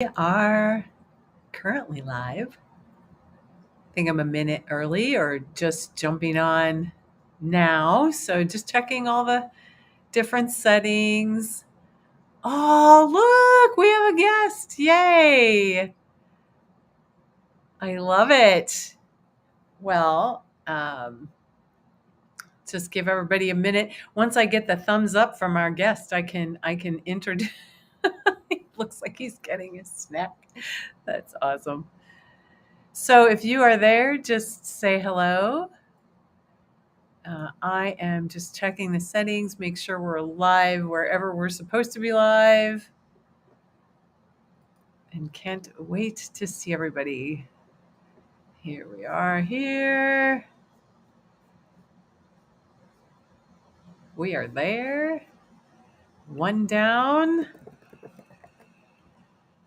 We are currently live. I think I'm a minute early or just jumping on now. So just checking all the different settings. Oh, look, we have a guest. Yay. I love it. Well, just give everybody a minute. Once I get the thumbs up from our guest, I can introduce. It looks like he's getting a snack. That's awesome. So if you are there, just say hello. I am just checking the settings, make sure we're live wherever we're supposed to be live, and can't wait to see everybody. Here we are here. We are there. One down.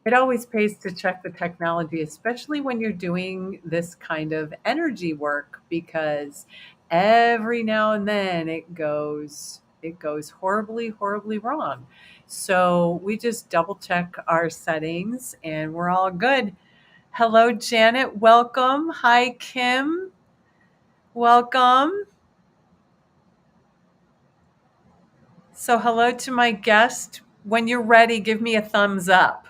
It always pays to check the technology, especially when you're doing this kind of energy work, because every now and then it goes horribly, horribly wrong. So we just double check our settings and we're all good. Hello, Janet. Welcome. Hi, Kim. Welcome. So hello to my guest. When you're ready, give me a thumbs up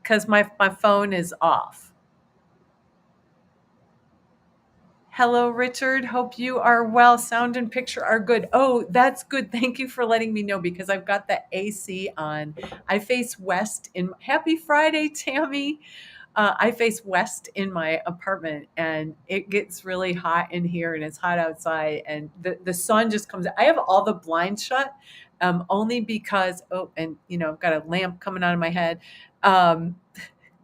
because my phone is off. Hello, Richard. Hope you are well. Sound and picture are good. Oh, that's good. Thank you for letting me know because I've got the AC on. I face west in Happy Friday, Tammy. I face west in my apartment and it gets really hot in here and it's hot outside and the sun just comes out. I have all the blinds shut only because, and I've got a lamp coming out of my head. Um,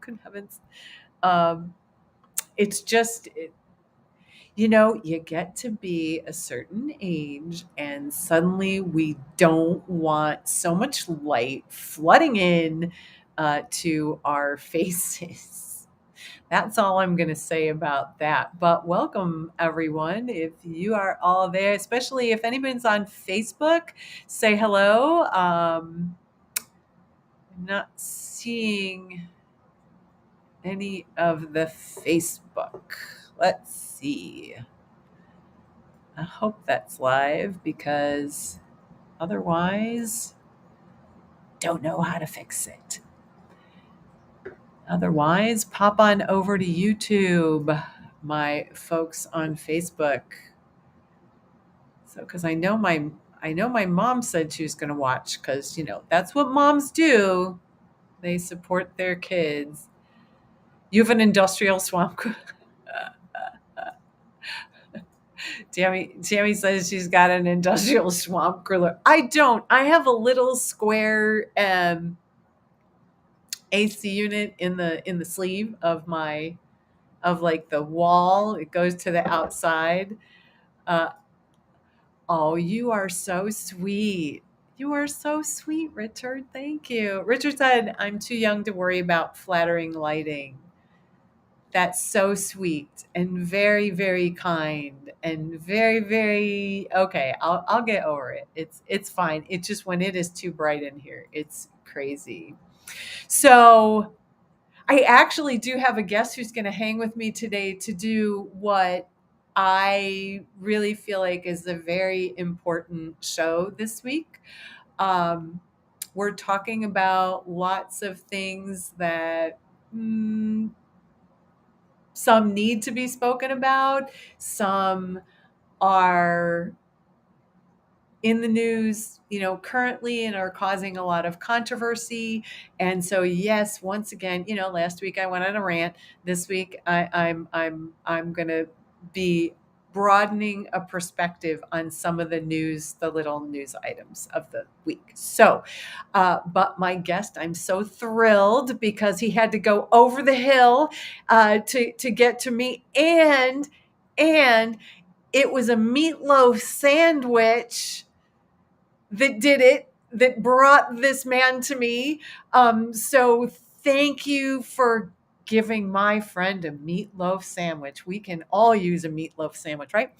good heavens. Um, it's just, you get to be a certain age, and suddenly we don't want so much light flooding in to our faces. That's all I'm going to say about that. But welcome, everyone. If you are all there, especially if anybody's on Facebook, say hello. I'm not seeing any of the Facebook. Let's see. I hope that's live because otherwise, don't know how to fix it. Otherwise, pop on over to YouTube, my folks on Facebook. So, because I know my mom said she was going to watch because that's what moms do. They support their kids. You have an industrial swamp. Tammy says she's got an industrial swamp cooler. I don't. I have a little square AC unit in the sleeve of like the wall. It goes to the outside. Uh, oh, you are so sweet. You are so sweet, Richard. Thank you. Richard said, "I'm too young to worry about flattering lighting." That's so sweet and very, very kind and very, very okay. I'll get over it. It's fine. It's just when it is too bright in here, it's crazy. So I actually do have a guest who's going to hang with me today to do what I really feel like is a very important show this week. Um, we're talking about lots of things that some need to be spoken about, some are in the news, currently and are causing a lot of controversy. And so, yes, once again, last week I went on a rant. This week I'm going to be broadening a perspective on some of the little news items of the week. So, but my guest, I'm so thrilled because he had to go over the hill to get to me, and it was a meatloaf sandwich that brought this man to me. So thank you for giving my friend a meatloaf sandwich. We can all use a meatloaf sandwich, right?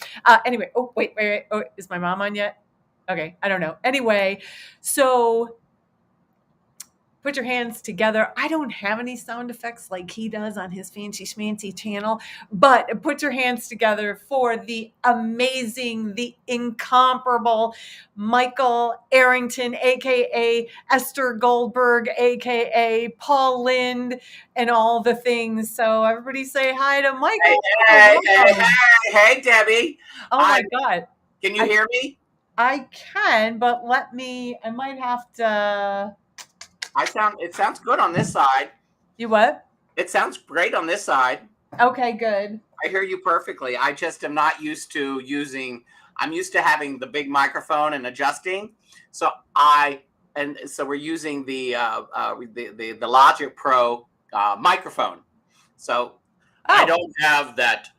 Anyway, oh, wait. Oh, is my mom on yet? Okay, I don't know. Anyway, so put your hands together. I don't have any sound effects like he does on his fancy schmancy channel, but put your hands together for the amazing, the incomparable Michael Arrington, aka Esther Goldberg, aka Paul Lind, and all the things. So everybody say hi to Hey, Michael. hey, hey, Welcome. hey, Debbie. Oh I my God. Can you I hear me? I can, but I might have to. It sounds good on this side. You what? It sounds great on this side. Okay, good. I hear you perfectly. I just am not used to I'm used to having the big microphone and adjusting. So we're using the Logic Pro microphone. So I Oh, don't have that.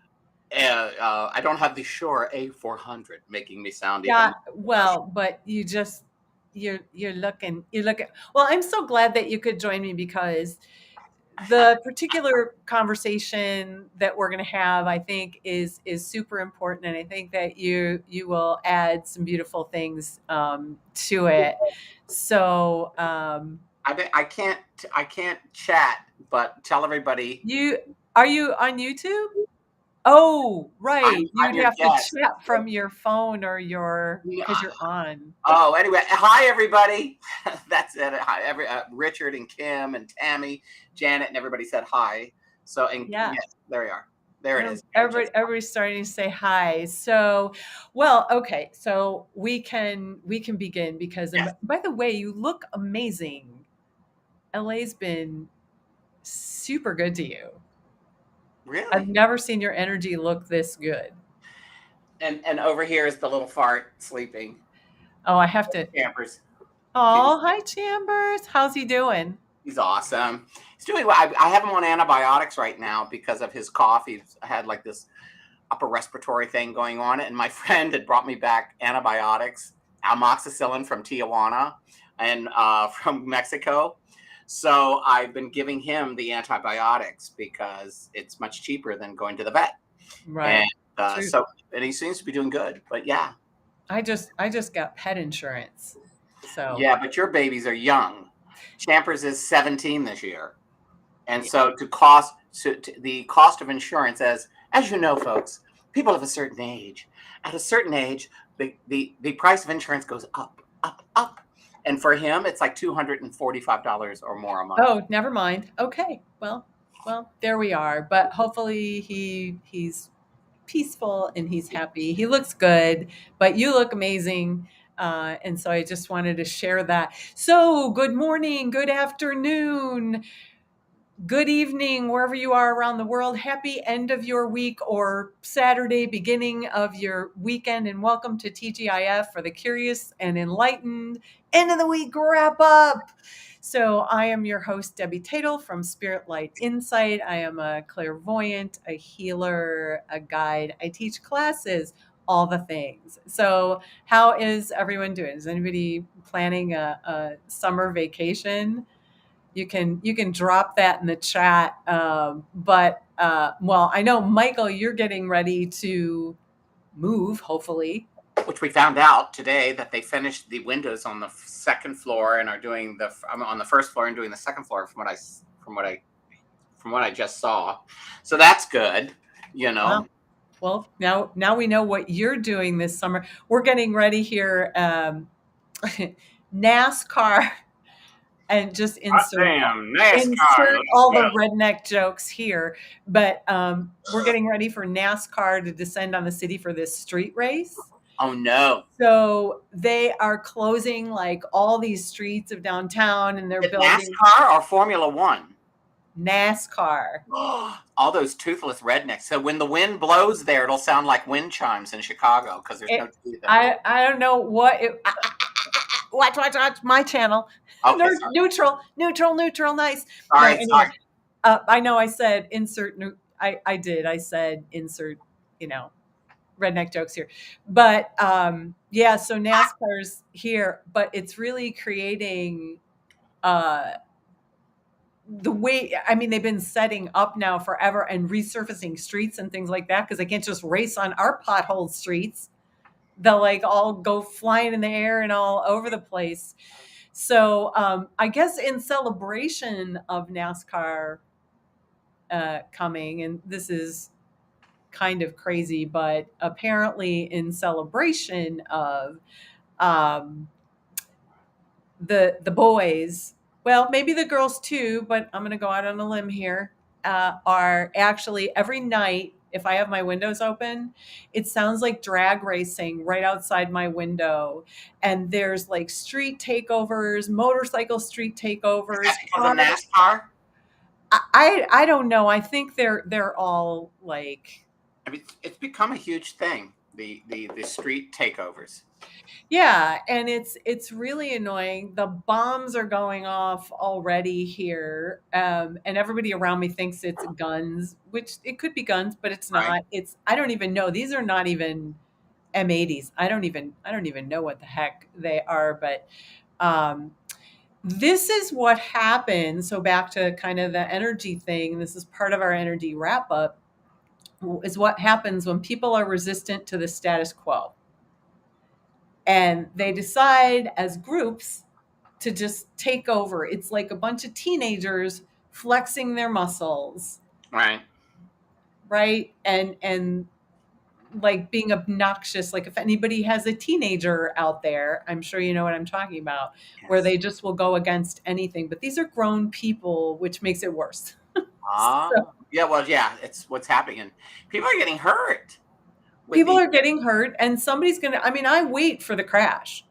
I don't have the Shure A400 making me sound even yeah. more professional. Well, but you're looking. Well, I'm so glad that you could join me because the particular conversation that we're going to have, I think, is super important, and I think that you will add some beautiful things to it. So, I can't chat, but tell everybody you are you on YouTube? Oh, right. I'm You'd your have to guest. chat from your phone or your Yeah. because you're on. Oh, anyway, hi everybody. That's it. Hi, Richard and Kim and Tammy, Janet, and everybody said hi. So, and Yeah. yes, there we are. There it is. Everybody's starting to say hi. So, well, okay. So we can begin because and Yes, by the way, you look amazing. LA's been super good to you. I've really. never seen your energy look this good. And over here is the little fart sleeping. Oh, I have to. Campers. Can you Oh, see hi him? Chambers. How's he doing? He's awesome. He's doing well. I have him on antibiotics right now because of his cough. He's had like this upper respiratory thing going on. And my friend had brought me back antibiotics, amoxicillin from Tijuana and from Mexico. So I've been giving him the antibiotics because it's much cheaper than going to the vet. And Right. True. and he seems to be doing good. But yeah, I just got pet insurance. So, yeah. But your babies are young. Champers is 17 this year. And yeah. so the cost of insurance, as you know, folks, people of a certain age, at a certain age, the price of insurance goes up, up, up. And for him, it's like $245 or more a month. Oh, never mind. Okay. Well, there we are. But hopefully he's peaceful and he's happy. He looks good, but you look amazing. And so I just wanted to share that. So, good morning, good afternoon, good evening, wherever you are around the world. Happy end of your week or Saturday, beginning of your weekend, and welcome to TGIF for the Curious and Enlightened end of the week wrap up. So, I am your host, Debbie Tatel from Spirit Light Insight. I am a clairvoyant, a healer, a guide. I teach classes, all the things. So, how is everyone doing? Is anybody planning a summer vacation? You can drop that in the chat. Well, I know Michael, you're getting ready to move, hopefully. Which we found out today that they finished the windows on the second floor and are doing I'm on the first floor and doing the second floor from what I just saw. So that's good, you Wow. know. Well, now we know what you're doing this summer. We're getting ready here. NASCAR, and just Hot damn, NASCAR. insert Let's all go. the redneck jokes here. But we're getting ready for NASCAR to descend on the city for this street race. Oh no. So they are closing like all these streets of downtown and they're Is it building NASCAR or Formula One? NASCAR. All those toothless rednecks. So when the wind blows there, it'll sound like wind chimes in Chicago because there's no It, teeth in them. I don't know what it, watch my channel. Okay, sorry. Neutral, nice. No, Sorry, anyway, sorry. I know I said insert. I did. I said insert. You know, redneck jokes here, but yeah. So NASCAR's here, but it's really creating. The way I mean they've been setting up now forever and resurfacing streets and things like that because they can't just race on our potholed streets. They'll like all go flying in the air and all over the place. So I guess in celebration of NASCAR coming, and this is kind of crazy, but apparently in celebration of um, the boys, well, maybe the girls too, but I'm going to go out on a limb here, are actually every night, if I have my windows open, it sounds like drag racing right outside my window. And there's like street takeovers, motorcycle street Is that takeovers, because of car. NASCAR? I don't know. I think they're all like, I mean, it's become a huge thing. The street takeovers. yeah, and it's really annoying. The bombs are going off already here, and everybody around me thinks it's guns, which it could be guns, but it's Right. not. It's I don't even know. These are not even M80s. I don't even know what the heck they are. But um, this is what happens. So back to kind of the energy thing. This is part of our energy wrap up. Is what happens when people are resistant to the status quo and they decide as groups to just take over. It's like a bunch of teenagers flexing their muscles, Right. right? And like being obnoxious. Like if anybody has a teenager out there, I'm sure you know what I'm talking about, where Yes. they just will go against anything. But these are grown people, which makes it worse. Ah. So Yeah. Well, yeah. It's what's happening, and people are getting hurt with people the. are getting hurt, and somebody's gonna. I mean, I wait for the crash.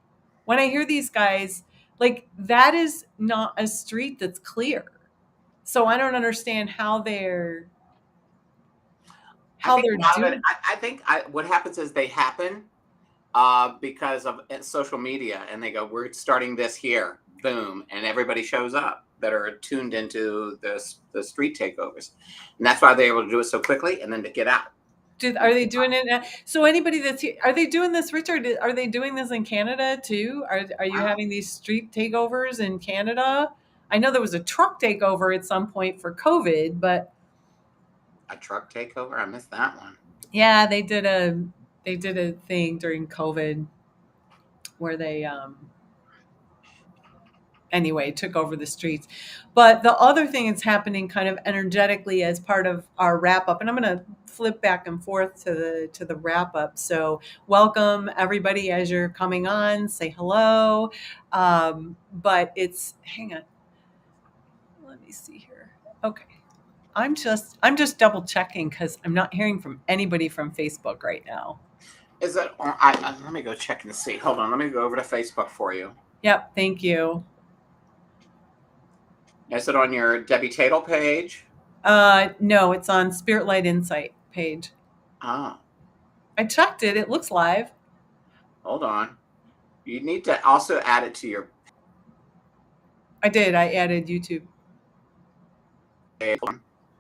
When I hear these guys, like that is not a street that's clear. So I don't understand I how think a they're lot of it. doing. I think what happens is they happen because of social media, and they go, "We're starting this here." Boom, and everybody shows up that are tuned into the street takeovers, and that's why they're able to do it so quickly, and then to get out. Are they doing it now? So anybody that's here, are they doing this, Richard? Are they doing this in Canada too? Are you Wow, having these street takeovers in Canada? I know there was a truck takeover at some point for COVID, but a truck takeover. I missed that one. yeah, they did a thing during COVID where they anyway took over the streets. But the other thing that's happening kind of energetically as part of our wrap up, and I'm going to flip back and forth to the wrap up. So welcome everybody as you're coming on. Say hello. But it's hang on. Let me see here. Okay. I'm just double checking because I'm not hearing from anybody from Facebook right now. Is it? Let me go check and see. Hold on. Let me go over to Facebook for you. Yep. Thank you. Is it on your Debbie Tatel page? No, it's on Spirit Light Insight page. Ah, I checked it. It looks live. hold on. You need to also add it to your I did. I added YouTube. page.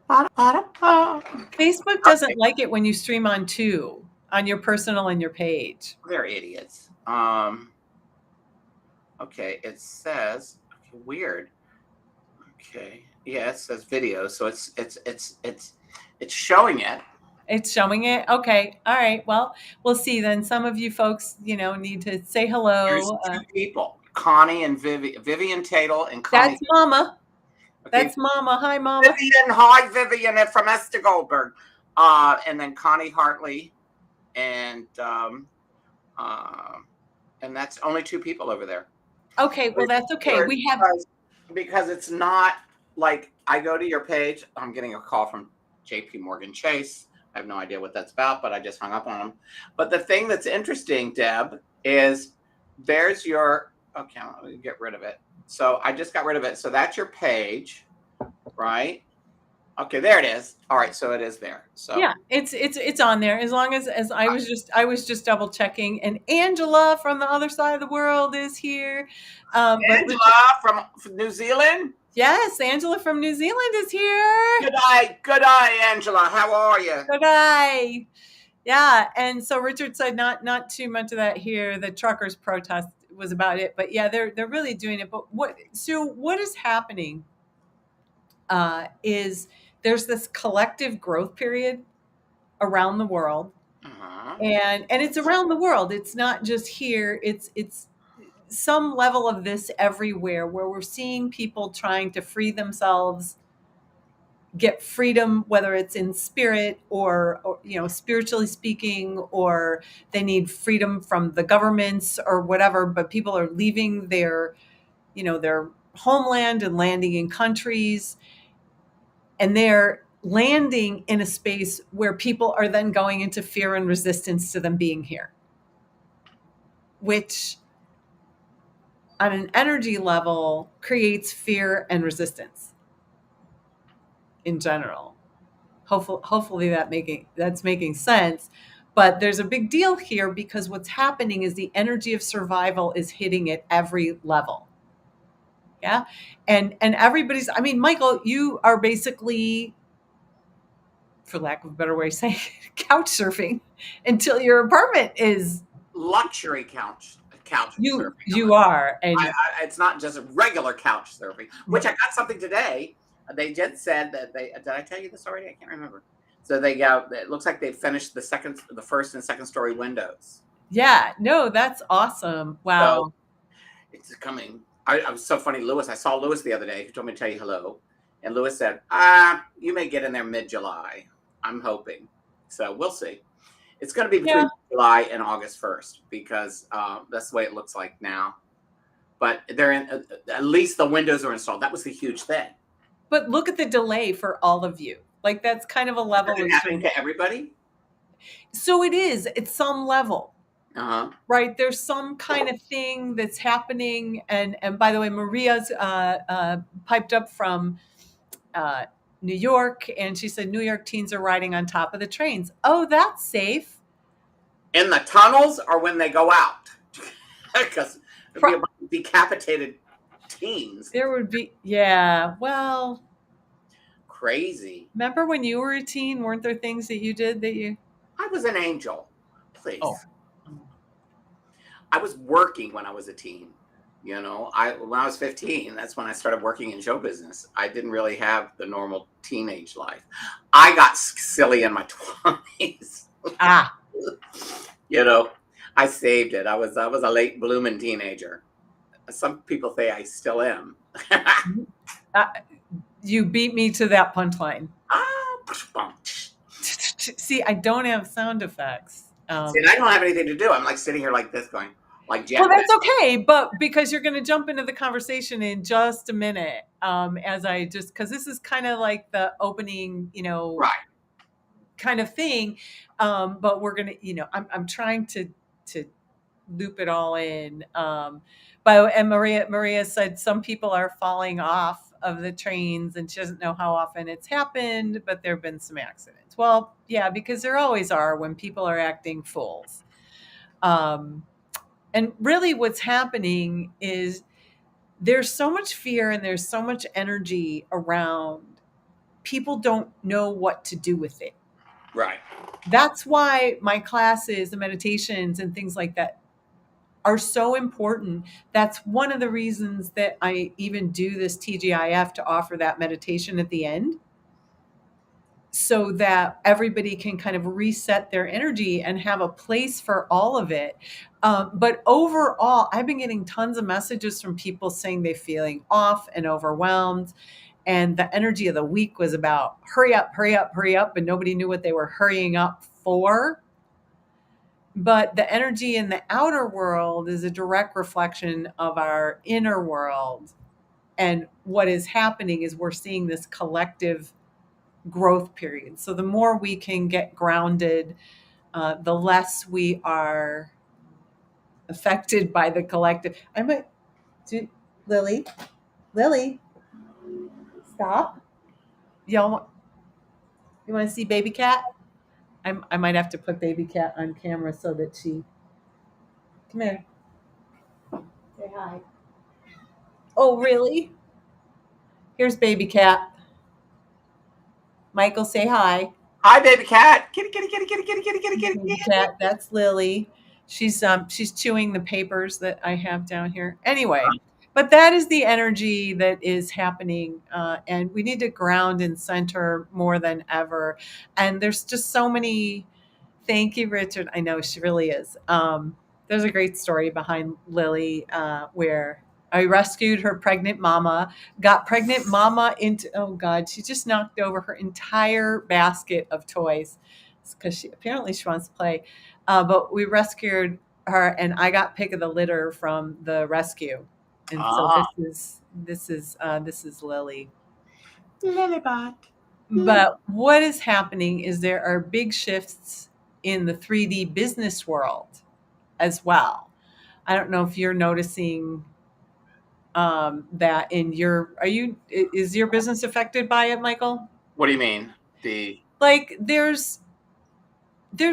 Facebook Okay, doesn't like it when you stream on two, on your personal and your page. they're idiots. Okay, it says okay, weird. Okay, yeah, it says video, so it's showing it. It's showing it. Okay. All right. Well, we'll see then. Some of you folks, need to say There's hello. two people, Connie and Vivian Tatel and That's Connie. Mama. Okay, That's Mama. Hi, Mama. Vivian, hi Vivian from Esther Goldberg, and then Connie Hartley, and uh, and that's only two people over there. Okay. But Well, it's that's okay. weird We have. because it's not like I go to your page. I'm getting a call from J.P. Morgan Chase. I have no idea what that's about, but I just hung up on them. But the thing that's interesting, Deb, is there's your okay. Let me get rid of it. So I just got rid of it. So that's your page, right? Okay, there it is. All right, so it is there. So Yeah, it's on there as long as I was just double checking. And Angela from the other side of the world is here. But Richard, Angela from New Zealand. yes, Angela from New Zealand is here. Good eye, Angela. How are you? Good eye. Yeah, and so Richard said not too much of that here. The truckers' protest was about it, but yeah, they're really doing it. But what is happening is there's this collective growth period around the world, Uh-huh. and it's around the world. It's not just here. It's some level of this everywhere, where we're seeing people trying to free themselves, get freedom, whether it's in spirit or spiritually speaking, or they need freedom from the governments or whatever. But people are leaving their homeland and landing in countries, and they're landing in a space where people are then going into fear and resistance to them being here, which on an energy level creates fear and resistance in general. Hopefully that's making sense. But there's a big deal here, because what's happening is the energy of survival is hitting at every level. Yeah. And everybody's, I mean, Michael, you are basically, for lack of a better way of saying it, couch surfing until your apartment is. Luxury couch you surfing. you are. And It's not just regular couch surfing, which I got something today. They just said that did I tell you this already? I can't remember. So it looks like they finished the first and second story windows. yeah, no, that's awesome. So Wow. it's coming. I was so funny, Lewis. I saw Lewis the other day. He told me to tell you hello, and Lewis said, you may get in there mid-July. I'm hoping. So we'll see. It's going to be between Yeah. July and August 1st, because that's the way it looks like now. But they're in. At least the windows are installed. That was the huge thing. But look at the delay for all of you. Like, that's kind of a Is level it of happening to everybody? so it is at some level, Uh huh. right? There's some kind of thing that's happening. And by the way, Maria's piped up from uh, New York, and she said New York teens are riding on top of the trains. Oh, that's safe. In the tunnels, or when they go out, because there'd be a bunch of decapitated teens. There would be, yeah. Well, Crazy. remember when you were a teen? Weren't there things that you did that you? I was an angel. Please. Oh, I was working when I was a teen. When I was 15, that's when I started working in show business. I didn't really have the normal teenage life. I got silly in my 20s. ah, I saved it. I was a late blooming teenager. Some people say I still am. uh, you beat me to that punchline. Ah, See, I don't have sound effects. See, and I don't have anything to do. I'm like sitting here like this, going like Jack. Well, that's okay, but because you're going to jump into the conversation in just a minute, because this is kind of like the opening, Right. kind of thing. But we're gonna, I'm trying to loop it all in. And Maria said some people are falling off of the trains, and she doesn't know how often it's happened, but there have been some accidents. Well, yeah, because there always are when people are acting fools. And really what's happening is there's so much fear and there's so much energy around. People don't know what to do with it. Right. That's why my classes, the meditations and things like that, are so important. That's one of the reasons that I even do this TGIF, to offer that meditation at the end, so that everybody can kind of reset their energy and have a place for all of it. But overall, I've been getting tons of messages from people saying they're feeling off and overwhelmed. And the energy of the week was about hurry up, hurry up, hurry up. And nobody knew what they were hurrying up for. But the energy in the outer world is a direct reflection of our inner world. And what is happening is we're seeing this collective growth period. So the more we can get grounded, the less we are affected by the collective. I might do Lily, stop. Y'all, you want to see baby cat? I might have to put baby cat on camera so that she, come here, say hi. Oh, really? Here's baby cat. Michael, say hi. Hi, baby cat. Kitty, kitty, kitty, kitty, kitty, kitty, kitty, kitty, Baby kitty. cat, that's Lily. She's chewing the papers that I have down here. Anyway, but that is the energy that is happening, and we need to ground and center more than ever. And there's just so many. Thank you, Richard. I know she really is. There's a great story behind Lily where I rescued her pregnant mama, got pregnant mama into, oh God, she just knocked over her entire basket of toys because she wants to play. But we rescued her and I got pick of the litter from the rescue. And so Ah, this is Lily. Lilibot. But what is happening is there are big shifts in the 3D business world as well. I don't know if you're noticing that in your, is your business affected by it, Michael? What do you mean? The Like there's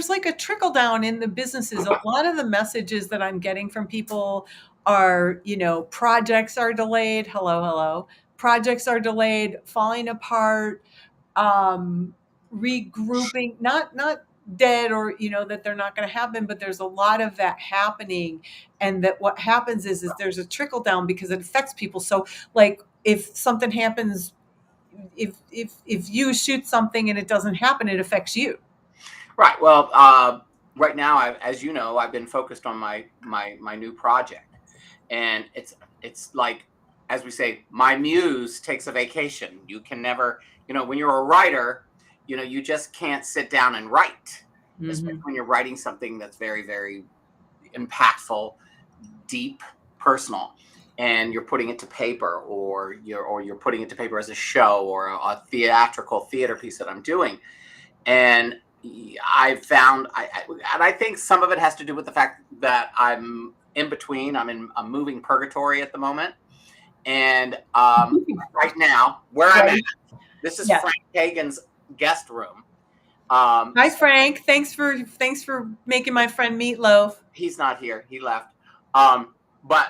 like a trickle down in the businesses. A lot of the messages that I'm getting from people are, projects are delayed. Hello, hello. Projects are delayed, falling apart, regrouping, not dead or that they're not going to happen, but there's a lot of that happening. And that what happens is there's a trickle down because it affects people. So like if something happens, if you shoot something and it doesn't happen, it affects you. right. Well, right now, as you know, I've been focused on my new project, and it's like, as we say, my muse takes a vacation. You can never, when you're a writer, you just can't sit down and write, especially Hmm. when you're writing something that's very, very impactful, deep, personal, and you're putting it to paper, or you're putting it to paper as a show or a theatrical theater piece that I'm doing. And I found, and I think some of it has to do with the fact that I'm in between. I'm in a moving purgatory at the moment, and right now, where I'm at, Right. this is Yeah. Frank Hagan's guest room. Hi, Frank. Thanks for making my friend meatloaf. He's not here; he left. But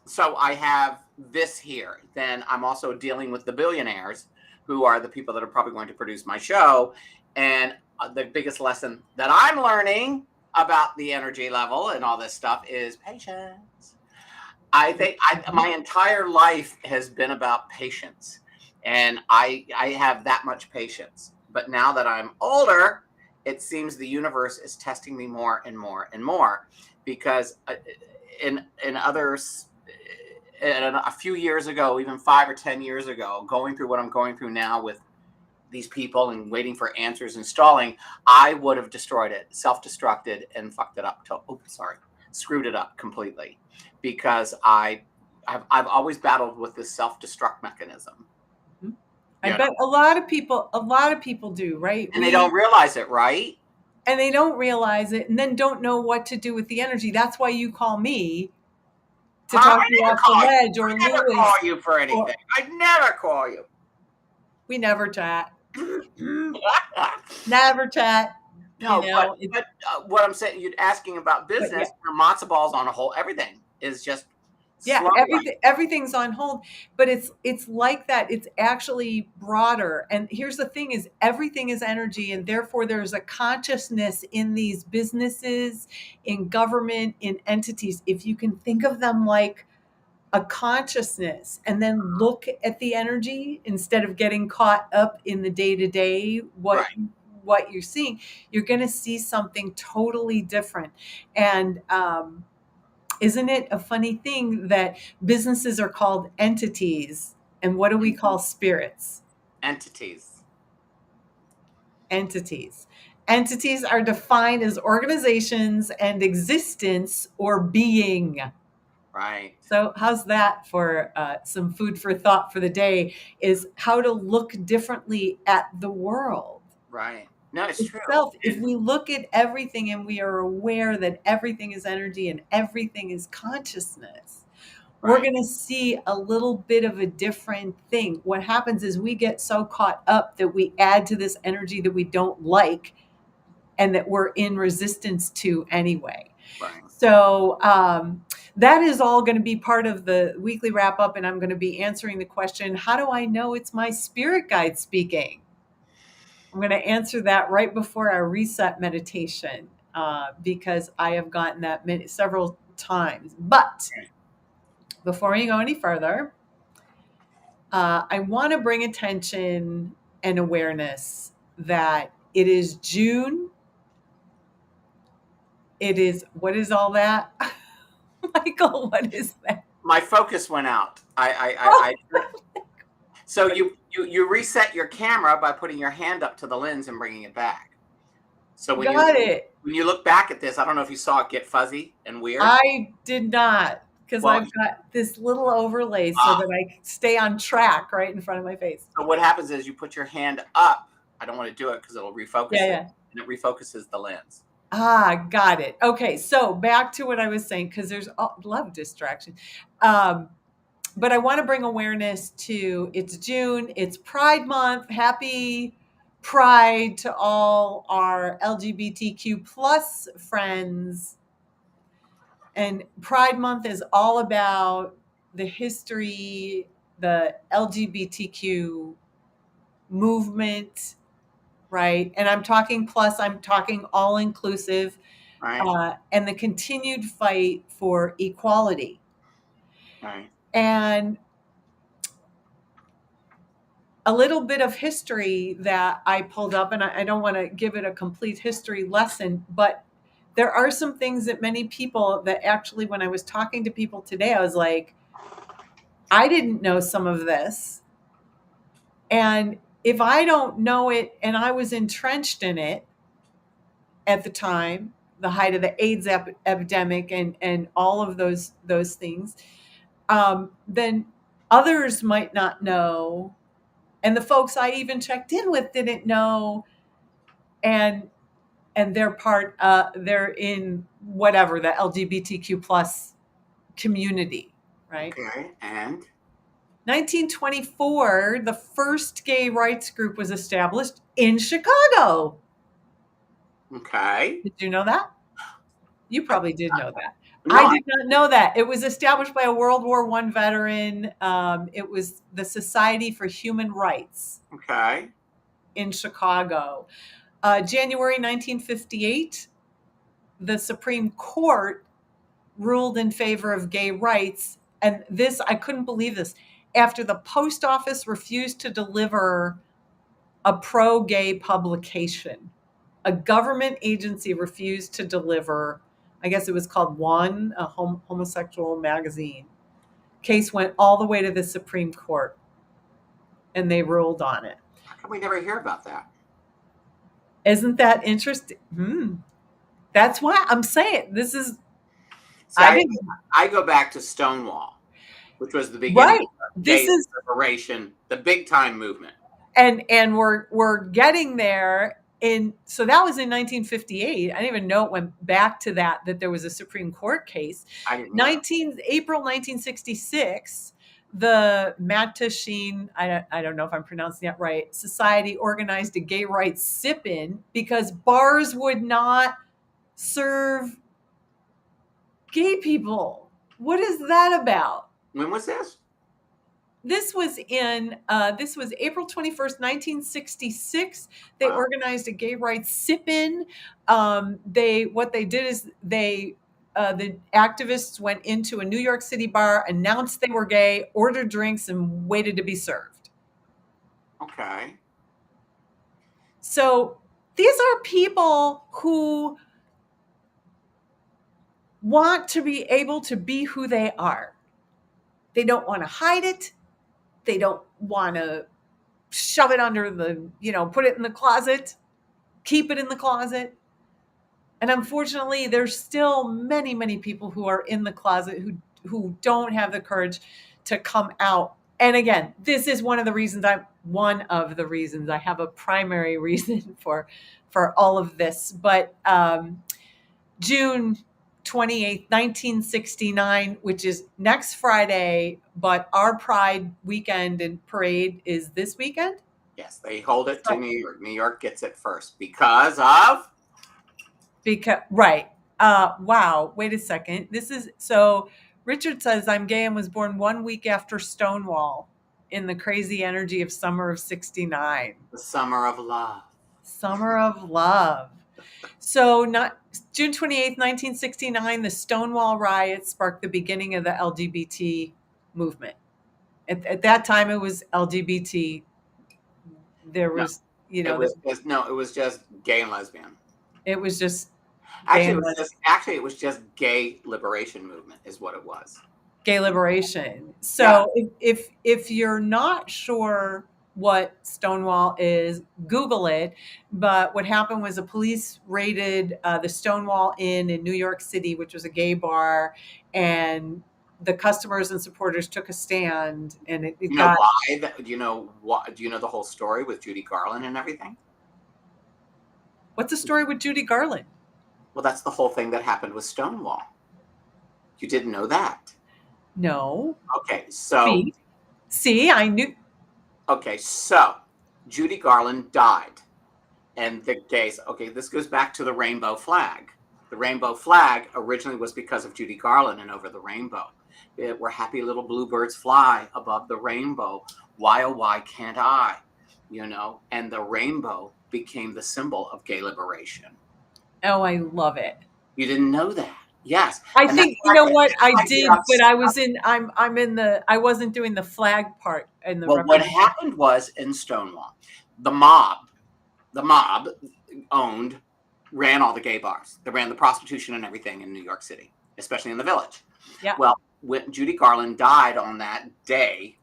so I have this here. Then I'm also dealing with the billionaires, who are the people that are probably going to produce my show. And the biggest lesson that I'm learning about the energy level and all this stuff is patience. I think my entire life has been about patience, and I have that much patience. But now that I'm older, it seems the universe is testing me more and more and more, because in others, and a few years ago, even 5 or 10 years ago, going through what I'm going through now with these people and waiting for answers and stalling, I would have destroyed it, self-destructed, and fucked it up. Screwed it up completely, because I've always battled with this self-destruct mechanism, I you know, bet a lot of people do, right? and they don't realize it, right? And they don't realize it and then don't know what to do with the energy. That's why you call me to Huh? talk you off the ledge, or I never call Lewis, you for or anything. I never call you. we never chat. Never chat. You No, but know, it, but what I'm saying, you're asking about but yeah, business, matzo balls on a whole, everything is just yeah, slow right. everything's on hold, but it's like that. It's actually broader. And here's the thing is everything is energy, and therefore there's a consciousness in these businesses, in government, in entities. If you can think of them like a consciousness and then look at the energy instead of getting caught up in the day to day, Right. what you're seeing, you're going to see something totally different. And isn't it a funny thing that businesses are called entities, and what do we call spirits? Entities. Entities. Entities are defined as organizations and existence or being. Right. So, how's that for some food for thought for the day? Is how to look differently at the world Right. No, it's true. itself. If And we look at everything and we are aware that everything is energy and everything is consciousness, we're right. going to see a little bit of a different thing. What happens is we get so caught up that we add to this energy that we don't like and that we're in resistance to anyway. Right. So that is all going to be part of the weekly wrap up. And I'm going to be answering the question, how do I know it's my spirit guide speaking? I'm going to answer that right before our reset meditation because I have gotten that several times. But before we go any further, I want to bring attention and awareness that it is June. It is. What is all that? Michael, what is that? My focus went out. Oh, So you reset your camera by putting your hand up to the lens and bringing it back. So got it. when you look back at this, I don't know if you saw it get fuzzy and weird. I did not, because Well, I've got this little overlay so ah, that I stay on track right in front of my face. so what happens is you put your hand up. I don't want to do it because it'll refocus Yeah, it, yeah. and it refocuses the lens. Ah, got it. Okay, so back to what I was saying, because there's a lot of distraction. Um, but I want to bring awareness to it's June, it's Pride Month. Happy Pride to all our LGBTQ plus friends. And Pride Month is all about the history, the LGBTQ movement, right? And I'm talking plus, I'm talking all inclusive, Right, and the continued fight for equality. right. And a little bit of history that I pulled up, and I don't want to give it a complete history lesson, but there are some things that many people that actually, when I was talking to people today, I was like, I didn't know some of this. And if I don't know it and I was entrenched in it at the time, the height of the AIDS epidemic and all of those things, then others might not know. And the folks I even checked in with didn't know. And they're in whatever the LGBTQ plus community, right? Okay, and 1924, the first gay rights group was established in Chicago. okay. Did you know that? You I, probably did know that. I no, did not know that. It was established by a World War I veteran. It was the Society for Human Rights okay, in Chicago. January 1958, the Supreme Court ruled in favor of gay rights. And this, I couldn't believe this. After the post office refused to deliver a pro gay publication, a government agency refused to deliver, I guess it was called One, a homosexual magazine. Case went all the way to the Supreme Court and they ruled on it. how come we never hear about that? Isn't that interesting? That's why I'm saying this is, See, I didn't, I go back to Stonewall, which was the beginning right. of This gay is, liberation, the big time movement. and we're getting there in, so that was in 1958. I didn't even know it went back to that there was a Supreme Court case. I didn't either. April 1966, the Mattachine, I don't know if I'm pronouncing that right, Society organized a gay rights sip-in because bars would not serve gay people. What is that about? When was this? This was April 21st, 1966. They Wow. organized a gay rights sip-in. What they did is the activists went into a New York City bar, announced they were gay, ordered drinks, and waited to be served. Okay. So these are people who want to be able to be who they are. They don't want to hide it. They don't want to shove it under put it in the closet, keep it in the closet. And unfortunately, there's still many, many people who are in the closet who don't have the courage to come out. And again, this is one of the reasons I have a primary reason for all of this. But June 28th, 1969, which is next Friday, but our Pride weekend and parade is this weekend. Yes, they hold it to New York. New York gets it first because of. Because right. Wow. Wait a second. This is so. Richard says I'm gay and was born 1 week after Stonewall, in the crazy energy of summer of '69. The summer of love. Summer of love. So not June 28th, 1969, the Stonewall riots sparked the beginning of the LGBT movement. At that time, it was LGBT. There No, was, it was just no. It was just gay and lesbian. it was just Gay Actually, and lesbian. it was just gay liberation movement is what it was. Gay liberation. Yeah. So if you're not sure what Stonewall is, Google it. But what happened was the police raided the Stonewall Inn in New York City, which was a gay bar, and the customers and supporters took a stand, and it You know got. why? Do you know what? Do you know the whole story with Judy Garland and everything? What's the story with Judy Garland? Well, that's the whole thing that happened with Stonewall. You didn't know that? No. Okay, so Speak. See, I knew. okay, so Judy Garland died, and the gays. Okay, this goes back to the rainbow flag. The rainbow flag originally was because of Judy Garland and Over the Rainbow. Where happy little bluebirds fly above the rainbow. Why, oh, why can't I? You know, and the rainbow became the symbol of gay liberation. Oh, I love it. You didn't know that? Yes, I and that's think you why know what I I get did, but upset. I'm in the I wasn't doing the flag part and the Well, what representation. happened was in Stonewall, the mob, the mob owned, ran all the gay bars. They ran the prostitution and everything in New York City, especially in the Village. Yeah. Well, when Judy Garland died on that day,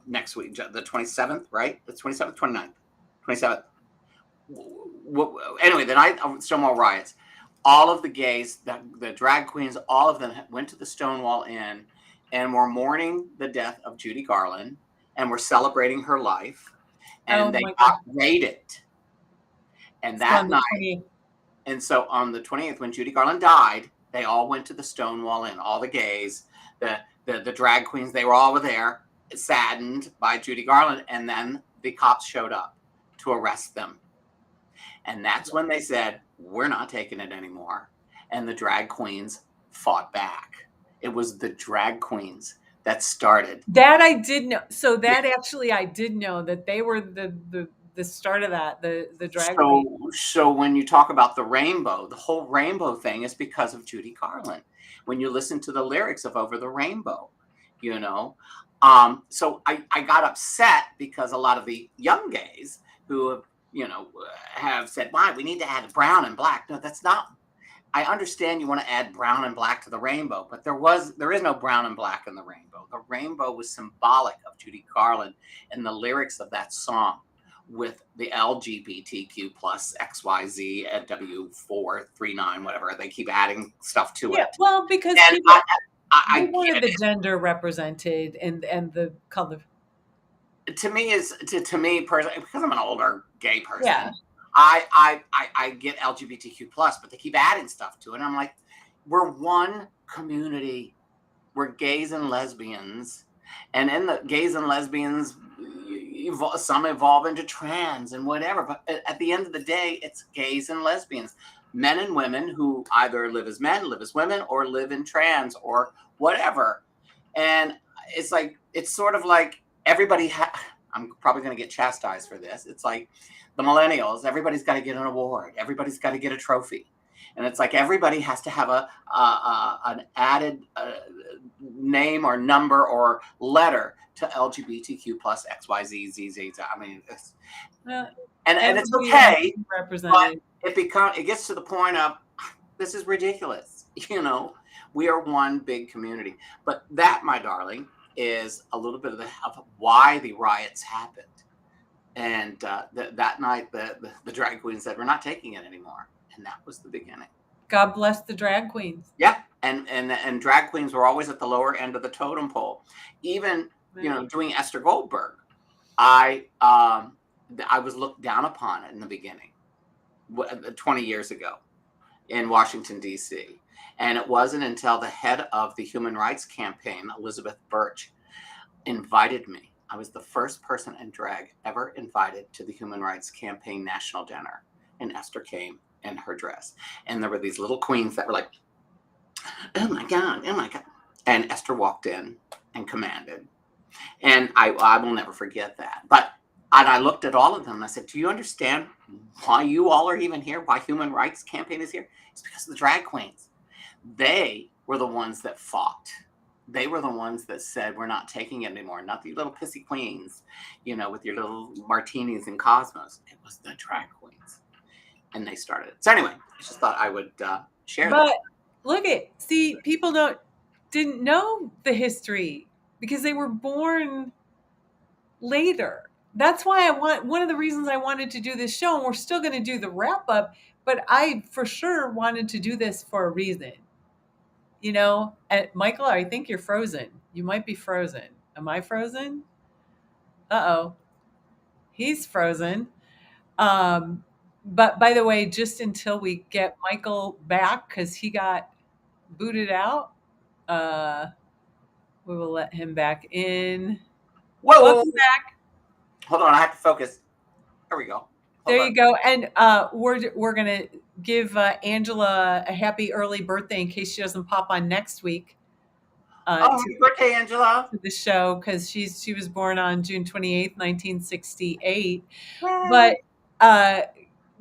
next week, the 27th, right? The 27th, 29th, 27th. Anyway, the night of Stonewall riots, all of the gays, the drag queens, all of them went to the Stonewall Inn and were mourning the death of Judy Garland and were celebrating her life. Oh And they my got God. raided. And So on that the night, 28th. and so on the 20th, when Judy Garland died, they all went to the Stonewall Inn. All the gays, the drag queens, they were all there, saddened by Judy Garland. And then the cops showed up to arrest them. And that's when they said, we're not taking it anymore. And the drag queens fought back. It was the drag queens that started. That I did know. So Yeah. that actually I did know that they were the start of that, the drag queen. So when you talk about the rainbow, the whole rainbow thing is because of Judy Garland. When you listen to the lyrics of Over the Rainbow, you know. So I got upset because a lot of the young gays who have, have said, why we need to add brown and black. No, that's not. I understand you want to add brown and black to the rainbow, but there is no brown and black in the rainbow. The rainbow was symbolic of Judy Garland and the lyrics of that song with the LGBTQ plus XYZ at W439, whatever. They keep adding stuff to Yeah, it. well, because And people I they wanted get the gender represented and the color. it. To me personally, because I'm an older gay Yeah. person, I get LGBTQ plus, but they keep adding stuff to it. And I'm like, we're one community. We're gays and lesbians, and in the gays and lesbians, some evolve into trans and whatever. But at the end of the day, it's gays and lesbians, men and women who either live as men, live as women, or live in trans or whatever. And it's sort of like everybody. I'm probably going to get chastised for this. It's like the millennials. Everybody's got to get an award. Everybody's got to get a trophy. And it's like everybody has to have an added name or number or letter to LGBTQ plus XYZ. I mean, Well, and it's everybody wants okay, to be but represented. it gets to the point of this is ridiculous. We are one big community. But that, my darling, is a little bit of why the riots happened. And that night, the drag queen said, "We're not taking it anymore," and that was the beginning. God bless the drag queens. Yeah, and drag queens were always at the lower end of the totem pole. Even doing Esther Goldberg, I was looked down upon in the beginning, 20 years ago in Washington D.C. And it wasn't until the head of the Human Rights Campaign, Elizabeth Birch, invited me. I was the first person in drag ever invited to the Human Rights Campaign National Dinner, and Esther came in her dress, and there were these little queens that were like, oh my God, oh my God. And Esther walked in and commanded. And I will never forget that. And I looked at all of them and I said, do you understand why you all are even here? Why Human Rights Campaign is here? It's because of the drag queens. They were the ones that fought. They were the ones that said, we're not taking it anymore. Not the little pissy queens, with your little martinis and cosmos. It was the drag queens. and they started it. So anyway, I just thought I would share But that. look at, see, people didn't know the history because they were born later. That's why one of the reasons I wanted to do this show, and we're still going to do the wrap up, but I for sure wanted to do this for a reason. And Michael, I think you're frozen. You might be frozen. Am I frozen? Uh-oh. He's frozen. Um, but by the way, just until we get Michael back, because he got booted out, uh, we will let him back in. Whoa, whoa, Welcome whoa. back. Hold on, I have to focus. There we go. There Hold on. you go. And we're gonna give Angela a happy early birthday in case she doesn't pop on next week Oh, to happy birthday, Angela. the show, because she was born on June 28th, 1968. Yay. But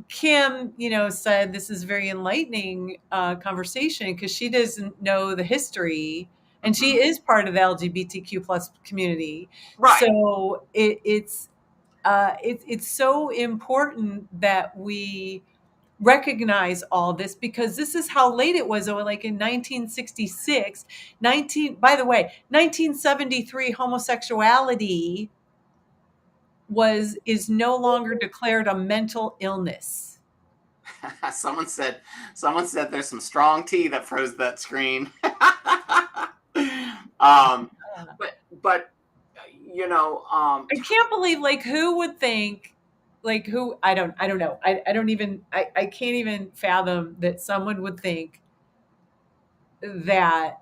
Kim, said this is very enlightening conversation because she doesn't know the history, and she Mhm. is part of the LGBTQ plus community. Right. So it's so important that we recognize all this, because this is how late it was. Like in 1966, by the way, 1973, homosexuality is no longer declared a mental illness. someone said there's some strong tea that froze that screen. um, but I can't believe, like, who would think, like, who, I don't know. I don't even, I can't even fathom that someone would think that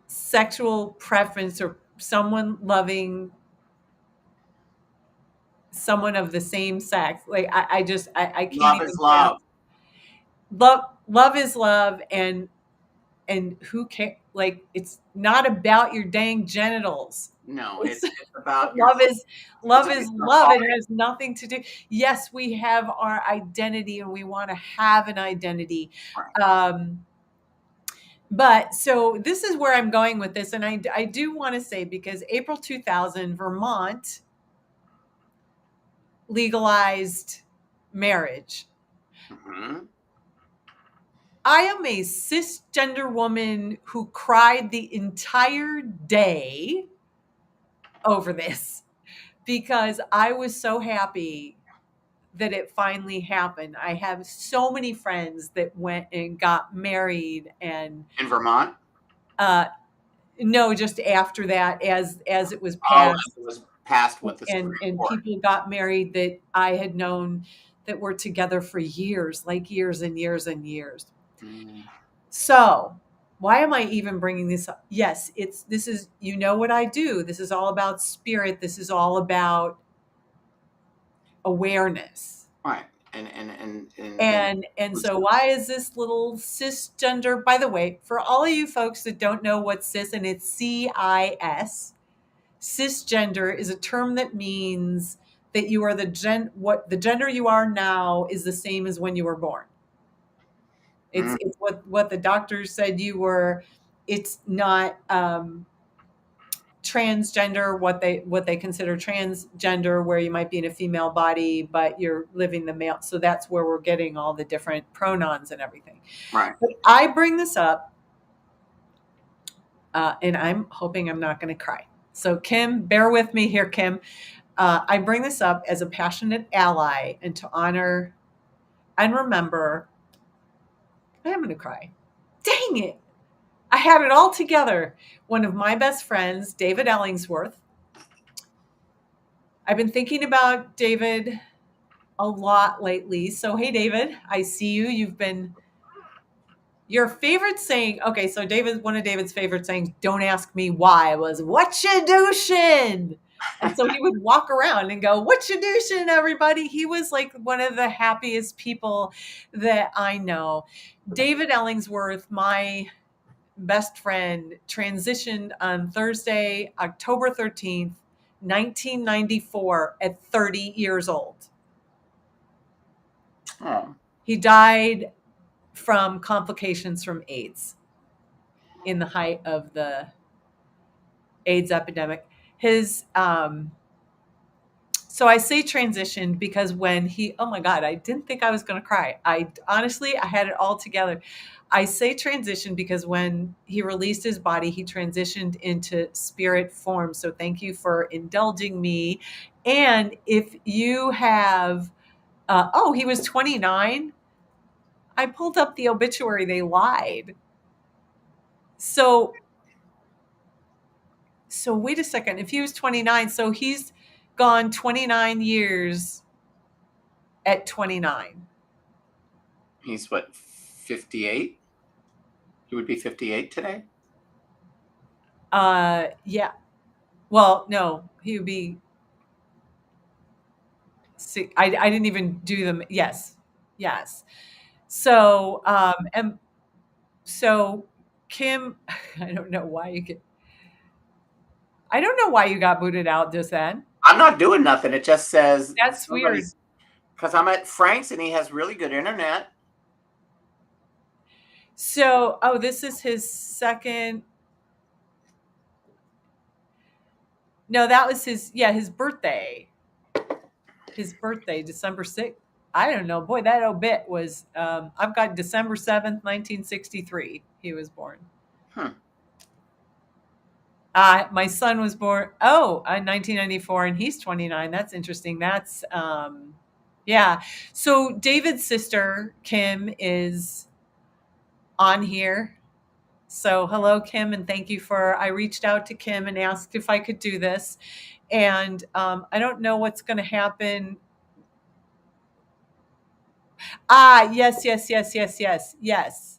sexual preference or someone loving someone of the same sex, like, I can't love is even fathom. love. Love is love, and who can, like, it's not about your dang genitals. No, It's it's about your love is it's love about is your love. heart. It has nothing to do. Yes, we have our identity and we want to have an identity. Right. Um, but so this is where I'm going with this. And I do want to say, because April 2000, Vermont legalized marriage. Mhm. I am a cisgender woman who cried the entire day over this because I was so happy that it finally happened. I have so many friends that went and got married, and In Vermont. uh, no, just after that, as it was Oh, passed, it was passed with the and Supreme Court. people got married that I had known that were together for years, like years and years and years. Mm. So, why am I even bringing this up? Yes, this is, what I do. This is all about spirit. This is all about awareness. Right. And And so why is this little cisgender, by the way, for all of you folks that don't know what cis, and it's CIS, cisgender is a term that means that you are what the gender you are now is the same as when you were born. mm, It's what the doctors said you were. It's not transgender, what they consider transgender, where you might be in a female body but you're living the male. So that's where we're getting all the different pronouns and everything. right. But I bring this up, and I'm hoping I'm not going to cry. So Kim, bear with me here, Kim. I bring this up as a passionate ally and to honor and remember. I am going to cry. Dang it! I had it all together. One of my best friends, David Ellingsworth. I've been thinking about David a lot lately. So, hey, David, I see you. Your favorite saying. Okay, so one of David's favorite sayings, don't ask me why, was what you douching? And so he would walk around and go, what you douching, everybody? He was like one of the happiest people that I know. David Ellingsworth, my best friend, transitioned on Thursday, October 13th, 1994, at 30 years old. Oh. He died from complications from AIDS in the height of the AIDS epidemic. His So I say transitioned because when he, oh my God, I didn't think I was going to cry. I honestly, I had it all together. I say transition because when he released his body, he transitioned into spirit form. So thank you for indulging me. And if you have, oh, he was 29. I pulled up the obituary. They lied. So, so wait a second. If he was 29, so he's gone 29 years at 29. He's what, 58? He would be 58 today? Yeah. Well, no, he would be. I didn't even do them. Yes, yes. So, and so Kim, I don't know why you get. I don't know why you got booted out just then. I'm not doing nothing. It just says That's weird. somebody's, because I'm at Frank's and he has really good internet. So, oh, this is his second. No, that was his. Yeah, his birthday. His birthday, December 6th. I don't know. Boy, that obit was. I've got December 7th, 1963. He was born. Hmm. My son was born, 1994, and he's 29. That's interesting. That's, yeah. So David's sister, Kim, is on here. So hello, Kim, and thank you for, I reached out to Kim and asked if I could do this. And I don't know what's going to happen. Yes, yes, yes, yes, yes, yes.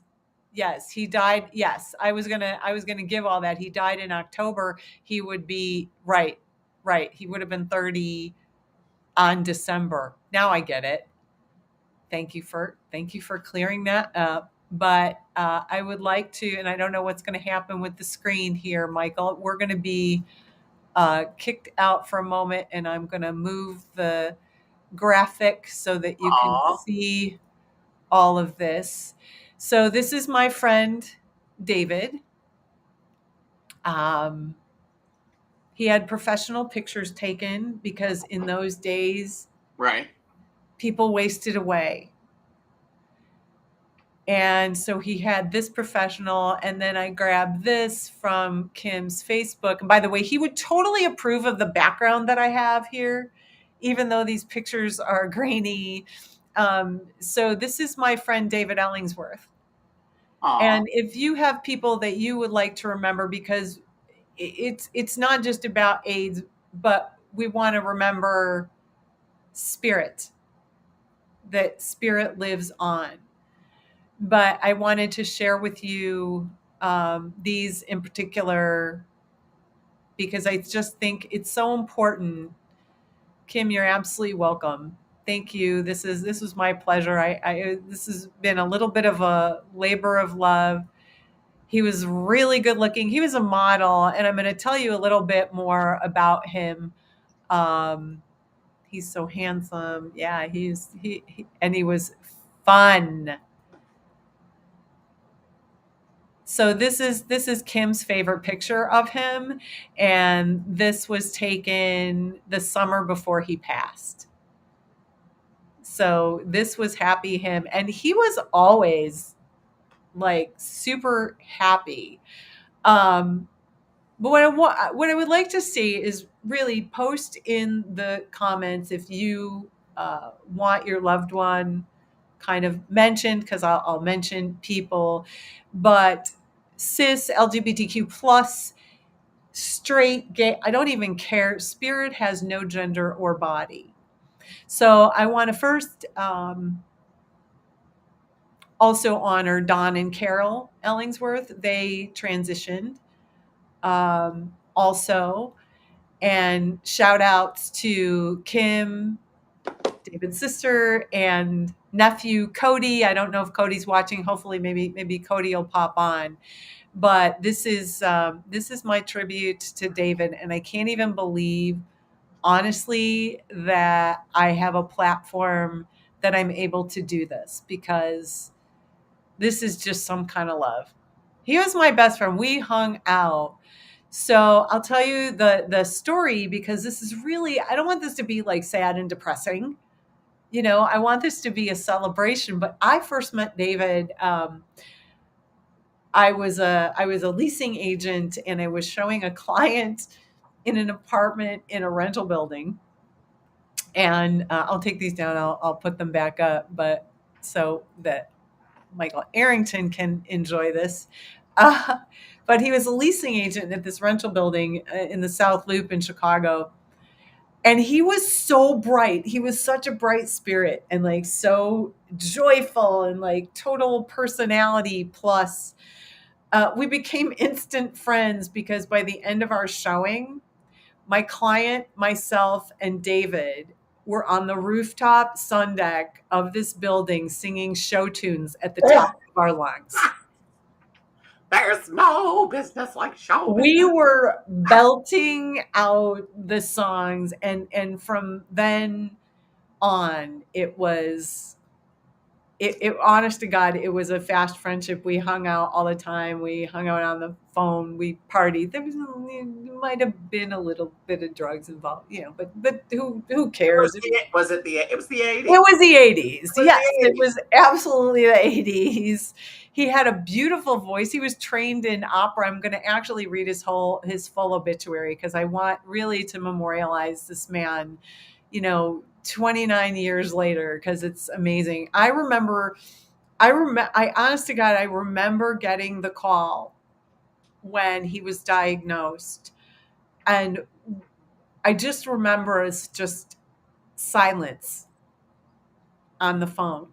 Yes, he died. Yes, I was gonna give all that. He died in October. He would be right, right. He would have been 30 on December. Now I get it. Thank you for clearing that up. But I would like to, and I don't know what's going to happen with the screen here, Michael. We're going to be kicked out for a moment, and I'm going to move the graphic so that you can Aw. see all of this. So this is my friend David. Um, he had professional pictures taken because in those days Right. people wasted away. And so he had this professional, and then I grabbed this from Kim's Facebook. And by the way, he would totally approve of the background that I have here, even though these pictures are grainy. So this is my friend David Ellingsworth. Aw. And if you have people that you would like to remember, because it's not just about AIDS, but we want to remember spirit, that spirit lives on. But I wanted to share with you these in particular because I just think it's so important. Kim, you're absolutely welcome. Thank you. This was my pleasure. I this has been a little bit of a labor of love. He was really good looking. He was a model, and I'm going to tell you a little bit more about him. Um, he's so handsome. Yeah, and he was fun. So this is Kim's favorite picture of him, and this was taken the summer before he passed. So this was happy him, and he was always like super happy. Um, But what I would like to see is really post in the comments if you want your loved one kind of mentioned, because I'll mention people, but cis, LGBTQ plus, straight, gay, I don't even care. Spirit has no gender or body. So I want to first also honor Don and Carol Ellingsworth. They transitioned. Also, and shout outs to Kim, David's sister, and nephew Cody. I don't know if Cody's watching. Hopefully, maybe Cody will pop on. But this is my tribute to David, and I can't even believe, honestly, that I have a platform that I'm able to do this because this is just some kind of love. He was my best friend. We hung out So I'll tell you the story, because this is really, I don't want this to be like sad and depressing. I want this to be a celebration. But I first met David. I was a leasing agent, and I was showing a client in an apartment in a rental building. And I'll take these down. I'll put them back up, but so that Michael Arrington can enjoy this. Uh, but he was a leasing agent at this rental building in the South Loop in Chicago. And he was so bright. He was such a bright spirit, and like so joyful, and like total personality plus. We became instant friends, because by the end of our showing, my client, myself, and David were on the rooftop sun deck of this building singing show tunes at the top of our lungs. There's no business like show We business. were belting out the songs, and from then on, it honest to God, it was a fast friendship. We hung out all the time. We hung out on the phone. We partied. There might have been a little bit of drugs involved, but who cares? It was the It 80s. was the It 80s. was Yes, the it 80s. was absolutely the 80s. He had a beautiful voice. He was trained in opera. I'm going to actually read his full obituary, because I want really to memorialize this man, 29 years later, because it's amazing. I honest to God, I remember getting the call when he was diagnosed, and I just remember it's just silence on the phone.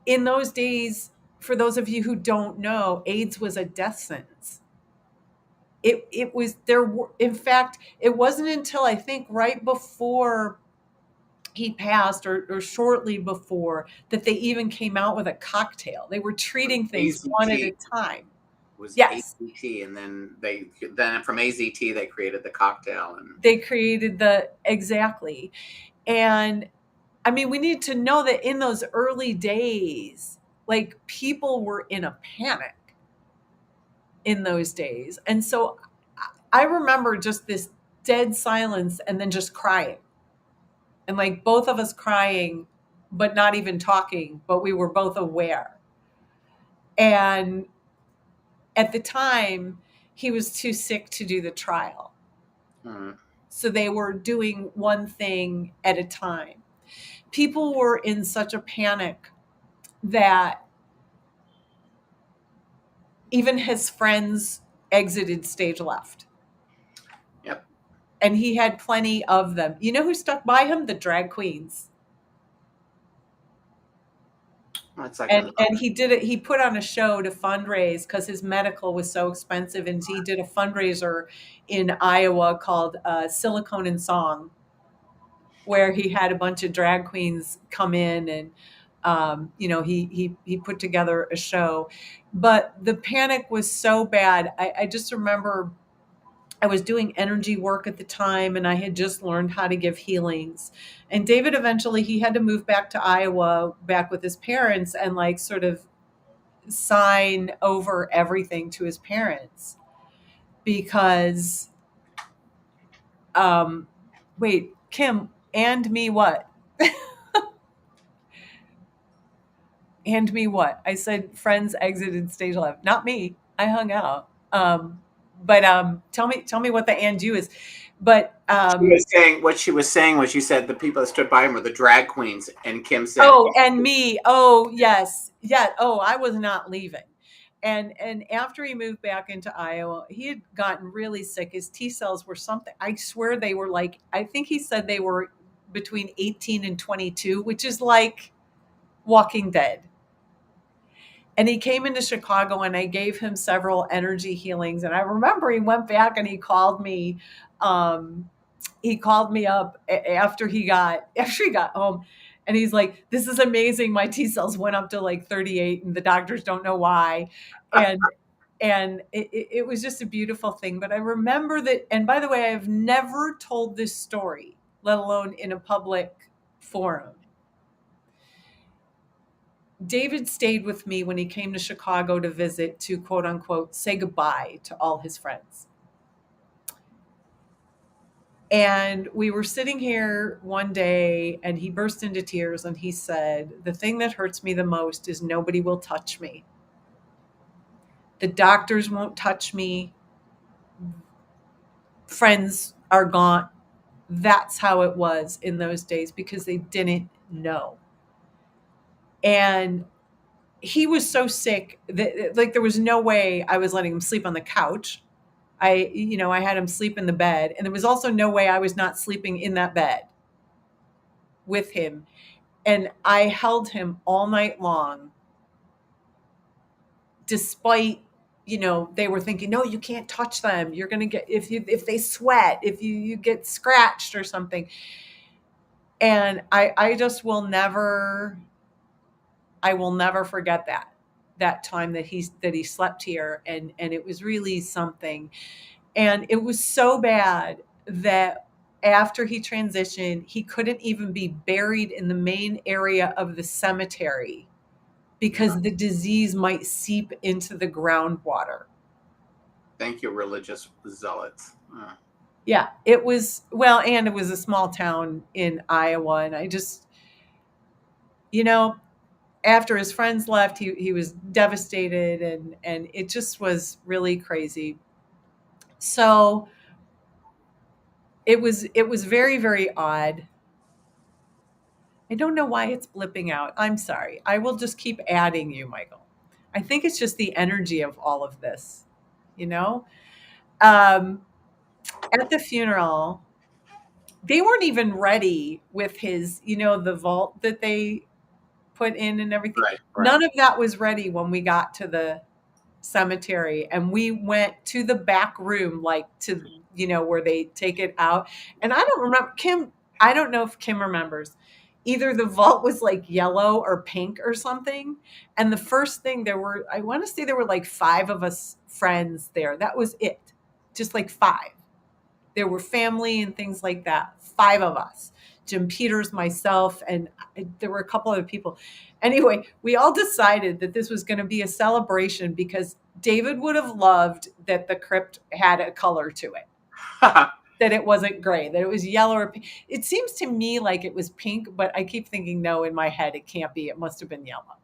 In those days, for those of you who don't know, AIDS was a death sentence. It was there. In fact, it wasn't until I think right before he passed, or shortly before, that they even came out with a cocktail. They were treating things one at a AZT. time. Was Yes, AZT, and then from AZT they created the cocktail. And they created the exactly. And I mean, we need to know that in those early days, like, people were in a panic in those days. And so I remember just this dead silence, and then just crying. And like both of us crying, but not even talking, but we were both aware. And at the time, he was too sick to do the trial. mm, So they were doing one thing at a time. People were in such a panic that even his friends exited stage left. yep, And he had plenty of them. You know who stuck by him? The drag queens. that's like And he did it. He put on a show to fundraise, because his medical was so expensive, and he did a fundraiser in Iowa called Silicone and Song, where he had a bunch of drag queens come in, and he put together a show. But the panic was so bad. I just remember I was doing energy work at the time, and I had just learned how to give healings. And David, eventually, he had to move back to Iowa, back with his parents, and like sort of sign over everything to his parents, because um wait, Kim, and me what? And me what? I said friends exited stage left. Not me. I hung out. But tell me what the and you is. But what she was saying was, you said the people that stood by him were the drag queens, and Kim said, oh, and me. Oh, yes. Yeah. Oh, I was not leaving. And after he moved back into Iowa, he had gotten really sick. His T cells were something. I swear they were like, I think he said they were between 18 and 22, which is like Walking Dead. And he came into Chicago, and I gave him several energy healings. And I remember he went back and he called me. He called me up after he got home, and he's like, "This is amazing. My T cells went up to like 38, and the doctors don't know why." And it was just a beautiful thing. But I remember that. And by the way, I've never told this story, let alone in a public forum. David stayed with me when he came to Chicago to visit, to quote unquote say goodbye to all his friends. And we were sitting here one day and he burst into tears and he said, "The thing that hurts me the most is nobody will touch me. The doctors won't touch me. Friends are gone." That's how it was in those days because they didn't know. And he was so sick that like there was no way I was letting him sleep on the couch. I had him sleep in the bed, and there was also no way I was not sleeping in that bed with him. And I held him all night long, despite they were thinking, no, you can't touch them. You're gonna get if they sweat, if you get scratched or something. And I just will never I will never forget that time that he slept here, and it was really something. And it was so bad that after he transitioned, he couldn't even be buried in the main area of the cemetery Yeah. because the disease might seep into the groundwater. Thank you, religious zealots. Yeah, it was, well, and it was a small town in Iowa. And I just, you know, after his friends left, he was devastated, and it just was really crazy. So it was very, very odd. I don't know why it's blipping out. I'm sorry. I will just keep adding you, Michael. I think it's just the energy of all of this, you know? Um, at the funeral, they weren't even ready with the vault that they put in and everything. Right, right. None of that was ready when we got to the cemetery, and we went to the back room, like to where they take it out. And I don't remember, Kim, I don't know if Kim remembers, either the vault was like yellow or pink or something. And the first thing, I want to say there were like five of us friends there. That was it. Just like five. There were family and things like that. Five of us. Jim Peters, myself, and there were a couple other people. Anyway, we all decided that this was going to be a celebration because David would have loved that the crypt had a color to it, that it wasn't gray, that it was yellow or pink. It seems to me like it was pink, but I keep thinking, no, in my head, it can't be. It must have been yellow.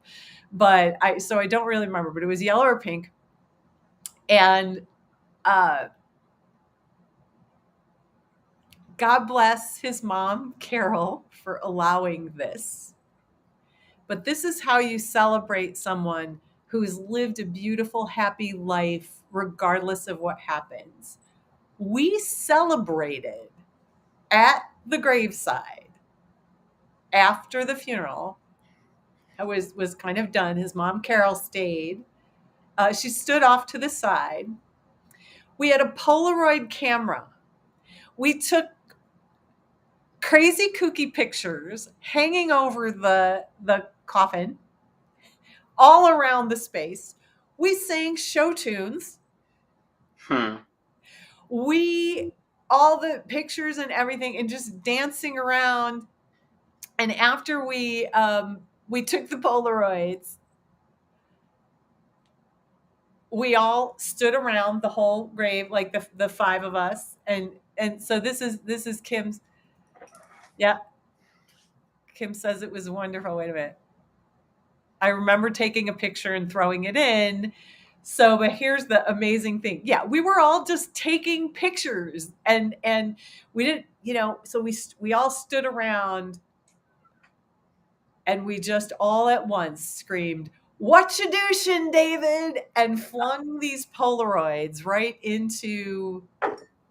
So I don't really remember, but it was yellow or pink. And uh, God bless his mom, Carol, for allowing this. But this is how you celebrate someone who's lived a beautiful, happy life, regardless of what happens. We celebrated at the graveside after the funeral. Was kind of done. His mom, Carol, stayed. She stood off to the side. We had a Polaroid camera. We took crazy kooky pictures hanging over the coffin all around the space. We sang show tunes. Hmm. We all the pictures and everything, and just dancing around. And after we took the Polaroids, we all stood around the whole grave, like the five of us. And so this is Kim's. Yeah, Kim says it was wonderful. Wait a minute. I remember taking a picture and throwing it in. So, but here's the amazing thing. Yeah, we were all just taking pictures, and we didn't, so we all stood around, and we just all at once screamed, "What you douching, David?" and flung these Polaroids right into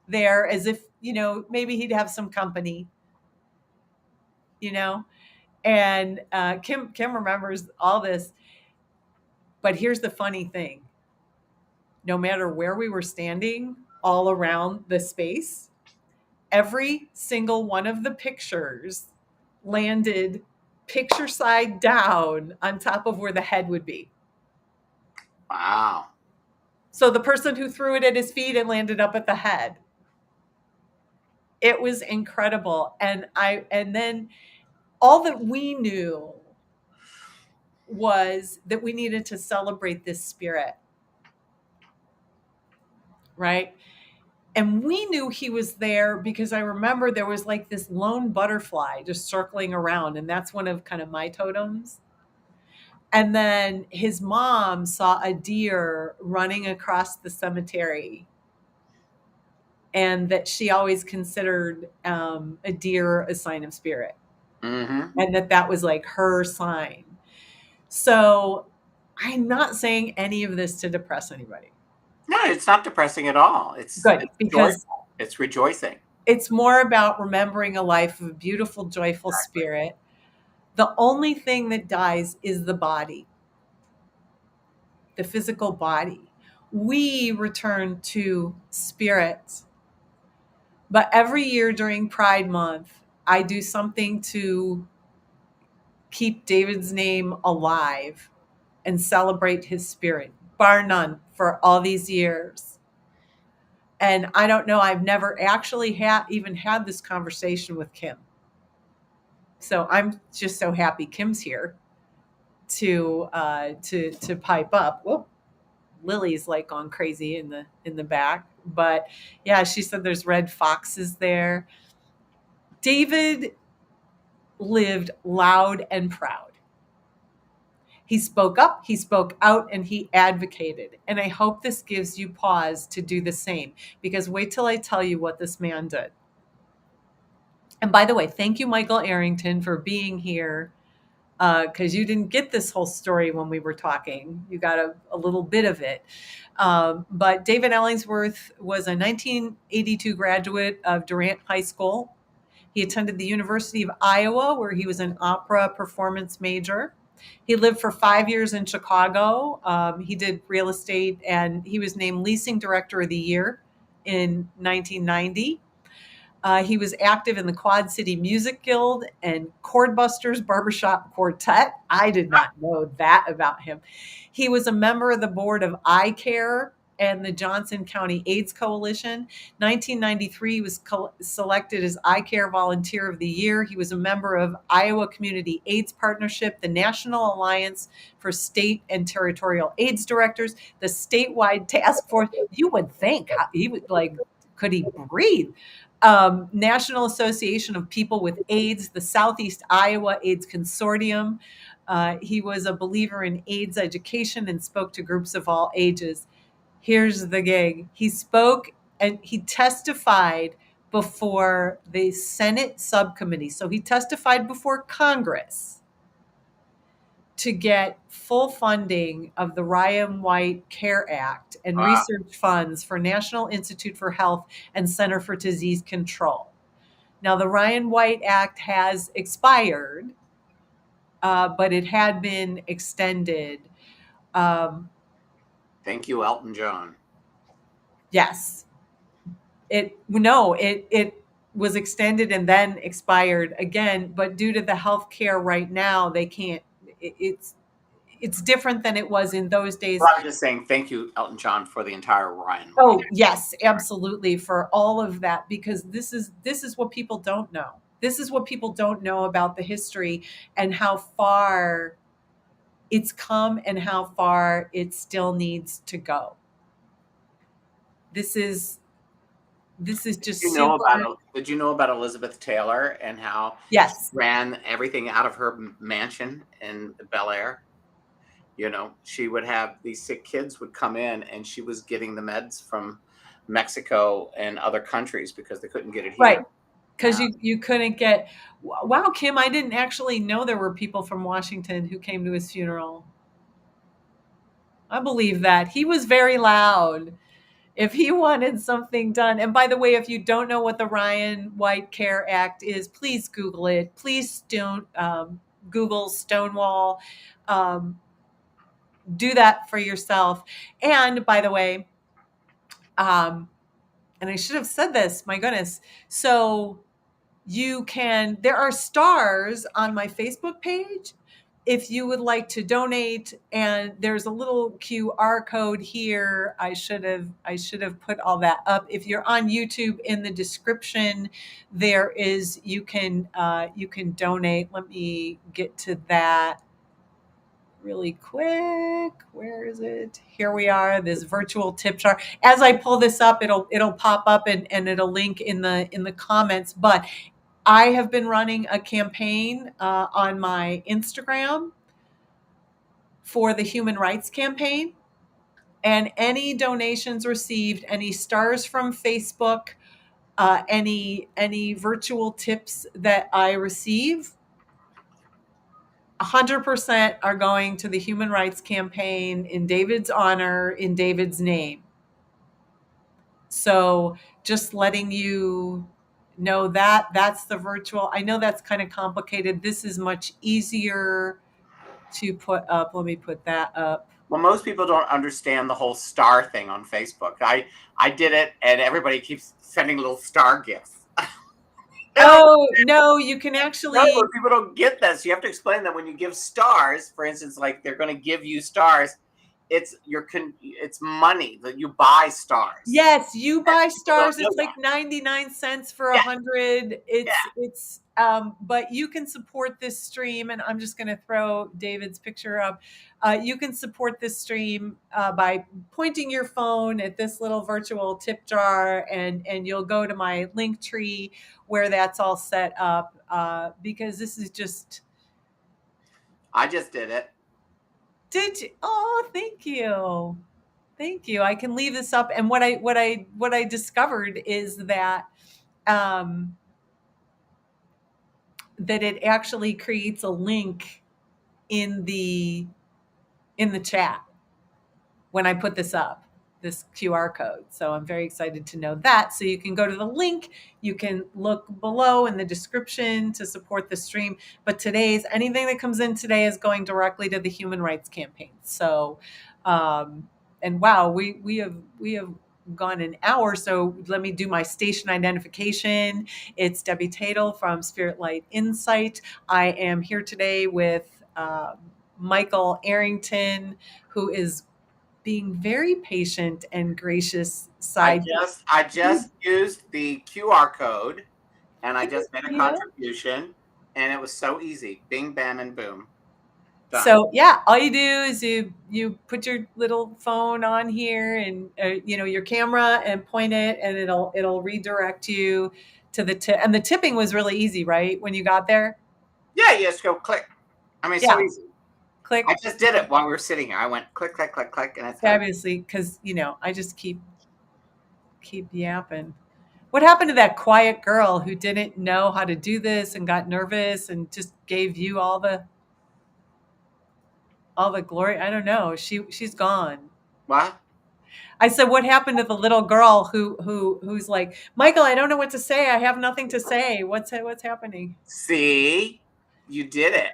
there, as if, maybe he'd have some company, you know. And Kim remembers all this. But here's the funny thing: no matter where we were standing, all around the space, every single one of the pictures landed picture side down on top of where the head would be. Wow. So the person who threw it at his feet, and landed up at the head. It was incredible. And then all that we knew was that we needed to celebrate this spirit, right? And we knew he was there because I remember there was like this lone butterfly just circling around, and that's one of kind of my totems. And then his mom saw a deer running across the cemetery, and that she always considered a deer a sign of spirit, Mm-hmm. and that was like her sign. So I'm not saying any of this to depress anybody. No, it's not depressing at all. Good, It's because joyful. It's rejoicing. it's more about remembering a life of a beautiful, joyful Exactly. spirit. The only thing that dies is the body, the physical body. We return to spirit. But every year during Pride Month, I do something to keep David's name alive and celebrate his spirit, bar none, for all these years. And I don't know, I've never actually even had this conversation with Kim. So I'm just so happy Kim's here to pipe up. Whoop, Lily's like gone crazy in the back, but yeah, she said there's red foxes there. David lived loud and proud. He spoke up, he spoke out, and he advocated. And I hope this gives you pause to do the same, because wait till I tell you what this man did. And by the way, thank you, Michael Arrington, for being here, because you didn't get this whole story when we were talking. You got a little bit of it. But David Ellingsworth was a 1982 graduate of Durant High School. He attended the University of Iowa, where he was an opera performance major. He lived for 5 years in Chicago. He did real estate, and he was named Leasing Director of the Year in 1990. He was active in the Quad City Music Guild and Chordbusters Barbershop Quartet. I did not know that about him. He was a member of the board of Eye Care and the Johnson County AIDS Coalition. 1993, he was selected as Eye Care Volunteer of the Year. He was a member of Iowa Community AIDS Partnership, the National Alliance for State and Territorial AIDS Directors, the statewide task force. You would think he would like, could he breathe? National Association of People with AIDS, the Southeast Iowa AIDS Consortium. He was a believer in AIDS education and spoke to groups of all ages. Here's the gig. He spoke and he testified before the Senate subcommittee. So he testified before Congress to get full funding of the Ryan White CARE Act and Wow. research funds for National Institute for Health and Center for Disease Control. Now, the Ryan White Act has expired, but it had been extended. Um, Thank you, Elton John. yes, it was extended and then expired again. But due to the healthcare right now, they can't. It's different than it was in those days. Well, I was just saying thank you, Elton John, for the entire Ryan White. Oh, yes, absolutely, for all of that, because this is what people don't know. This is what people don't know about the history and how far it's come and how far it still needs to go. This is this is You just know super. about Did you know about Elizabeth Taylor and how she Yes. ran everything out of her mansion in Bel Air? You know, she would have these sick kids would come in, and she was getting the meds from Mexico and other countries because they couldn't get it here. Right. Because you couldn't get. Wow, Kim, I didn't actually know there were people from Washington who came to his funeral. I believe that. He was very loud. If he wanted something done, and by the way, if you don't know what the Ryan White Care Act is, please Google it. Please don't Google Stonewall. Um, do that for yourself. And by the way, and I should have said this, my goodness. So there are stars on my Facebook page if you would like to donate, and there's a little QR code here. I should have put all that up. If you're on YouTube, in the description there is, you can donate. Let me get to that. really quick. Where is it? Here we are. This virtual tip jar. As I pull this up, it'll pop up and it'll link in the comments. But I have been running a campaign on my Instagram for the Human Rights Campaign, and any donations received, any stars from Facebook, any virtual tips that I receive, 100% are going to the Human Rights Campaign in David's honor, in David's name. So just letting you know that that's the virtual. I know that's kind of complicated. This is much easier to put up. Let me put that up. Well, most people don't understand the whole star thing on Facebook. I did it, and everybody keeps sending little star gifts. Oh, no, you can No, actually. people don't get this. You have to explain that when you give stars, for instance, like they're going to give you stars, it's money that you buy stars. Yes, you And buy people don't stars. know It's like that. 99 cents for Yeah, 100. yeah. It's but you can support this stream, and I'm just going to throw David's picture up. You can support this stream by pointing your phone at this little virtual tip jar, and you'll go to my link tree where that's all set up, because this is just. I just did it. Did you? Oh, thank you. Thank you. I can leave this up. And what I discovered is that um, that it actually creates a link in the chat when I put this up, this QR code. So I'm very excited to know that. So you can go to the link, you can look below in the description to support the stream. But anything that comes in today is going directly to the Human Rights Campaign. So, and wow, we have gone an hour. So let me do my station identification. It's Debbie Tatel from Spirit Light Insight. I am here today with Michael Arrington, who is being very patient and gracious I side. just used the QR code, and I Thank just made a you. contribution, and it was so easy. Bing, bam, and boom. Done. So yeah, all you do is you put your little phone on here and your camera and point it, and it'll redirect you to the tip. And the tipping was really easy, right? When you got there, Yeah, you just go click. I mean, it's so yeah, easy. I click, just did it while we were sitting here. I went click, click, click, click, and it's done. fabulously, because I just keep yapping. What happened to that quiet girl who didn't know how to do this and got nervous and just gave you all the glory? I don't know. She's gone. What? I said, what happened to the little girl who's like, Michael, I don't know what to say. I have nothing to say. What's happening? See, you did it.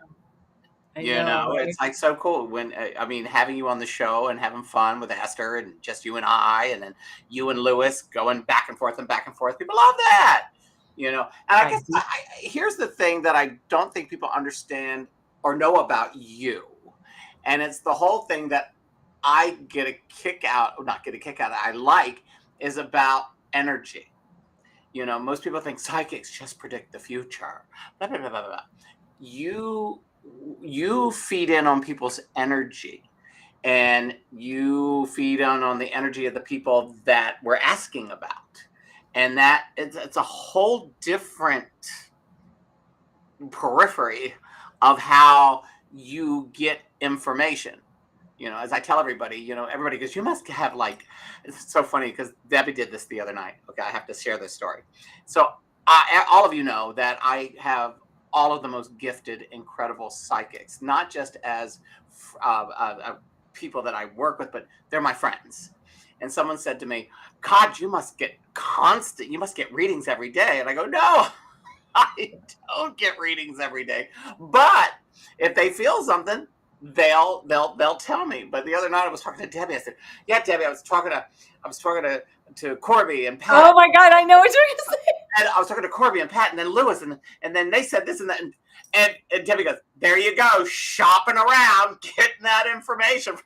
I know, right? It's like so cool when I mean, having you on the show and having fun with Esther and just you and I, and then you and Lewis going back and forth and back and forth. People love that. And I I guess do. here's the thing that I don't think people understand or know about you, and it's the whole thing that I get a kick out, or not get a kick out, I like, is about energy. Most people think psychics just predict the future. Blah, blah, blah, blah, blah. You feed in on people's energy, and you feed on the energy of the people that we're asking about, and that it's a whole different periphery of how you get information. As I tell everybody, everybody goes, you must have it's so funny because Debbie did this the other night. Okay, I have to share this story. So all of you know that I have all of the most gifted, incredible psychics, not just as people that I work with, but they're my friends. And someone said to me, God, you must get readings every day. And I go, no, I don't get readings every day. But if they feel something, they'll tell me. But the other night I was talking to Debbie. I said, yeah, Debbie, I was talking to Corby and Pat. Oh my God, I know what you're gonna say. And I was talking to Corby and Pat and then Lewis, and then they said this and that, and Debbie goes, there you go, shopping around, getting that information.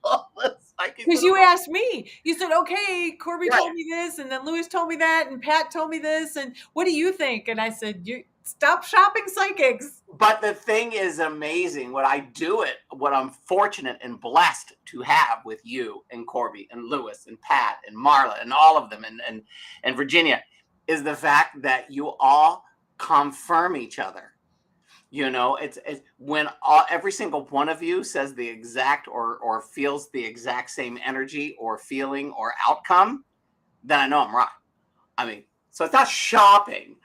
all the psychics Because in the you world. asked me. You said, okay, Corby Right. told me this, and then Lewis told me that, and Pat told me this, and what do you think? And I said, you stop shopping psychics. But the thing is amazing. What I'm fortunate and blessed to have with you and Corby and Lewis and Pat and Marla and all of them and Virginia is the fact that you all confirm each other. It's when every single one of you says the exact or feels the exact same energy or feeling or outcome, then I know I'm right. I mean, so it's not shopping.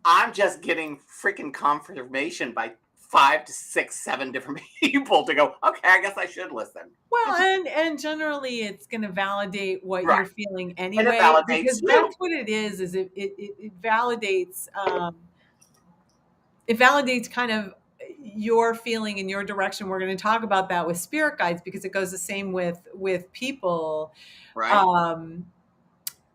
I'm just getting freaking confirmation by 5 to 6, 7 different people to go, okay, I guess I should listen. Well, and generally it's going to validate what Right. you're feeling And it anyway, validates because you. that's what it is it validates kind of your feeling in your direction. We're going to talk about that with spirit guides because it goes the same with people. Right. Um,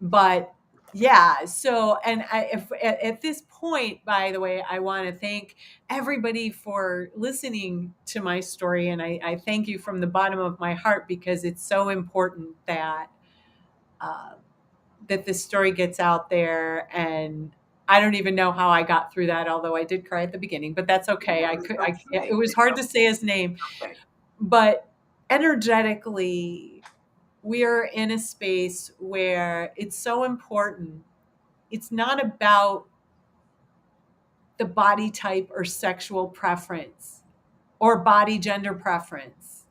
but yeah, so and if at this point, by the way, I want to thank everybody for listening to my story, and I thank you from the bottom of my heart because it's so important uh, that this story gets out there. And I don't even know how I got through that, although I did cry at the beginning, but that's okay. I It's could I okay. it was hard to say his name, It's okay. but energetically we're in a space where it's so important. It's not about the body type or sexual preference or body gender preference,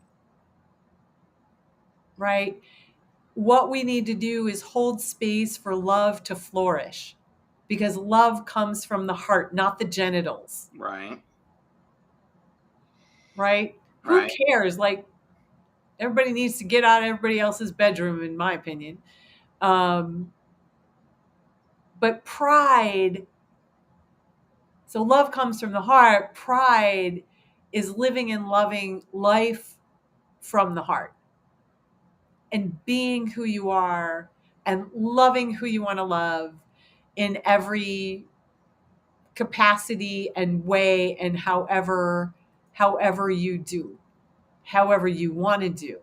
right? What we need to do is hold space for love to flourish because love comes from the heart, not the genitals, Right. right? Who Right. cares? Like, everybody needs to get out of everybody else's bedroom, in my opinion. Um, but pride, so love comes from the heart. Pride is living and loving life from the heart and being who you are and loving who you want to love in every capacity and way, and however you do, however you want to do.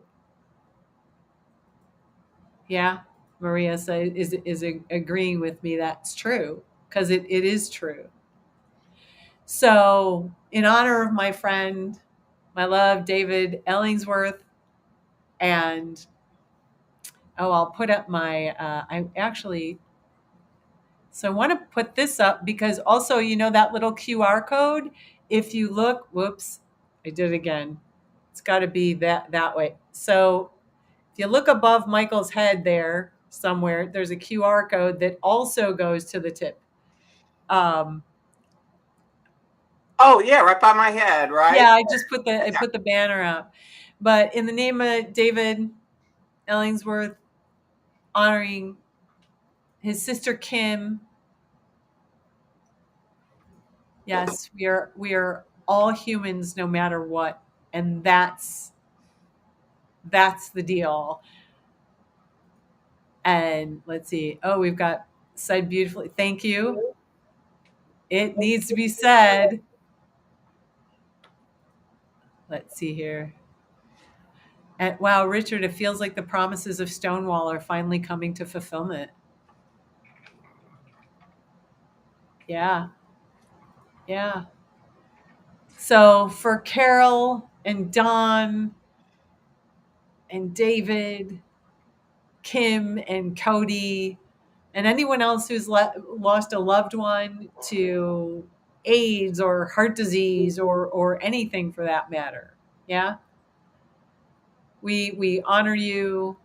Yeah, Maria is agreeing with me. That's true because it is true. So, in honor of my friend, my love, David Ellingsworth, and I'll put up my. I actually, so I want to put this up because also, that little QR code. If you look, whoops, I did it again. It's got to be that way. So if you look above Michael's head there somewhere, there's a QR code that also goes to the tip. Um, Oh yeah, right by my head, right? yeah, I put the banner up. But in the name of David Ellingsworth, honoring his sister Kim, yes, we are all humans no matter what, and that's the deal. And let's see. Oh, we've got said beautifully. Thank you. It needs to be said. Let's see here. And wow, Richard, it feels like the promises of Stonewall are finally coming to fulfillment. Yeah. Yeah. So for Carol and Don and David, Kim and Cody, and anyone else who's lost a loved one to AIDS or heart disease or anything for that matter. Yeah. We honor you.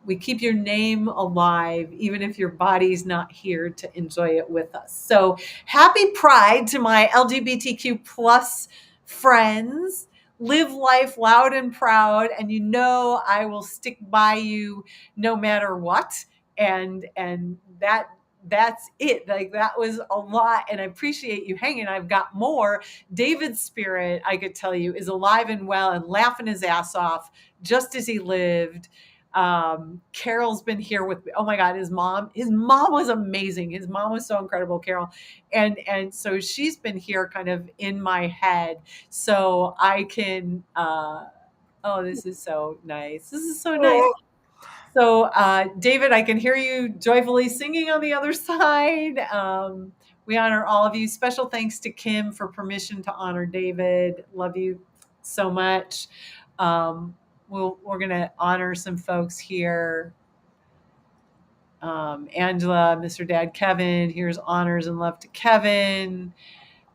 We keep your name alive, even if your body's not here to enjoy it with us. So happy Pride to my LGBTQ plus friends. Live life loud and proud, and I will stick by you no matter what. And that's it. Like, that was a lot, and I appreciate you hanging. I've got more. David's spirit, I could tell you, is alive and well and laughing his ass off just as he lived. Carol's been here with me. Oh my God, his mom was amazing. His mom was so incredible, Carol. And so she's been here kind of in my head. So I can Oh, this is so nice. This is so nice. Oh, So, David, I can hear you joyfully singing on the other side. We honor all of you. Special thanks to Kim for permission to honor David. Love you so much. We're going to honor some folks here. Angela, Mr. Dad Kevin, here's honors and love to Kevin.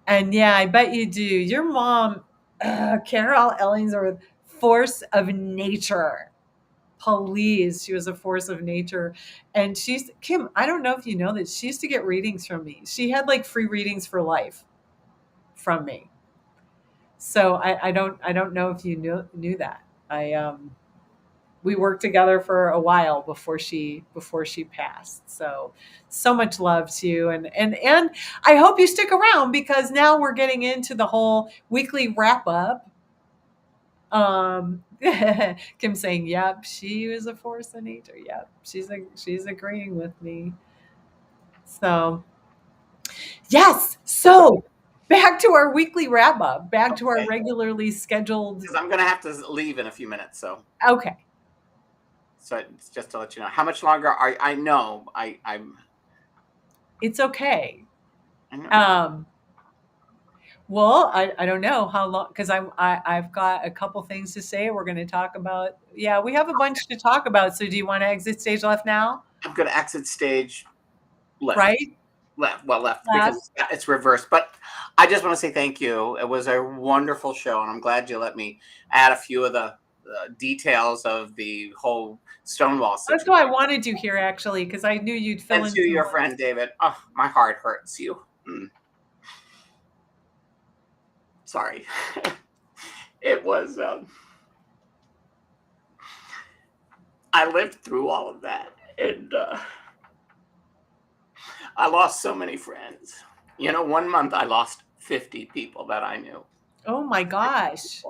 And yeah, I bet you do. Your mom, Carol Ellingsworth, force of nature. Please, she was a force of nature. And she's Kim, I don't know if you know that she used to get readings from me. She had like free readings for life from me. So I don't know if you knew that. I We worked together for a while before she passed. So much love to you, and I hope you stick around because now we're getting into the whole weekly wrap up. Kim saying, "Yep, she was a force of nature. Yep, she's agreeing with me." So yes, so back to our weekly wrap up, back to our okay. regularly scheduled. Because I'm going to have to leave in a few minutes. Okay, So it's just to let you know how much longer I know it's okay. I know. Um, Well, I don't know how long because I've got a couple things to say. We're going to talk about. Yeah, we have a bunch to talk about. So do you want to exit stage left now? I'm going to exit stage left. Right? Left because Left. it's reversed. But I just want to say thank you. It was a wonderful show, and I'm glad you let me add a few of the details of the whole Stonewall That's situation. why I wanted you here actually because I knew you'd fill And in to some your blanks. friend David, oh, my heart hurts you. Sorry. It was. I lived through all of that, and I lost so many friends. You know, 1 month I lost 50 people that I knew. Oh my gosh.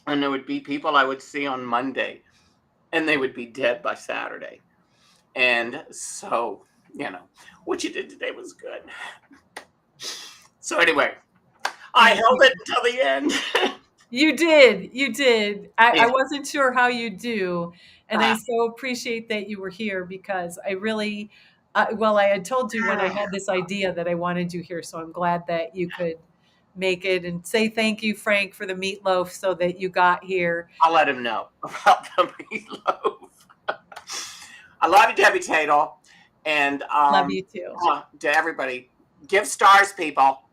And there would be people I would see on Monday, and they would be dead by Saturday. And so, you know, what you did today was good. So, anyway, I Thank held you. it until the end. You did. You did. I Yeah. wasn't sure how you do. And I Ah, so appreciate that you were here because I really, well, I had told you when I had this idea that I wanted you here. So I'm glad that you could make it and say thank you, Frank, for the meatloaf so that you got here. I'll let him know about the meatloaf. I love you, Debbie Tatel. And Love you too. to everybody, give stars, people.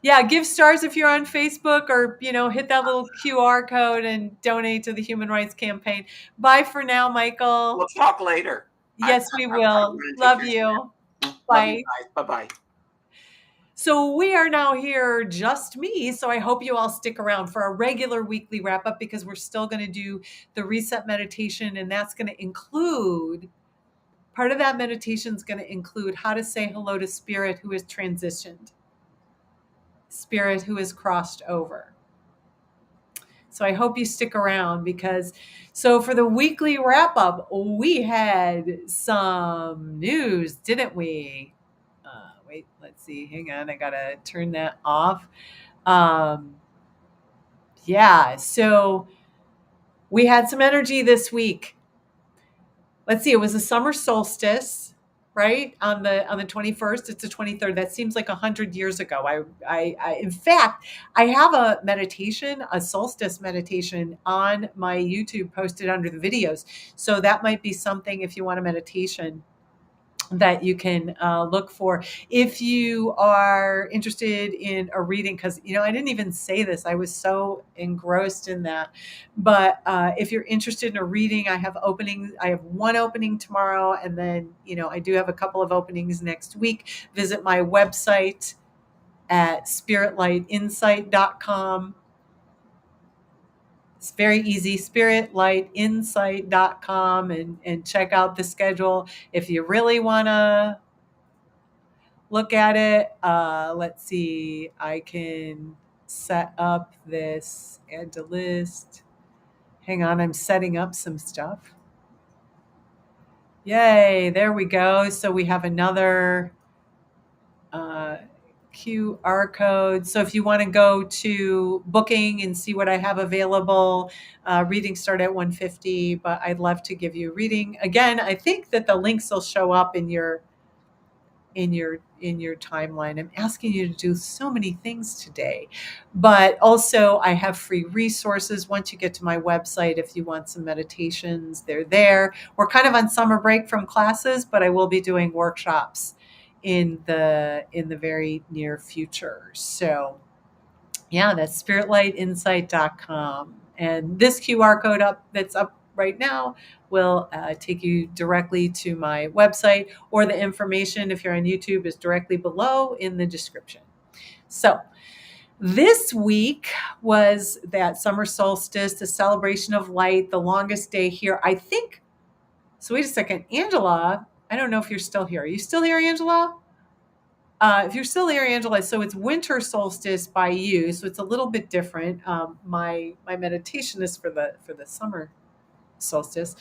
Yeah, give stars if you're on Facebook or, hit that little QR code and donate to the Human Rights Campaign. Bye for now, Michael. We'll talk later. Yes, we I'm will. going to take Love care you. of you. Love you Bye. guys. Bye bye. So we are now here, just me. So I hope you all stick around for a regular weekly wrap up because we're still going to do the reset meditation. And that's going to include part of that meditation is going to include how to say hello to spirit who has transitioned, spirit who has crossed over. So I hope you stick around because so for the weekly wrap up, we had some news, didn't we? Wait, let's see. Hang on, I gotta turn that off. Um, yeah, so we had some energy this week. Let's see, it was a summer solstice, right? On the 21st. It's the 23rd. That seems like 100 years ago. In fact, I have a meditation, a solstice meditation on my YouTube posted under the videos. So that might be something if you want a meditation that you can look for if you are interested in a reading because I didn't even say this, I was so engrossed in that. But if you're interested in a reading, I have one opening tomorrow, and then I do have a couple of openings next week. Visit my website at spiritlightinsight.com. It's very easy, spiritlightinsight.com, and check out the schedule if you really want to look at it. Let's see. I can set up this, add to list. Hang on, I'm setting up some stuff. Yay, there we go. So we have another QR code. So if you want to go to booking and see what I have available, readings start at 150, but I'd love to give you a reading. Again, I think that the links will show up in your timeline. I'm asking you to do so many things today. But also I have free resources once you get to my website. If you want some meditations, they're there. We're kind of on summer break from classes, but I will be doing workshops in the very near future. So yeah, that's spiritlightinsight.com. And this QR code up that's up right now will take you directly to my website, or the information, if you're on YouTube, is directly below in the description. So this week was that summer solstice, the celebration of light, the longest day here. I think, so wait a second, Angela, I don't know if you're still here. Are you still here, Angela? If you're still there, Angela, so it's winter solstice by you, so it's a little bit different. My meditation is for the summer solstice,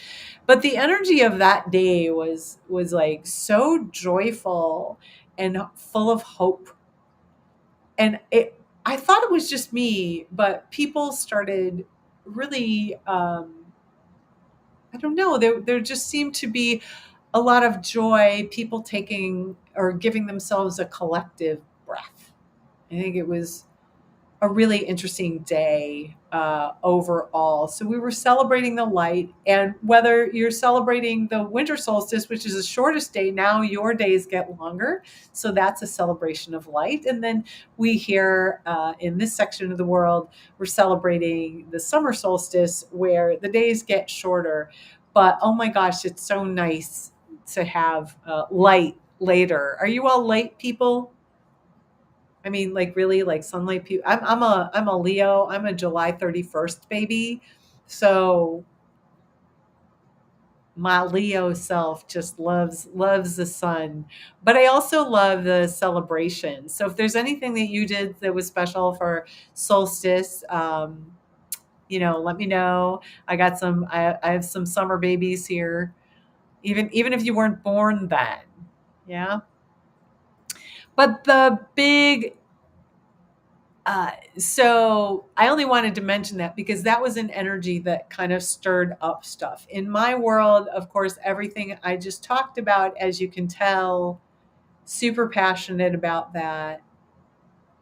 but the energy of that day was like so joyful and full of hope. And I thought it was just me, but people started really. I don't know. There just seemed to be a lot of joy. People taking or giving themselves a collective breath. I think it was a really interesting day overall. So we were celebrating the light, and whether you're celebrating the winter solstice, which is the shortest day, now your days get longer. So that's a celebration of light. And then we here in this section of the world, we're celebrating the summer solstice, where the days get shorter. But oh my gosh, it's so nice to have light later. Are you all light people? I mean, like really, like sunlight people. I'm a Leo. I'm a July 31st baby, so my Leo self just loves the sun. But I also love the celebration. So if there's anything that you did that was special for solstice, let me know. I have some summer babies here. Even if you weren't born then, yeah. But the big so I only wanted to mention that because that was an energy that kind of stirred up stuff. In my world, of course, everything I just talked about, as you can tell, super passionate about that.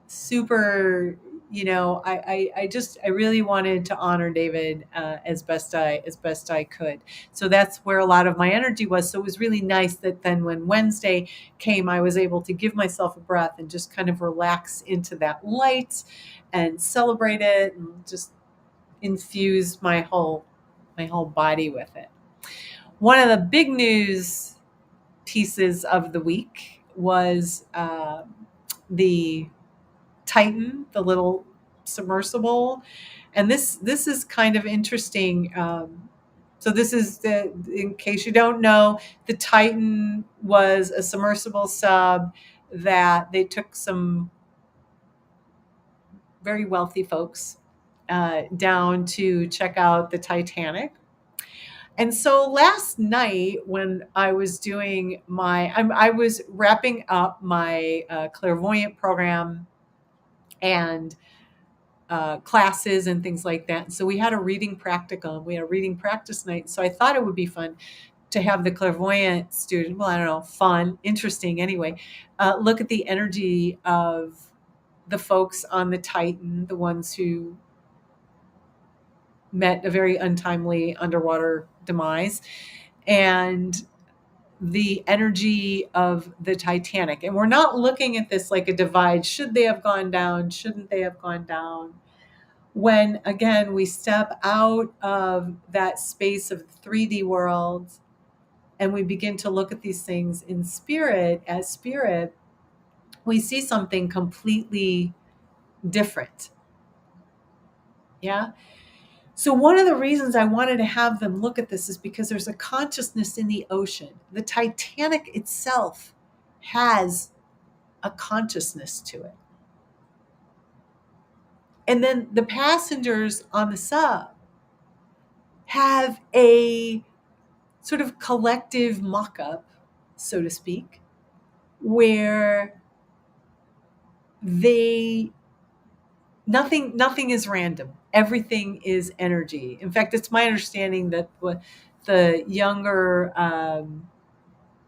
Super, I really wanted to honor David as best I could. So that's where a lot of my energy was. So it was really nice that then when Wednesday came, I was able to give myself a breath and just kind of relax into that light and celebrate it and just infuse my whole body with it. One of the big news pieces of the week was the Titan, the little submersible. And this is kind of interesting. So this is in case you don't know, the Titan was a submersible sub that they took some very wealthy folks down to check out the Titanic. And so last night, when I was doing I was wrapping up my clairvoyant program and classes and things like that. So we had a reading practicum. We had a reading practice night. So I thought it would be fun to have the clairvoyant student. Well, I don't know, fun, interesting anyway. Look at the energy of the folks on the Titan, the ones who met a very untimely underwater demise, and the energy of the Titanic. And we're not looking at this like a divide. Should they have gone down? Shouldn't they have gone down? When again we step out of that space of the 3D world and we begin to look at these things in spirit, as spirit, we see something completely different. Yeah. So one of the reasons I wanted to have them look at this is because there's a consciousness in the ocean. The Titanic itself has a consciousness to it. And then the passengers on the sub have a sort of collective mock up, so to speak, where they nothing is random. Everything is energy. In fact, it's my understanding that the younger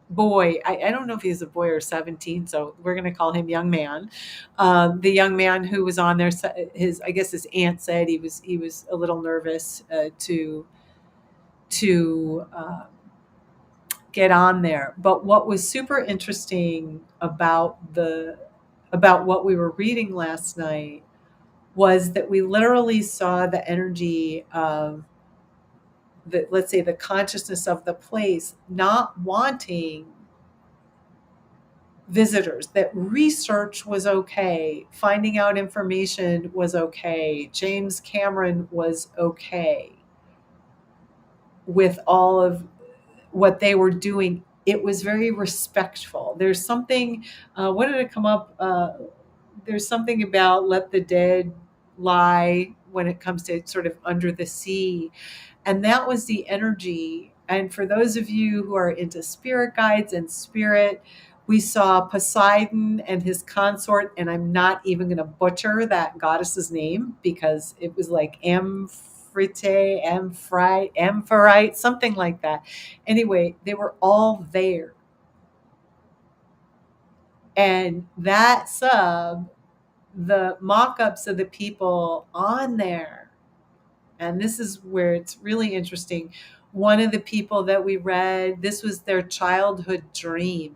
boy, I don't know if he's a boy or 17, so we're going to call him young man. The young man who was on there, his I guess his aunt said he was a little nervous to get on there. But what was super interesting about what we were reading last night was that we literally saw the energy of the, let's say, the consciousness of the place not wanting visitors, that research was okay, finding out information was okay, James Cameron was okay with all of what they were doing. It was very respectful. There's something, what did it come up? There's something about let the dead lie when it comes to sort of under the sea. And that was the energy. And for those of you who are into spirit guides and spirit, we saw Poseidon and his consort, and I'm not even going to butcher that goddess's name because it was like Amphrite, something like that. Anyway, they were all there. And that sub, the mock ups of the people on there, and this is where it's really interesting. One of the people that we read, this was their childhood dream.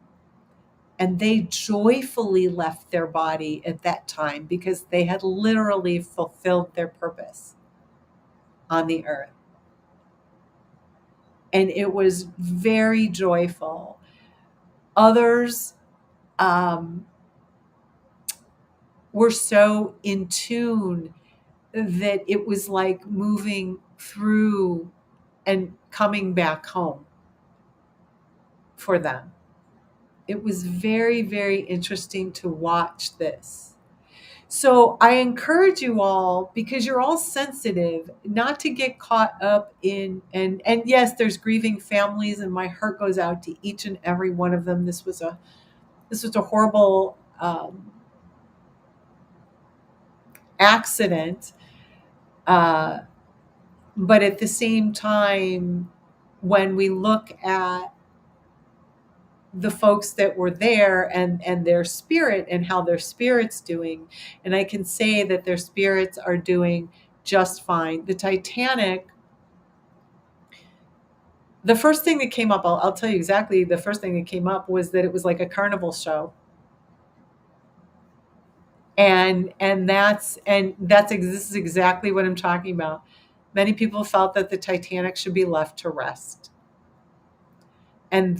And they joyfully left their body at that time because they had literally fulfilled their purpose on the earth. And it was very joyful. Others were so in tune that it was like moving through and coming back home for them. It was very, very interesting to watch this. So I encourage you all, because you're all sensitive, not to get caught up in, and yes, there's grieving families, and my heart goes out to each and every one of them. This was a horrible accident, uh, but at the same time, when we look at the folks that were there and their spirit and how their spirit's doing, and I can say that their spirits are doing just fine. The Titanic, the first thing that came up, I'll tell you exactly, the first thing that came up was that it was like a carnival show. And this is exactly what I'm talking about. Many people felt that the Titanic should be left to rest. And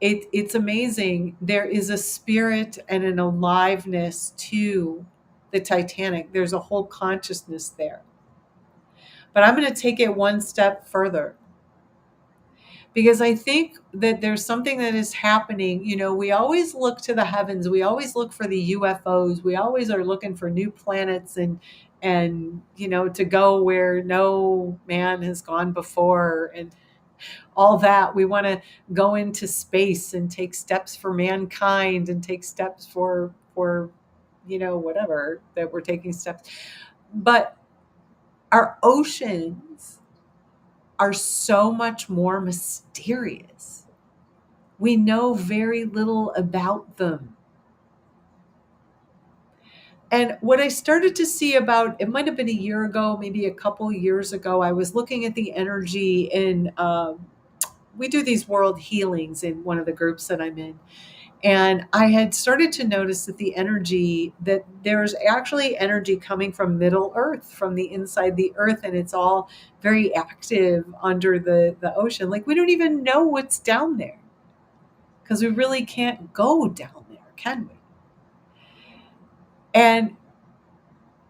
it's amazing. There is a spirit and an aliveness to the Titanic. There's a whole consciousness there. But I'm going to take it one step further because I think that there's something that is happening. We always look to the heavens. We always look for the UFOs. We always are looking for new planets and to go where no man has gone before, and all that. We want to go into space and take steps for mankind and take steps for whatever that we're taking steps. But our oceans are so much more mysterious. We know very little about them. And what I started to see about, it might have been a year ago, maybe a couple years ago, I was looking at the energy in, we do these world healings in one of the groups that I'm in. And I had started to notice that there's actually energy coming from Middle Earth, from the inside the earth, and it's all very active under the ocean. Like we don't even know what's down there because we really can't go down there, can we? And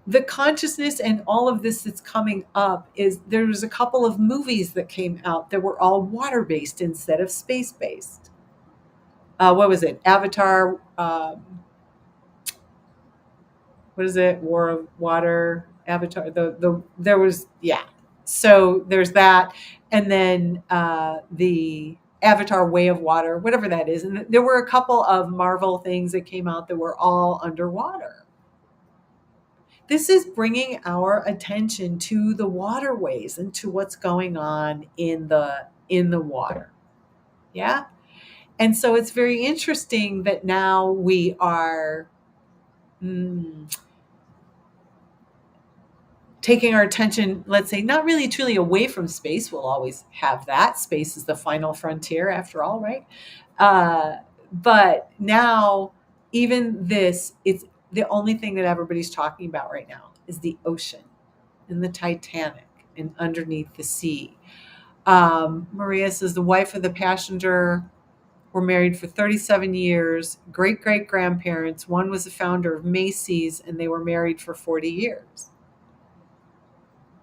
the consciousness and all of this that's coming up is there's a couple of movies that came out that were all water based instead of space based. What was it? Avatar. What is it? War of Water. Avatar. There was, yeah. So there's that, and then the Avatar Way of Water, whatever that is. And there were a couple of Marvel things that came out that were all underwater. This is bringing our attention to the waterways and to what's going on in the water. Yeah. And so it's very interesting that now we are taking our attention, let's say, not really truly away from space. We'll always have that. Space is the final frontier, after all, right? Uh, but now, even this, it's the only thing that everybody's talking about right now is the ocean and the Titanic and underneath the sea. Maria says the wife of the passenger were married for 37 years, great great grandparents. One was the founder of Macy's, and they were married for 40 years.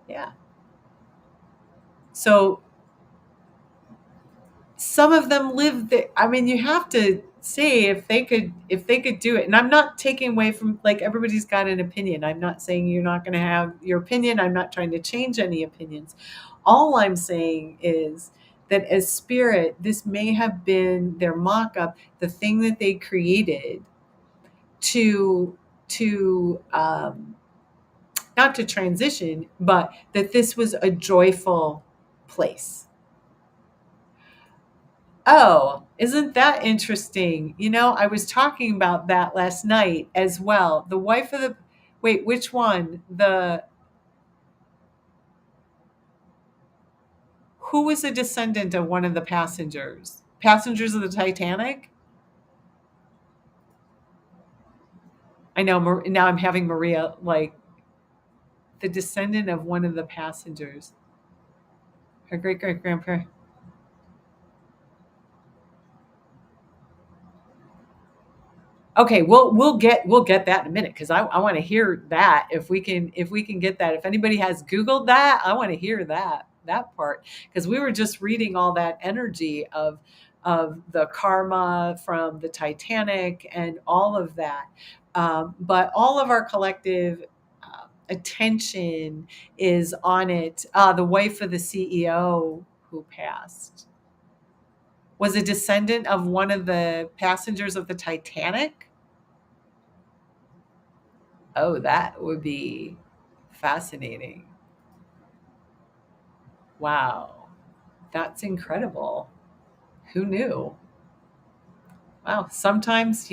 Yeah. So some of them live there. I mean, you have to say if they could do it. And I'm not taking away from, like, everybody's got an opinion. I'm not saying you're not going to have your opinion. I'm not trying to change any opinions. All I'm saying is that as spirit, this may have been their mock-up, the thing that they created to not to transition, but that this was a joyful place. Oh, isn't that interesting? I was talking about that last night as well. The wife of the wait, which one? The Who was a descendant of one of the passengers? Passengers of the Titanic? I know. Now I'm having Maria, like, the descendant of one of the passengers. Her great great grandparent. Okay, we'll get that in a minute, because I want to hear that. If we can get that. If anybody has Googled that, I want to hear that part, because we were just reading all that energy of the karma from the Titanic and all of that. But all of our collective attention is on it. The wife of the CEO who passed was a descendant of one of the passengers of the Titanic. Oh, that would be fascinating. Wow. That's incredible. Who knew? Wow. Sometimes,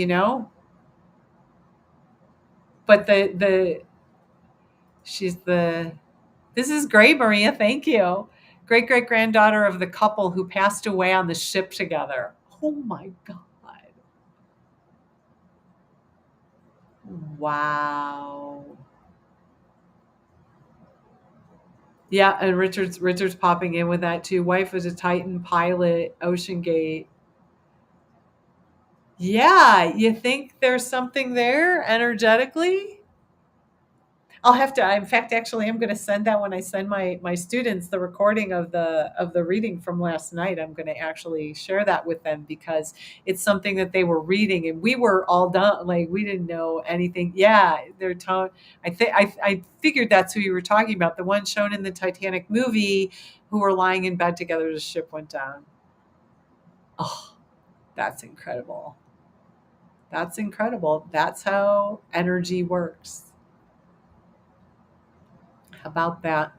but the she's the this is great, Maria. Thank you. Great great granddaughter of the couple who passed away on the ship together. Oh my God. Wow. Yeah, and Richard's popping in with that too. Wife was a Titan pilot, Ocean Gate. Yeah, you think there's something there energetically? I'll have to. In fact, actually, I'm going to send that when I send my students the recording of the reading from last night. I'm going to actually share that with them, because it's something that they were reading, and we were all done. Like, we didn't know anything. Yeah, their tone. I figured that's who you were talking about. The one shown in the Titanic movie, who were lying in bed together as the ship went down. Oh, that's incredible. That's incredible. That's how energy works. How about that?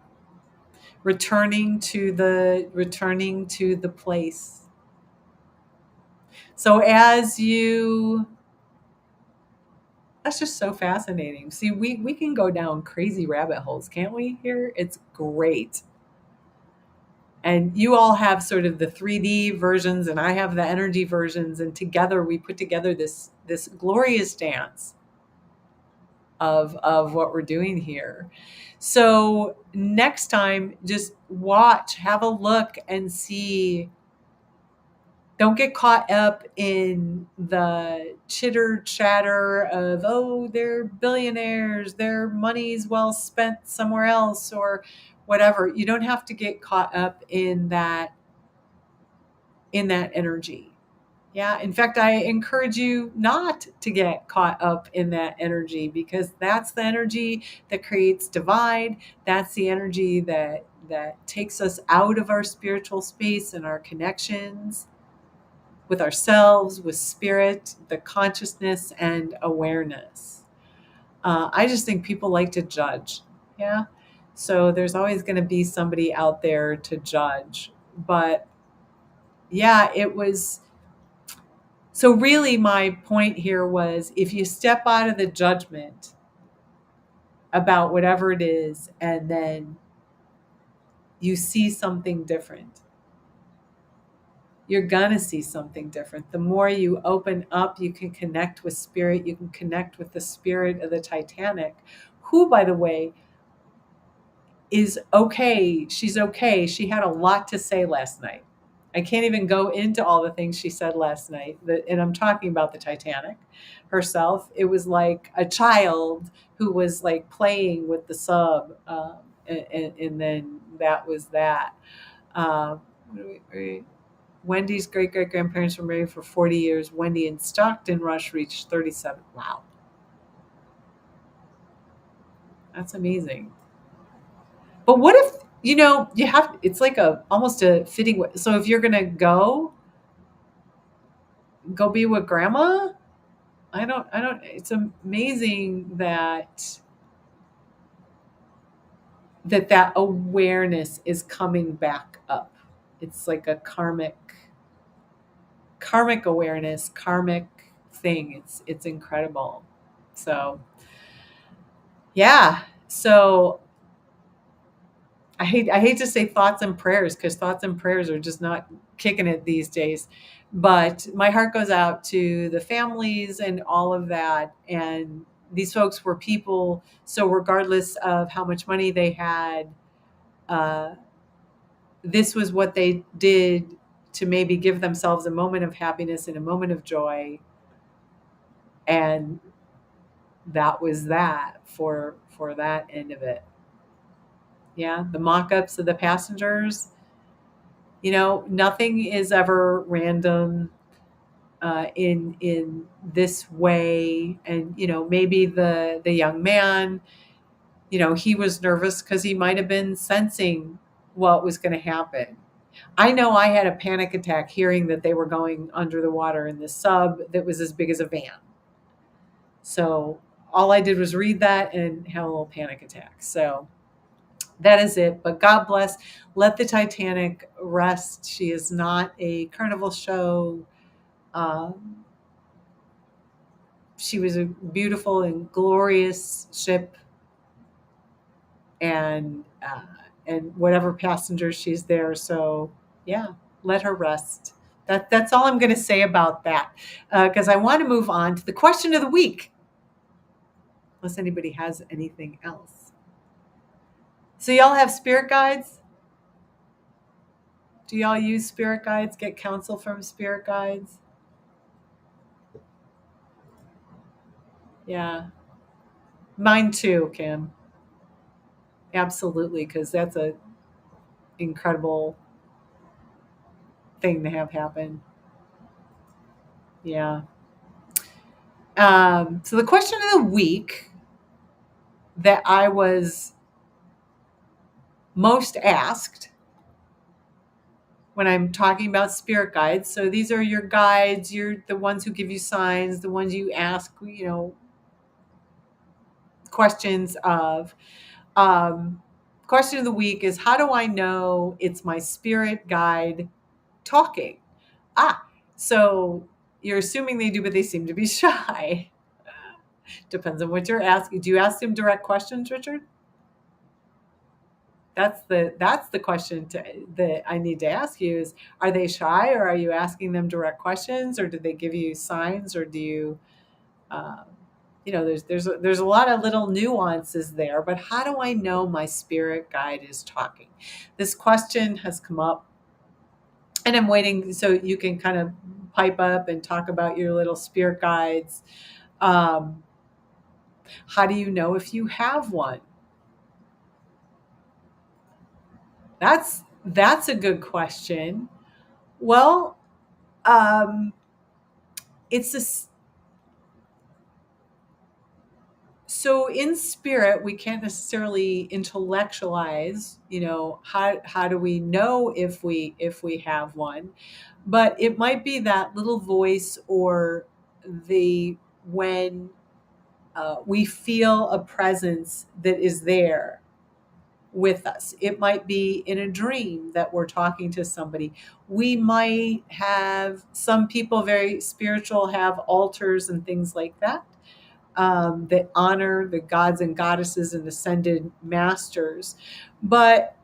Returning to the place. So as you that's just so fascinating. See, we can go down crazy rabbit holes, can't we here? It's great. And you all have sort of the 3D versions, and I have the energy versions, and together we put together this glorious dance of what we're doing here. So next time, just watch, have a look, and see. Don't get caught up in the chitter chatter of, oh, they're billionaires, their money's well spent somewhere else, or whatever. You don't have to get caught up in that energy. Yeah. In fact, I encourage you not to get caught up in that energy, because that's the energy that creates divide. That's the energy that takes us out of our spiritual space and our connections. with ourselves, with spirit, the consciousness, and awareness. I just think people like to judge. Yeah. So there's always going to be somebody out there to judge. But yeah, it was. So really, my point here was if you step out of the judgment about whatever it is and then you see something different, you're going to see something different. The more you open up, you can connect with spirit. You can connect with the spirit of the Titanic, who, by the way, is okay. She's okay. She had a lot to say last night. I can't even go into all the things she said last night. And I'm talking about the Titanic herself. It was like a child who was like playing with the sub. And then that was that. Um, Wendy's great great grandparents were married for 40 years. Wendy and Stockton Rush reached 37. Wow. That's amazing. But what if, you have, it's like almost a fitting, so if you're going to go be with grandma, it's amazing that awareness is coming back up. It's like a karmic awareness, karmic thing. It's incredible. So, yeah. So I hate to say thoughts and prayers because thoughts and prayers are just not kicking it these days. But my heart goes out to the families and all of that. And these folks were people. So regardless of how much money they had, uh, this was what they did to maybe give themselves a moment of happiness and a moment of joy. And that was that for that end of it. Yeah, the mock-ups of the passengers. Nothing is ever random in this way. And maybe the young man, he was nervous because he might have been sensing what was going to happen. I know I had a panic attack hearing that they were going under the water in this sub that was as big as a van. So all I did was read that and have a little panic attack. So that is it. But God bless. Let the Titanic rest. She is not a carnival show. Um, she was a beautiful and glorious ship, and whatever passengers she's there. So yeah, let her rest. That's all I'm going to say about that, because I want to move on to the question of the week, unless anybody has anything else. So y'all have spirit guides? Do y'all use spirit guides? Get counsel from spirit guides? Yeah, mine too, Kim. Absolutely, because that's a incredible thing to have happen. Yeah. So the question of the week that I was most asked when I'm talking about spirit guides. So these are your guides. You're the ones who give you signs, the ones you ask, questions of. Um, Question of the week is, how do I know it's my spirit guide talking? So you're assuming they do, but they seem to be shy. Depends on what you're asking. Do you ask them direct questions, Richard? That's the question that I need to ask you is, are they shy, or are you asking them direct questions, or do they give you signs, or do you um, there's a lot of little nuances there. But how do I know my spirit guide is talking? This question has come up, and I'm waiting so you can kind of pipe up and talk about your little spirit guides. um, how do you know if you have one? That's a good question. Well, it's a So in spirit, we can't necessarily intellectualize, how do we know if we have one, but it might be that little voice, or the when we feel a presence that is there with us. It might be in a dream that we're talking to somebody. We might have, some people very spiritual have altars and things like that, that honor the gods and goddesses and ascended masters. But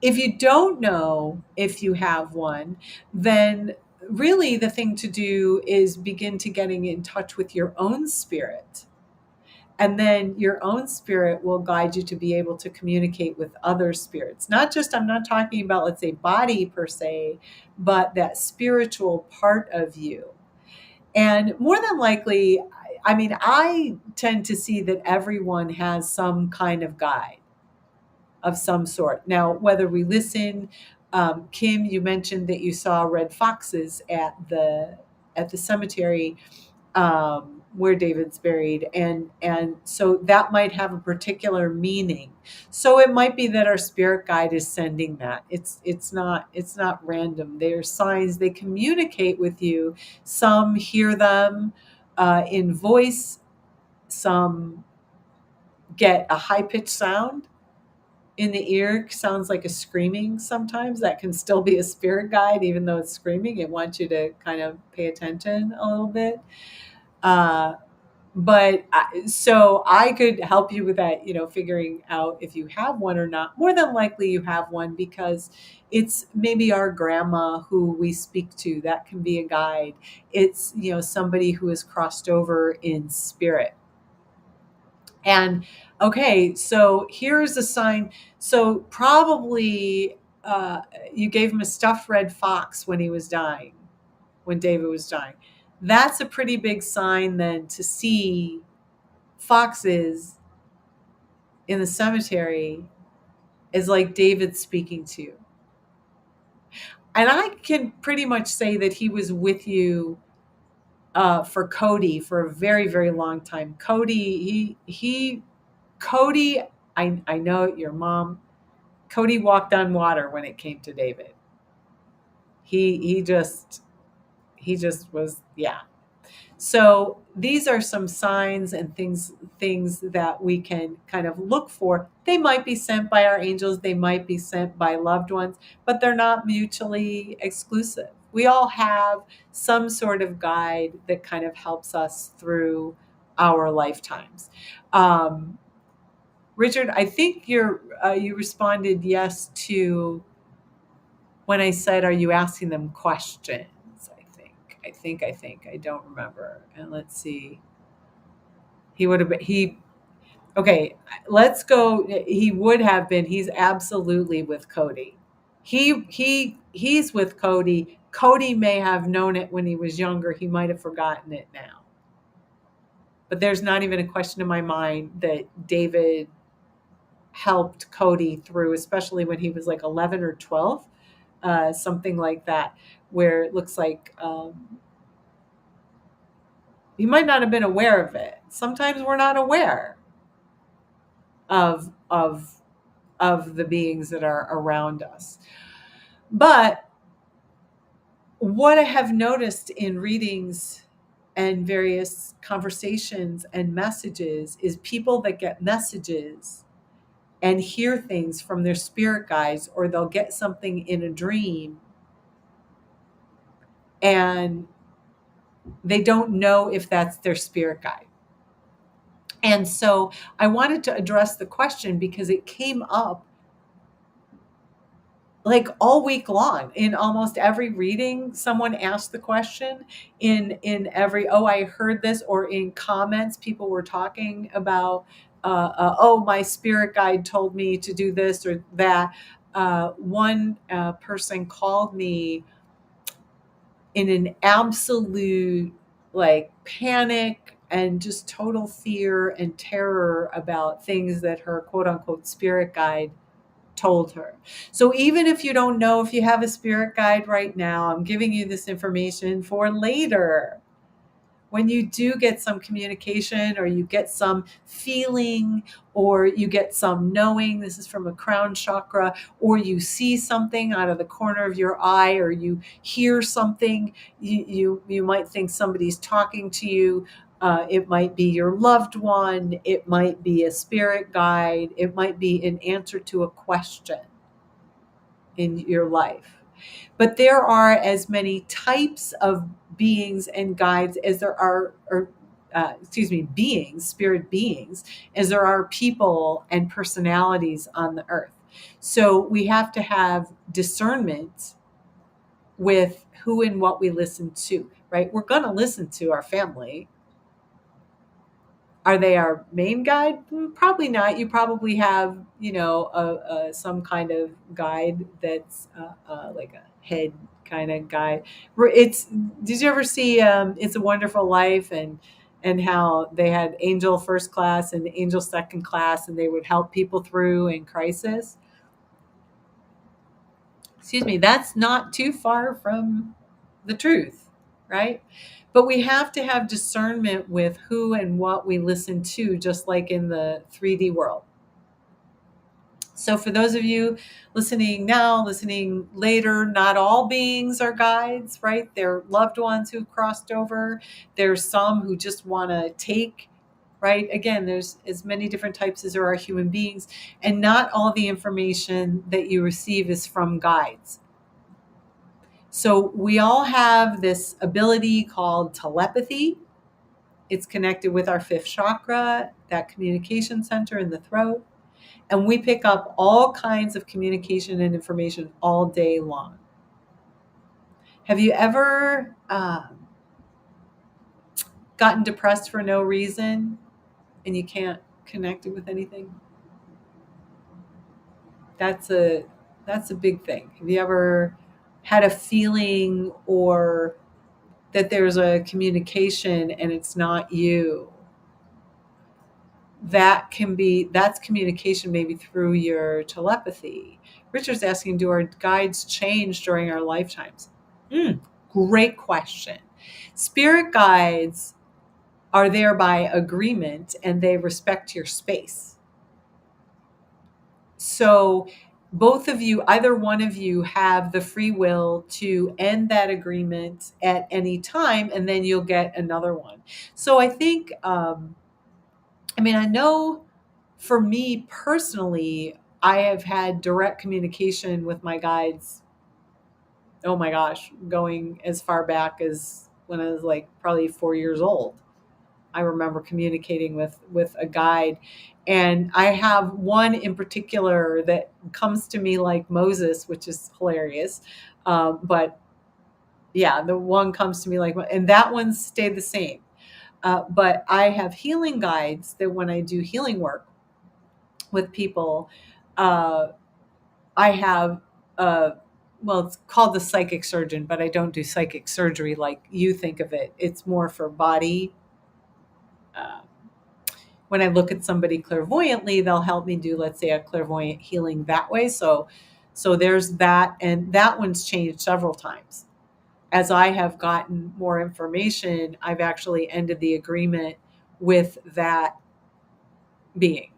if you don't know if you have one, then really the thing to do is begin to getting in touch with your own spirit. And then your own spirit will guide you to be able to communicate with other spirits. Not just, I'm not talking about, let's say, body per se, but that spiritual part of you. And more than likely, I mean, I tend to see that everyone has some kind of guide of some sort. Now, whether we listen, Kim, you mentioned that you saw red foxes at the cemetery, where David's buried, and so that might have a particular meaning. So it might be that our spirit guide is sending that. It's not random. They're signs. They communicate with you. Some hear them in voice. Some get a high pitched sound in the ear, sounds like a screaming. Sometimes that can still be a spirit guide, even though it's screaming. It wants you to kind of pay attention a little bit. Uh, so I could help you with that, figuring out if you have one or not. More than likely you have one, because it's maybe our grandma who we speak to. That can be a guide. It's, somebody who has crossed over in spirit. And okay, so here's a sign. So probably you gave him a stuffed red fox when he was dying, when David was dying. That's a pretty big sign then to see foxes in the cemetery, is like David speaking to you. And I can pretty much say that he was with you for Cody for a very, very long time. Cody, I know your mom, Cody walked on water when it came to David. He just was, yeah. So these are some signs and things that we can kind of look for. They might be sent by our angels, they might be sent by loved ones, but they're not mutually exclusive. We all have some sort of guide that kind of helps us through our lifetimes. Um, Richard, I think you responded yes to when I said, "Are you asking them questions?" I think. I don't remember. And let's see. He would have been. Okay, let's go. He would have been. He's absolutely with Cody. He's with Cody. Cody may have known it when he was younger. He might have forgotten it now. But there's not even a question in my mind that David helped Cody through, especially when he was like 11 or 12, something like that, where it looks like he might not have been aware of it. Sometimes we're not aware of of of the beings that are around us. But what I have noticed in readings and various conversations and messages is people that get messages and hear things from their spirit guides, or they'll get something in a dream and they don't know if that's their spirit guide. And so I wanted to address the question because it came up like all week long in almost every reading. Someone asked the question in every, oh, I heard this, or in comments people were talking about oh, my spirit guide told me to do this or that. One person called me in an absolute like panic and just total fear and terror about things that her quote unquote spirit guide told her. So even if you don't know if you have a spirit guide right now, I'm giving you this information for later. when you do get some communication, or you get some feeling, or you get some knowing, this is from a crown chakra, or you see something out of the corner of your eye, or you hear something, you might think somebody's talking to you. It might be your loved one. It might be a spirit guide. It might be an answer to a question in your life. But there are as many types of beings and guides as there are, or beings, spirit beings, as there are people and personalities on the earth. So we have to have discernment with who and what we listen to, right? We're going to listen to our family. Are they our main guide? Probably not. You probably have, some kind of guide that's like a head kind of guide. It's. Did you ever see It's a Wonderful Life, and how they had angel first class and angel second class, and they would help people through in crisis? Excuse me. That's not too far from the truth, right? But we have to have discernment with who and what we listen to, just like in the 3D world. So, for those of you listening now, listening later, not all beings are guides, right? They're loved ones who crossed over. There's some who just want to take, right? Again, there's as many different types as there are human beings, and not all the information that you receive is from guides. So we all have this ability called telepathy. It's connected with our fifth chakra, that communication center in the throat. And we pick up all kinds of communication and information all day long. Have you ever gotten depressed for no reason and you can't connect it with anything? That's a big thing. Have you ever had a feeling, or that there's a communication and it's not you? That's communication, maybe through your telepathy. Richard's asking, do our guides change during our lifetimes? Great question. Spirit guides are there by agreement, and they respect your space. So both of you, either one of you, have the free will to end that agreement at any time, and then you'll get another one. So I think, I know for me personally, I have had direct communication with my guides. Oh my gosh, going as far back as when I was like probably 4 years old. I remember communicating with a guide, and I have one in particular that comes to me like Moses, which is hilarious. But yeah, the one comes to me like, and that one stayed the same. But I have healing guides that when I do healing work with people, uh, I have, well, it's called the psychic surgeon, but I don't do psychic surgery like you think of it. It's more for body. Uh, when I look at somebody clairvoyantly, they'll help me do, let's say, a clairvoyant healing that way. So there's that, and that one's changed several times. As I have gotten more information, I've actually ended the agreement with that being.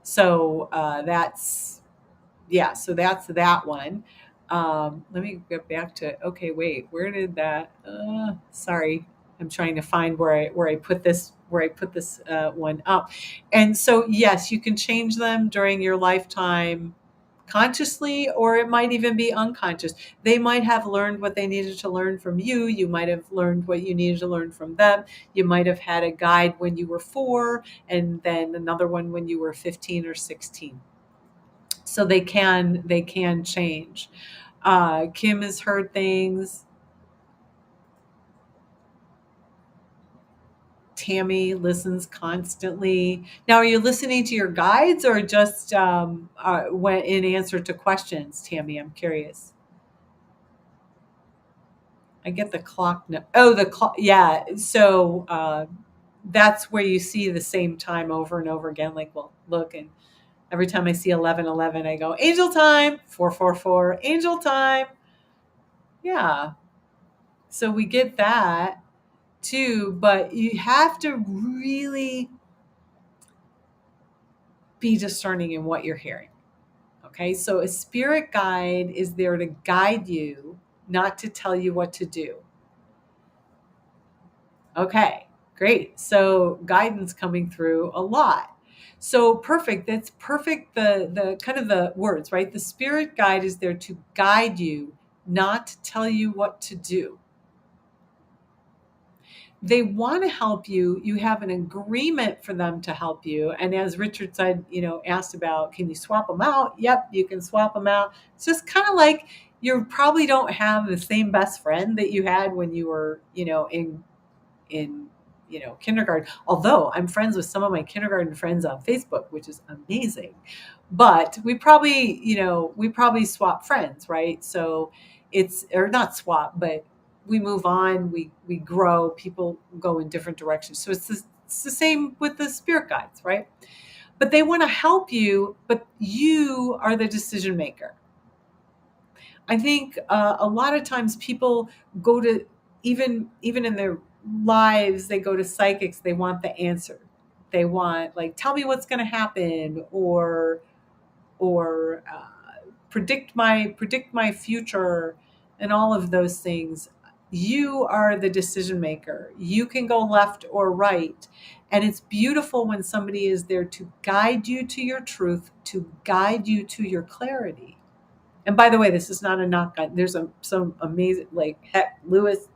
So so that's that one. Let me get back to, okay, wait, where did that, sorry, I'm trying to find where I put this, one up. And so, yes, you can change them during your lifetime consciously, or it might even be unconscious. They might have learned what they needed to learn from you. You might have learned what you needed to learn from them. You might have had a guide when you were 4, and then another one when you were 15 or 16. So they can change. Kim has heard things. Tammy listens constantly. Now, are you listening to your guides, or just when in answer to questions, Tammy? I'm curious. I get the clock. Oh, the clock. Yeah. So that's where you see the same time over and over again. Like, well, look, and every time I see 11:11, I go, angel time, 444, angel time. Yeah. So we get that too, but you have to really be discerning in what you're hearing. Okay, so a spirit guide is there to guide you, not to tell you what to do. Okay, great. So guidance coming through a lot. So perfect. That's perfect. The kind of the words, right? The spirit guide is there to guide you, not to tell you what to do. They want to help you. You have an agreement for them to help you. And as Richard said, asked about, can you swap them out? Yep, you can swap them out. It's just kind of like you probably don't have the same best friend that you had when you were, in kindergarten. Although I'm friends with some of my kindergarten friends on Facebook, which is amazing. But we probably swap friends, right? So it's, or not swap, but we move on, we grow, people go in different directions. So it's the same with the spirit guides, right? But they want to help you, but you are the decision maker. I think a lot of times people go to, even in their lives, they go to psychics. They want the answer. They want, like, tell me what's going to happen, or predict my future, and all of those things. You are the decision maker. You can go left or right. And it's beautiful when somebody is there to guide you to your truth, to guide you to your clarity. And by the way, this is not a knock on. There's some amazing, like, heck, Lewis,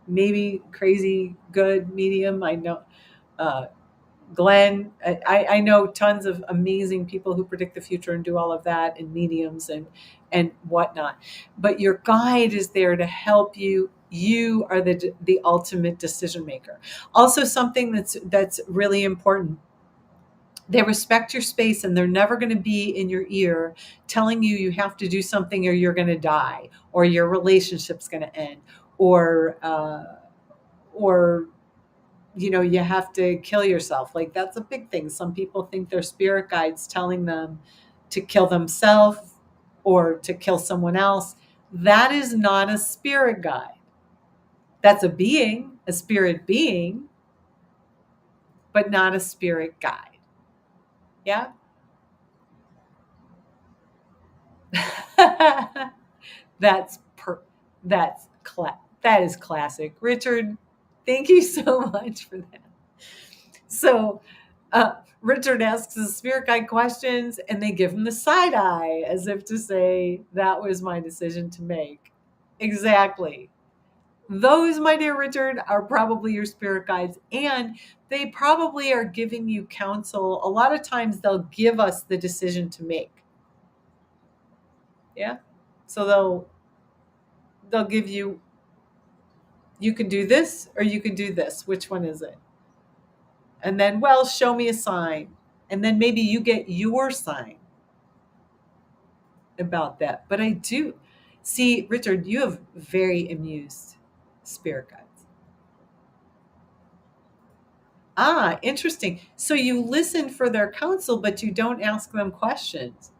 maybe crazy good medium. I know, uh, Glenn. I know tons of amazing people who predict the future and do all of that, and mediums and whatnot. But your guide is there to help you. You are the ultimate decision maker. Also, something that's really important. They respect your space, and they're never going to be in your ear telling you have to do something, or you're going to die, or your relationship's going to end, or you have to kill yourself. Like, that's a big thing. Some people think their spirit guides telling them to kill themselves or to kill someone else. That is not a spirit guide. That's a spirit being, but not a spirit guide. Yeah. That's per that is classic. Richard, thank you so much for that. So, Richard asks the spirit guide questions, and they give him the side eye as if to say, that was my decision to make. Exactly. Those, my dear Richard, are probably your spirit guides, and they probably are giving you counsel. A lot of times they'll give us the decision to make. Yeah. So they'll give you can do this or you can do this. Which one is it? And then, well, show me a sign. And then maybe you get your sign about that. But I do see, Richard, you have very amused spirit guides. Ah, interesting. So you listen for their counsel, but you don't ask them questions.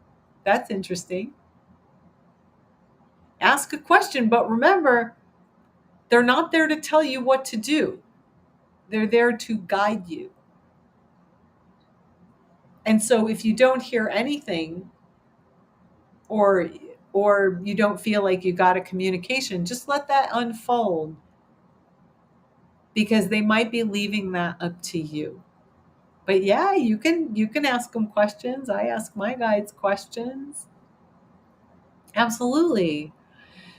That's interesting. Ask a question, but remember, they're not there to tell you what to do. They're there to guide you. And so if you don't hear anything, or you don't feel like you got a communication, just let that unfold, because they might be leaving that up to you. But yeah, you can ask them questions. I ask my guides questions. Absolutely.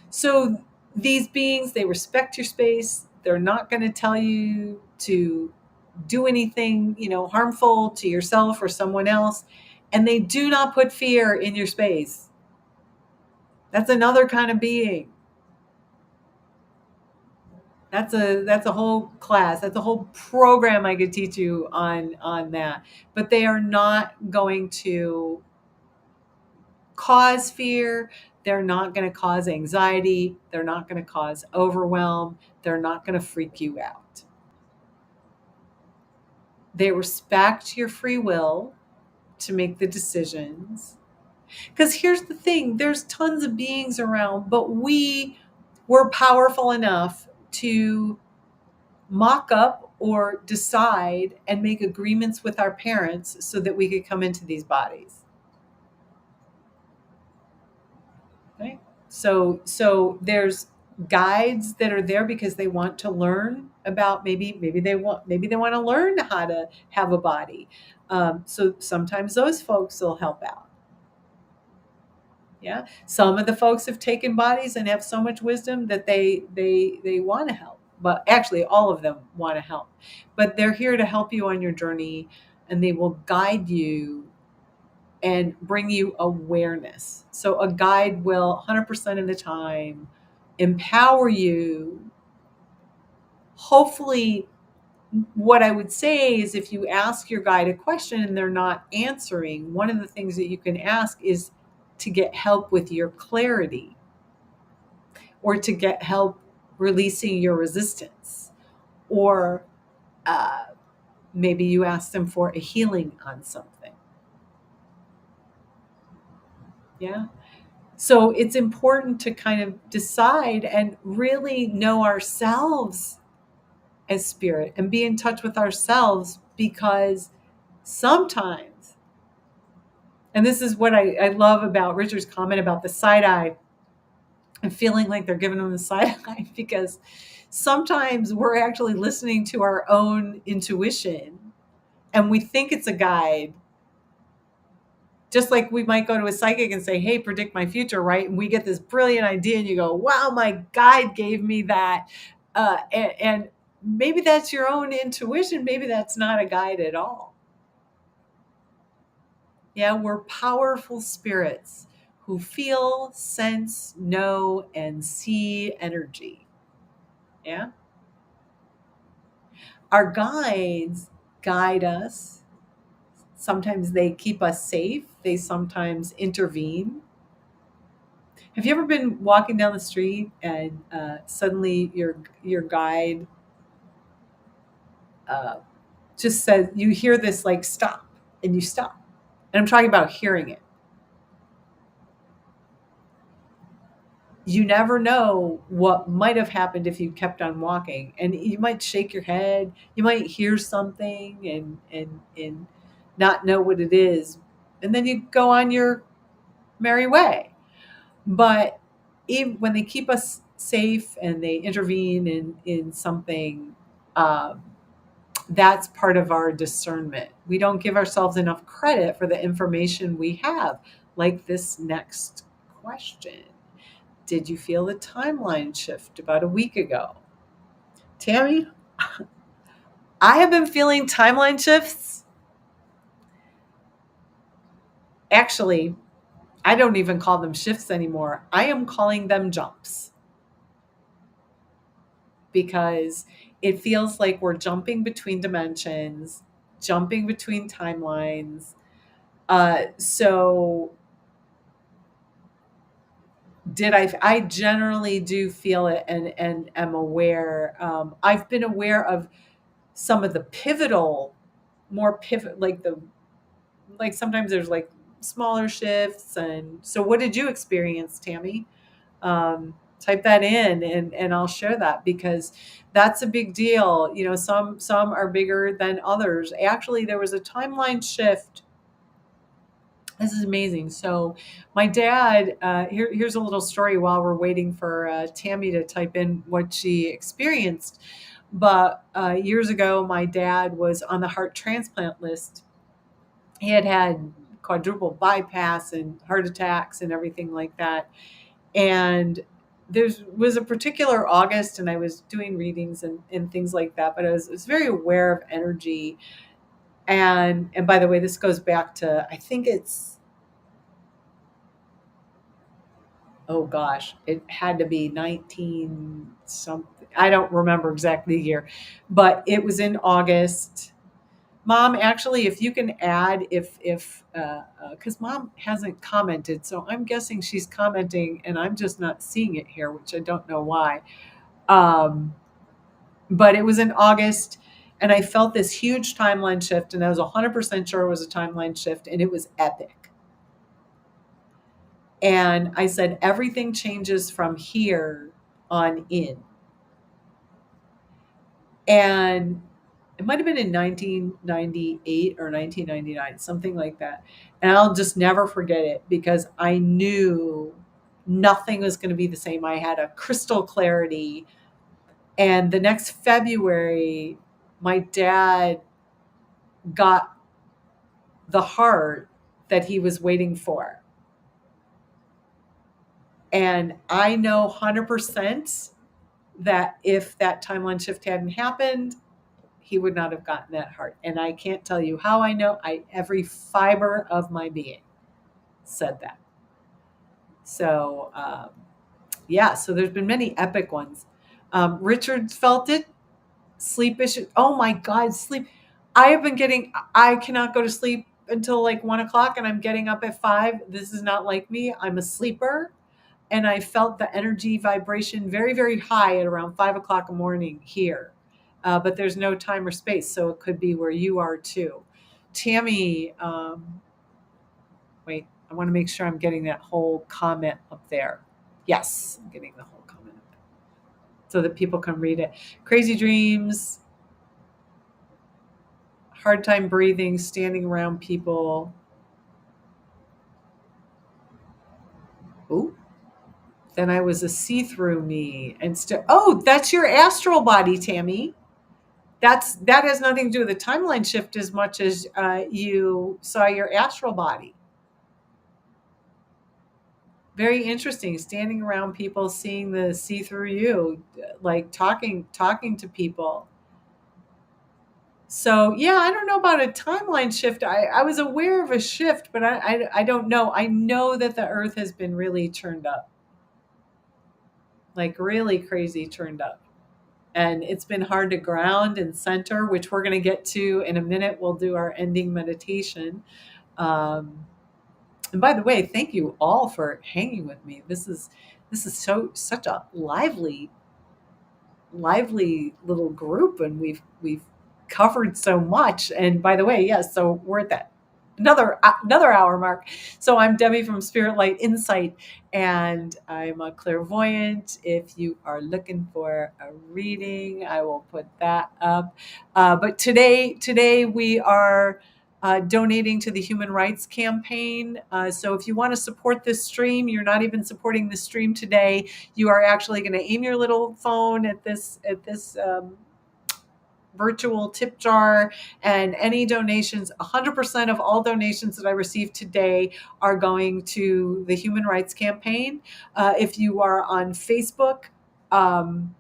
So these beings, they respect your space. They're not going to tell you to do anything, harmful to yourself or someone else. And they do not put fear in your space. That's another kind of being. That's a whole class. That's a whole program I could teach you on that. But they are not going to cause fear. They're not going to cause anxiety. They're not going to cause overwhelm. They're not going to freak you out. They respect your free will to make the decisions. Because here's the thing, there's tons of beings around, but we we're powerful enough to mock up or decide and make agreements with our parents so that we could come into these bodies. Right? So there's guides that are there because they want to learn about, maybe they want to learn how to have a body. So sometimes those folks will help out. Yeah, some of the folks have taken bodies and have so much wisdom that they want to help. But actually, all of them want to help. But they're here to help you on your journey, and they will guide you and bring you awareness. So a guide will 100% of the time empower you. Hopefully, what I would say is if you ask your guide a question and they're not answering, one of the things that you can ask is to get help with your clarity or to get help releasing your resistance. Or uh, maybe you ask them for a healing on something. Yeah. So it's important to kind of decide and really know ourselves as spirit and be in touch with ourselves, because sometimes, and this is what I love about Richard's comment about the side eye and feeling like they're giving them the side eye, because sometimes we're actually listening to our own intuition and we think it's a guide. Just like we might go to a psychic and say, hey, predict my future, right? And we get this brilliant idea and you go, wow, my guide gave me that. And maybe that's your own intuition. Maybe that's not a guide at all. Yeah, we're powerful spirits who feel, sense, know, and see energy. Yeah. Our guides guide us. Sometimes they keep us safe, they sometimes intervene. Have you ever been walking down the street and suddenly your guide uh, just says, you hear this like stop, and you stop? And I'm talking about hearing it. You never know what might have happened if you kept on walking, and you might shake your head, you might hear something and not know what it is, and then you go on your merry way. But even when they keep us safe and they intervene in something, um, that's part of our discernment. We don't give ourselves enough credit for the information we have, like this next question. Did you feel the timeline shift about a week ago? Tammy, I have been feeling timeline shifts. Actually, I don't even call them shifts anymore. I am calling them jumps, because it feels like we're jumping between dimensions, jumping between timelines. So I generally do feel it and am aware. I've been aware of some of the pivotal, more pivot, like sometimes there's like smaller shifts. And so what did you experience, Tammy? Type that in and I'll share that, because that's a big deal. You know, some are bigger than others. Actually, there was a timeline shift. This is amazing. So my dad, here's a little story while we're waiting for Tammy to type in what she experienced. But years ago, my dad was on the heart transplant list. He had had quadruple bypass and heart attacks and everything like that. And there was a particular August, and I was doing readings and things like that, but I was very aware of energy. And by the way, this goes back to, I think it's, oh gosh, it had to be 19 something. I don't remember exactly the year, but it was in August. Mom, actually, if you can add, if because Mom hasn't commented, so I'm guessing she's commenting, and I'm just not seeing it here, which I don't know why. Um, but it was in August, and I felt this huge timeline shift, and I was 100% sure it was a timeline shift, and it was epic. And I said, everything changes from here on in. And it might have been in 1998 or 1999, something like that. And I'll just never forget it because I knew nothing was going to be the same. I had a crystal clarity. And the next February, my dad got the heart that he was waiting for. And I know 100% that if that timeline shift hadn't happened, he would not have gotten that heart. And I can't tell you how I know. Every fiber of my being said that. So yeah, so there's been many epic ones. Richard felt it. Sleep issue. Oh my God, sleep. I have been getting. I cannot go to sleep until like 1 o'clock, and I'm getting up at 5. This is not like me. I'm a sleeper, and I felt the energy vibration very, very high at around 5 o'clock in the morning here. But there's no time or space, so it could be where you are too. Tammy, wait, I want to make sure I'm getting that whole comment up there. Yes, I'm getting the whole comment up so that people can read it. Crazy dreams, hard time breathing, standing around people. Ooh, then I was a see-through me and oh, that's your astral body, Tammy. That has nothing to do with the timeline shift as much as you saw your astral body. Very interesting. Standing around people, seeing the see through you, like talking to people. So yeah, I don't know about a timeline shift. I was aware of a shift, but I don't know. I know that the Earth has been really turned up, like really crazy turned up. And it's been hard to ground and center, which we're going to get to in a minute. We'll do our ending meditation. Um, and by the way, thank you all for hanging with me. This is such a lively little group, and we've covered so much. And by the way, yes, so we're at that another hour mark. So I'm Debbie from Spirit Light Insight, and I'm a clairvoyant. If you are looking for a reading, I will put that up. But today we are donating to the Human Rights Campaign. So if you want to support this stream, you're not even supporting the stream today. You are actually going to aim your little phone at this virtual tip jar, and any donations, 100% of all donations that I receive today are going to the Human Rights Campaign. If you are on Facebook, and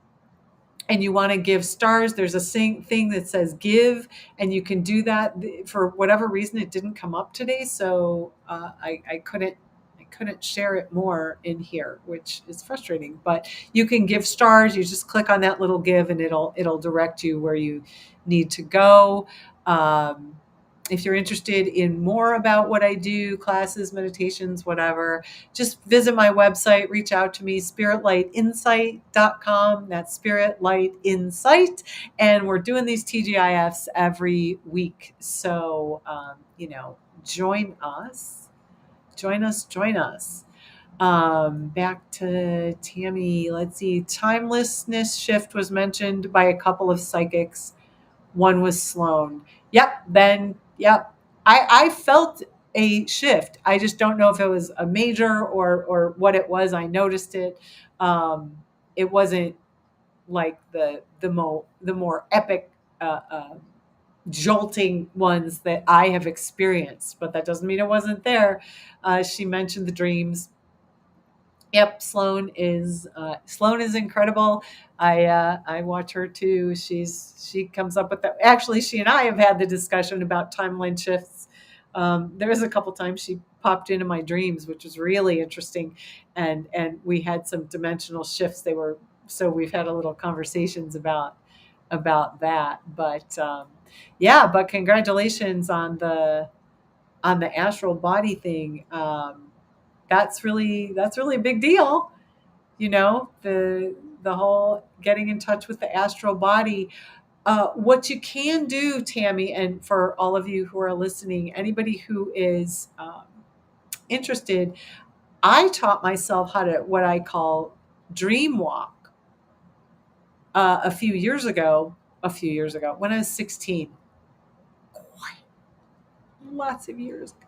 you want to give stars, there's a thing that says give, and you can do that. For whatever reason, it didn't come up today, so I couldn't share it more in here, which is frustrating. But you can give stars. You just click on that little give, and it'll direct you where you need to go. If you're interested in more about what I do, classes, meditations, whatever, just visit my website, reach out to me, spiritlightinsight.com. That's Spirit Light Insight. And we're doing these TGIFs every week. So, join us. Join us. Back to Tammy. Let's see. Timelessness shift was mentioned by a couple of psychics. One was Sloan. Yep. I felt a shift. I just don't know if it was a major or what it was. I noticed it. It wasn't like the more epic jolting ones that I have experienced, but that doesn't mean it wasn't there. She mentioned the dreams. Yep, Sloan is incredible. I watch her too. She comes up with that. Actually, she and I have had the discussion about timeline shifts. There was a couple times she popped into my dreams, which was really interesting, and we had some dimensional shifts. So we've had a little conversations about that. But yeah, but congratulations on the astral body thing. That's really a big deal. The whole getting in touch with the astral body. What you can do, Tammy, and for all of you who are listening, anybody who is interested, I taught myself how to what I call dream walk. a few years ago, when I was 16, lots of years ago,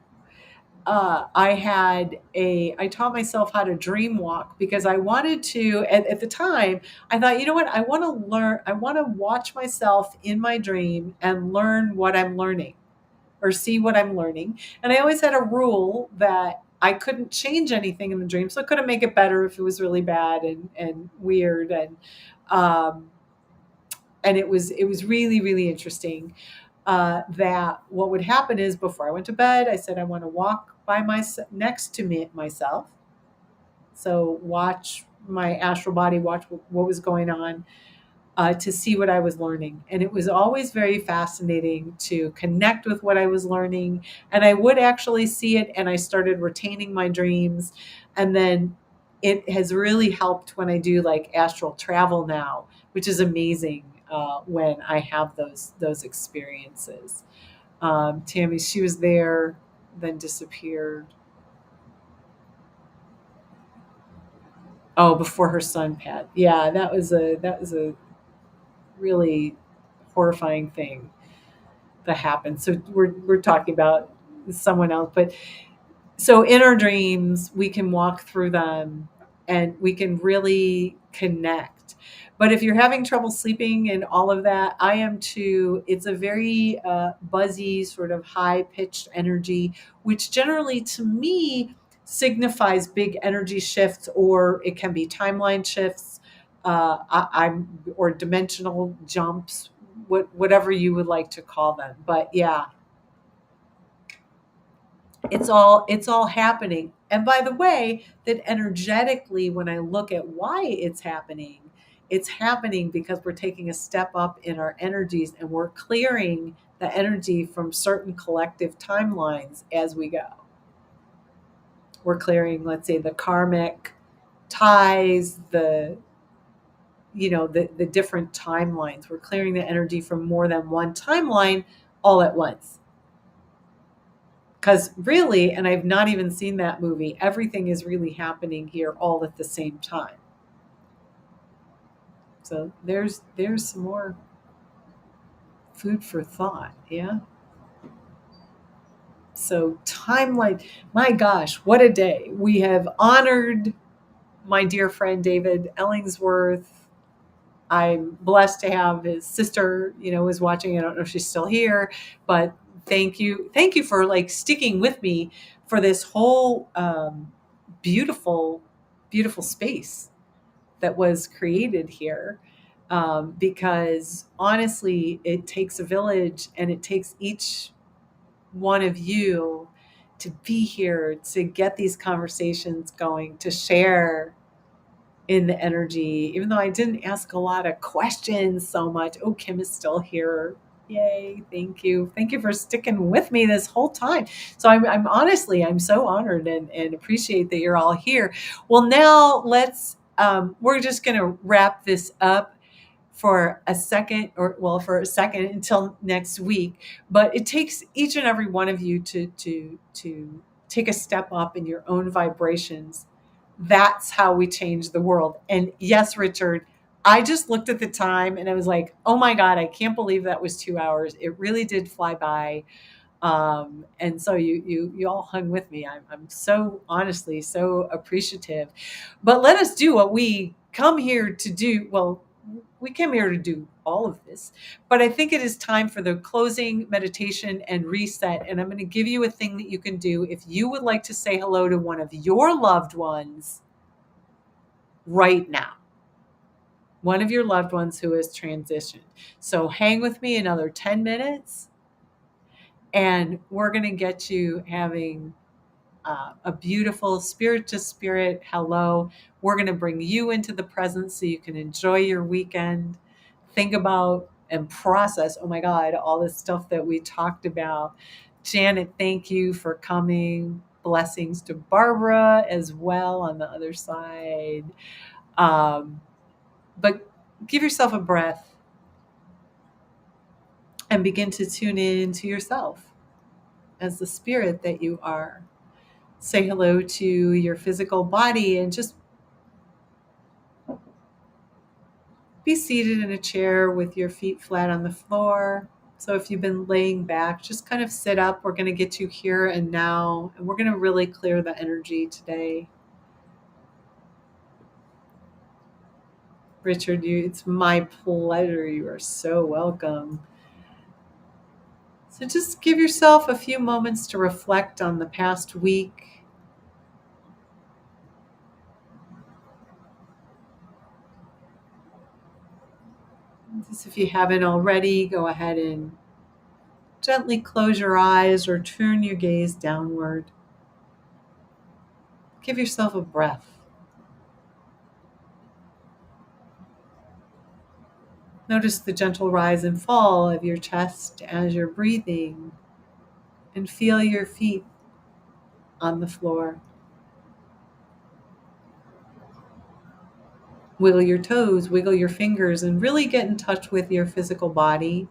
I taught myself how to dream walk because I wanted to, at the time, I thought, you know what, I want to learn, I want to watch myself in my dream and learn what I'm learning or see what I'm learning. And I always had a rule that I couldn't change anything in the dream. So I couldn't make it better if it was really bad and weird. Um, and it was really, really interesting that what would happen is before I went to bed, I said, I want to walk by next to me myself. So watch my astral body, watch what was going on, to see what I was learning. And it was always very fascinating to connect with what I was learning. And I would actually see it, and I started retaining my dreams. And then it has really helped when I do like astral travel now, which is amazing when I have those experiences. Tammy, she was there, then disappeared. Oh, before her son Pat. Yeah, that was a really horrifying thing that happened. So we're talking about someone else, but so in our dreams we can walk through them and we can really connect. But if you're having trouble sleeping and all of that, I am too. It's a very buzzy, sort of high pitched energy, which generally to me signifies big energy shifts, or it can be timeline shifts, I'm or dimensional jumps, whatever you would like to call them. But yeah, it's all happening. And by the way, that energetically, when I look at why it's happening because we're taking a step up in our energies and we're clearing the energy from certain collective timelines as we go. We're clearing, let's say, the karmic ties, the different timelines. We're clearing the energy from more than one timeline all at once. Because really, and I've not even seen that movie, everything is really happening here all at the same time. So there's some more food for thought. Yeah. So timeline, my gosh, what a day. We have honored my dear friend David Ellingsworth. I'm blessed to have his sister, is watching. I don't know if she's still here, but thank you for like sticking with me for this whole beautiful, beautiful space that was created here. Because honestly, it takes a village, and it takes each one of you to be here to get these conversations going, to share in the energy, even though I didn't ask a lot of questions so much. Oh, Kim is still here. Yay. Thank you. Thank you for sticking with me this whole time. So I'm honestly, I'm so honored and appreciate that you're all here. Well, now we're just going to wrap this up for a second, or well, for a second until next week. But it takes each and every one of you to take a step up in your own vibrations. That's how we change the world. And yes, Richard, I just looked at the time and I was like, oh my God, I can't believe that was 2 hours. It really did fly by. And so you all hung with me. I'm so honestly so appreciative. But let us do what we come here to do. Well, we came here to do all of this, but I think it is time for the closing meditation and reset. And I'm going to give you a thing that you can do if you would like to say hello to one of your loved ones right now, one of your loved ones who has transitioned. So hang with me another 10 minutes, and we're going to get you having a beautiful spirit to spirit hello. We're going to bring you into the present so you can enjoy your weekend. Think about and process, oh my God, all this stuff that we talked about. Janet, thank you for coming. Blessings to Barbara as well on the other side. But give yourself a breath and begin to tune in to yourself as the spirit that you are. Say hello to your physical body and just be seated in a chair with your feet flat on the floor. So if you've been laying back, just kind of sit up. We're going to get you here and now, and we're going to really clear the energy today. Richard, it's my pleasure. You are so welcome. So just give yourself a few moments to reflect on the past week. Just if you haven't already, go ahead and gently close your eyes or turn your gaze downward. Give yourself a breath. Notice the gentle rise and fall of your chest as you're breathing, and feel your feet on the floor. Wiggle your toes, wiggle your fingers, and really get in touch with your physical body.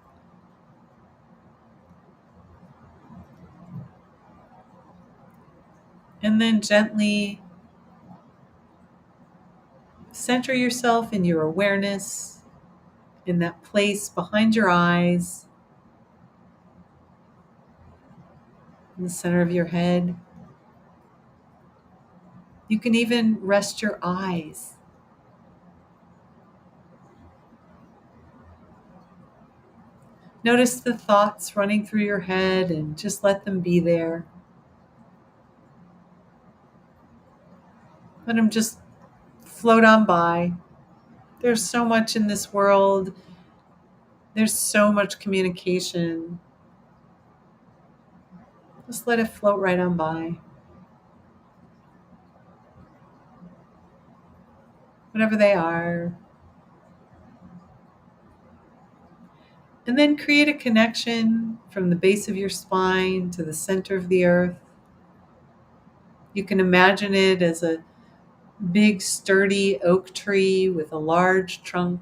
And then gently center yourself in your awareness, in that place behind your eyes, in the center of your head. You can even rest your eyes. Notice the thoughts running through your head and just let them be there. Let them just float on by. There's so much in this world. There's so much communication. Just let it float right on by. Whatever they are. And then create a connection from the base of your spine to the center of the earth. You can imagine it as a big, sturdy oak tree with a large trunk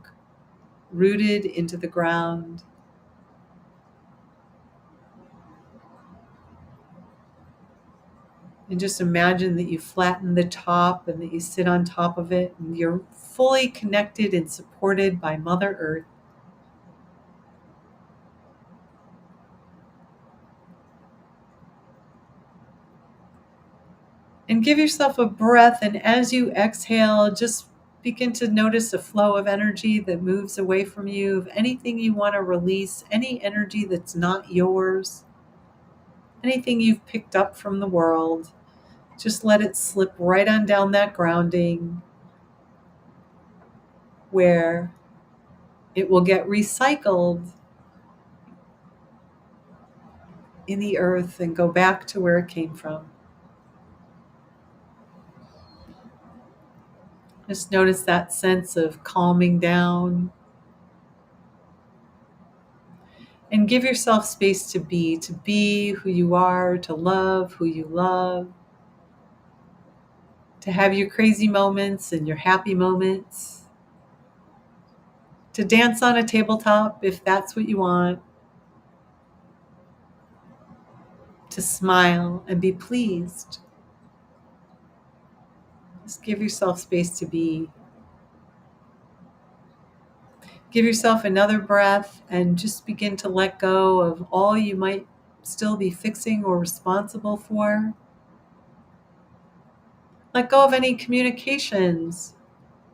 rooted into the ground. And just imagine that you flatten the top and that you sit on top of it, and you're fully connected and supported by Mother Earth. And give yourself a breath, and as you exhale, just begin to notice a flow of energy that moves away from you, of anything you want to release, any energy that's not yours, anything you've picked up from the world. Just let it slip right on down that grounding where it will get recycled in the earth and go back to where it came from. Just notice that sense of calming down. And give yourself space to be who you are, to love who you love, to have your crazy moments and your happy moments, to dance on a tabletop if that's what you want, to smile and be pleased. Just give yourself space to be. Give yourself another breath and just begin to let go of all you might still be fixing or responsible for. Let go of any communications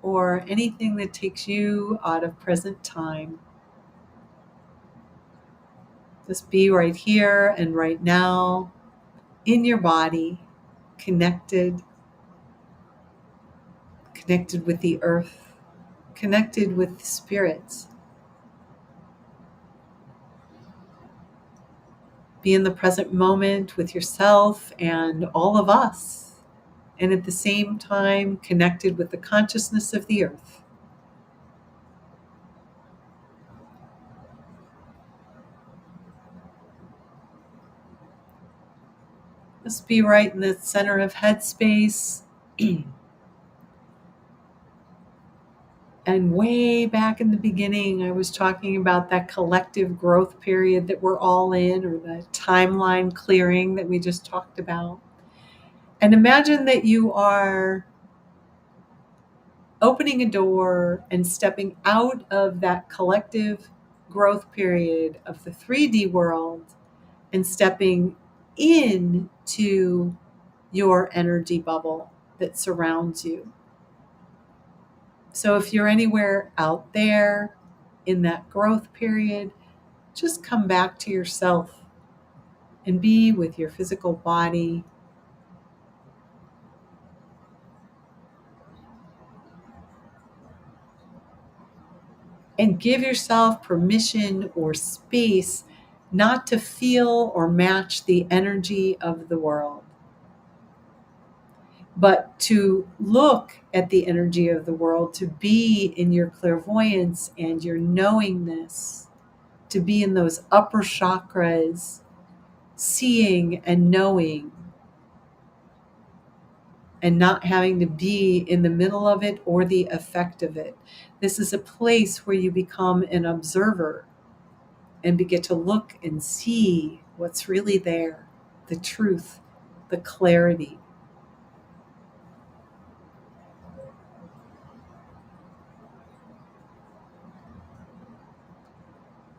or anything that takes you out of present time. Just be right here and right now in your body, connected with the earth, connected with spirits. Be in the present moment with yourself and all of us, and at the same time connected with the consciousness of the earth. Just be right in the center of headspace. And way back in the beginning, I was talking about that collective growth period that we're all in, or the timeline clearing that we just talked about. And imagine that you are opening a door and stepping out of that collective growth period of the 3D world and stepping into your energy bubble that surrounds you. So if you're anywhere out there in that growth period, just come back to yourself and be with your physical body. And give yourself permission or space not to feel or match the energy of the world, but to look at the energy of the world, to be in your clairvoyance and your knowingness, to be in those upper chakras, seeing and knowing, and not having to be in the middle of it or the effect of it. This is a place where you become an observer and begin to look and see what's really there, the truth, the clarity.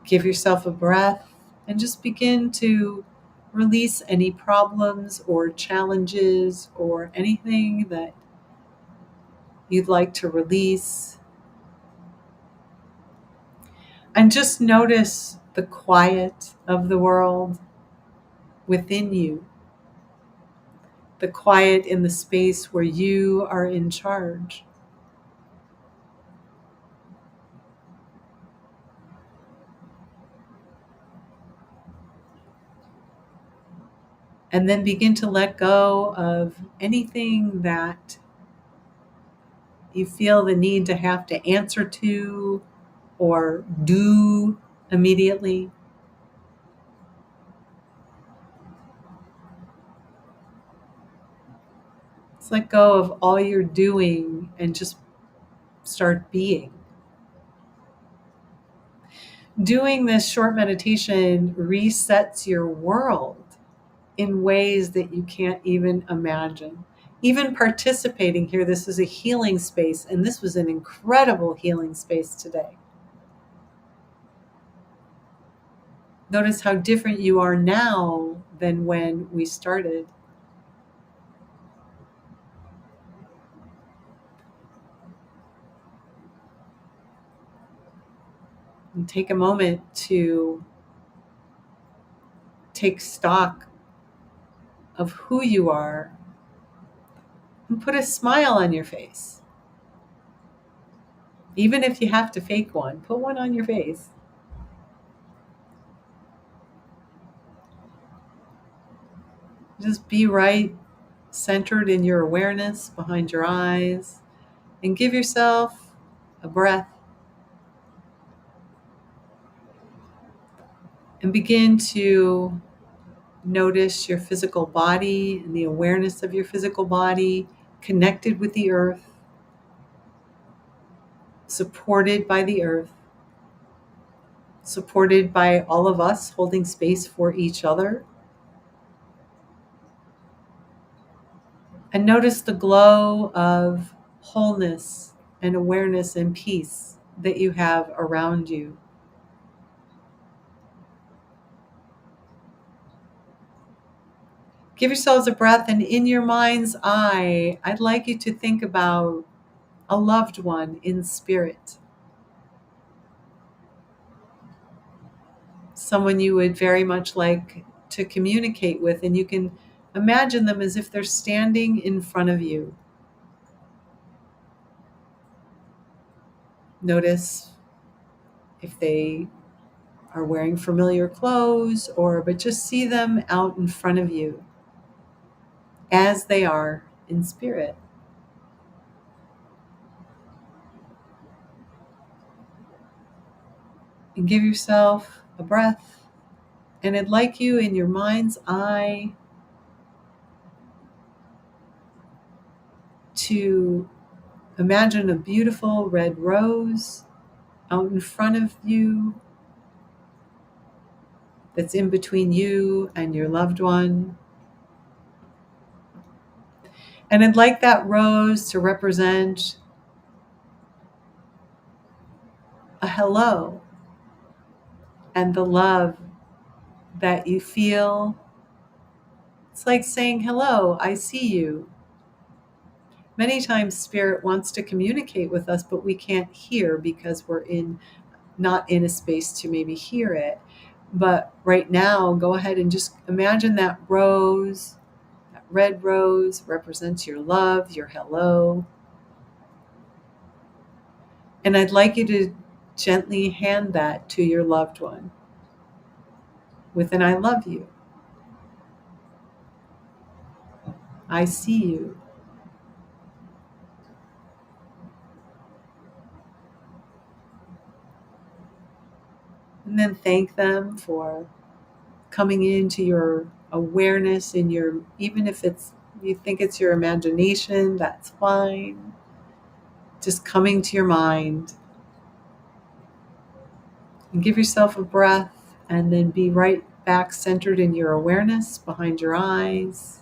Give yourself a breath and just begin to release any problems or challenges or anything that you'd like to release. And just notice the quiet of the world within you, the quiet in the space where you are in charge. And then begin to let go of anything that you feel the need to have to answer to or do immediately. Just let go of all you're doing and just start being. Doing this short meditation resets your world in ways that you can't even imagine. Even participating here, this is a healing space, and this was an incredible healing space today. Notice how different you are now than when we started. And take a moment to take stock of who you are and put a smile on your face. Even if you have to fake one, put one on your face. Just be right centered in your awareness behind your eyes and give yourself a breath and begin to notice your physical body and the awareness of your physical body connected with the earth, supported by the earth, supported by all of us holding space for each other. And notice the glow of wholeness and awareness and peace that you have around you. Give yourselves a breath, and in your mind's eye, I'd like you to think about a loved one in spirit. Someone you would very much like to communicate with, and you can imagine them as if they're standing in front of you. Notice if they are wearing familiar clothes, but just see them out in front of you as they are in spirit. And give yourself a breath. And I'd like you in your mind's eye to imagine a beautiful red rose out in front of you that's in between you and your loved one. And I'd like that rose to represent a hello and the love that you feel. It's like saying, hello, I see you. Many times spirit wants to communicate with us, but we can't hear because we're not in a space to maybe hear it. But right now, go ahead and just imagine that rose, that red rose represents your love, your hello. And I'd like you to gently hand that to your loved one with an I love you. I see you. And then thank them for coming into your awareness in your, even if it's, you think it's your imagination, that's fine. Just coming to your mind. And give yourself a breath and then be right back centered in your awareness behind your eyes.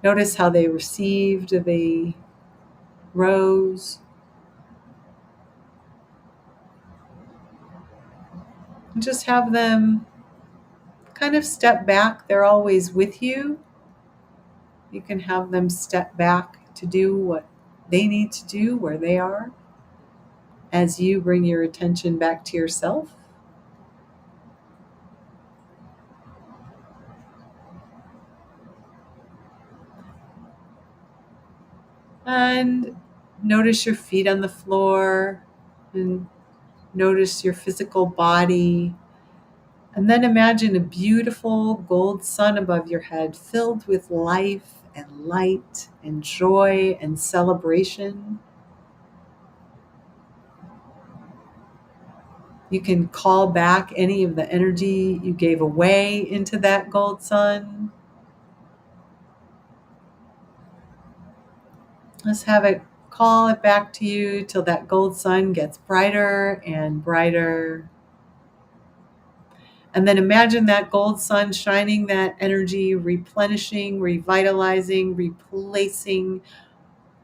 Notice how they received the rose. And just have them kind of step back. They're always with you. You can have them step back to do what they need to do where they are as you bring your attention back to yourself. And notice your feet on the floor and notice your physical body. And then imagine a beautiful gold sun above your head filled with life and light and joy and celebration. You can call back any of the energy you gave away into that gold sun. Let's have it call it back to you till that gold sun gets brighter and brighter. And then imagine that gold sun shining that energy, replenishing, revitalizing, replacing,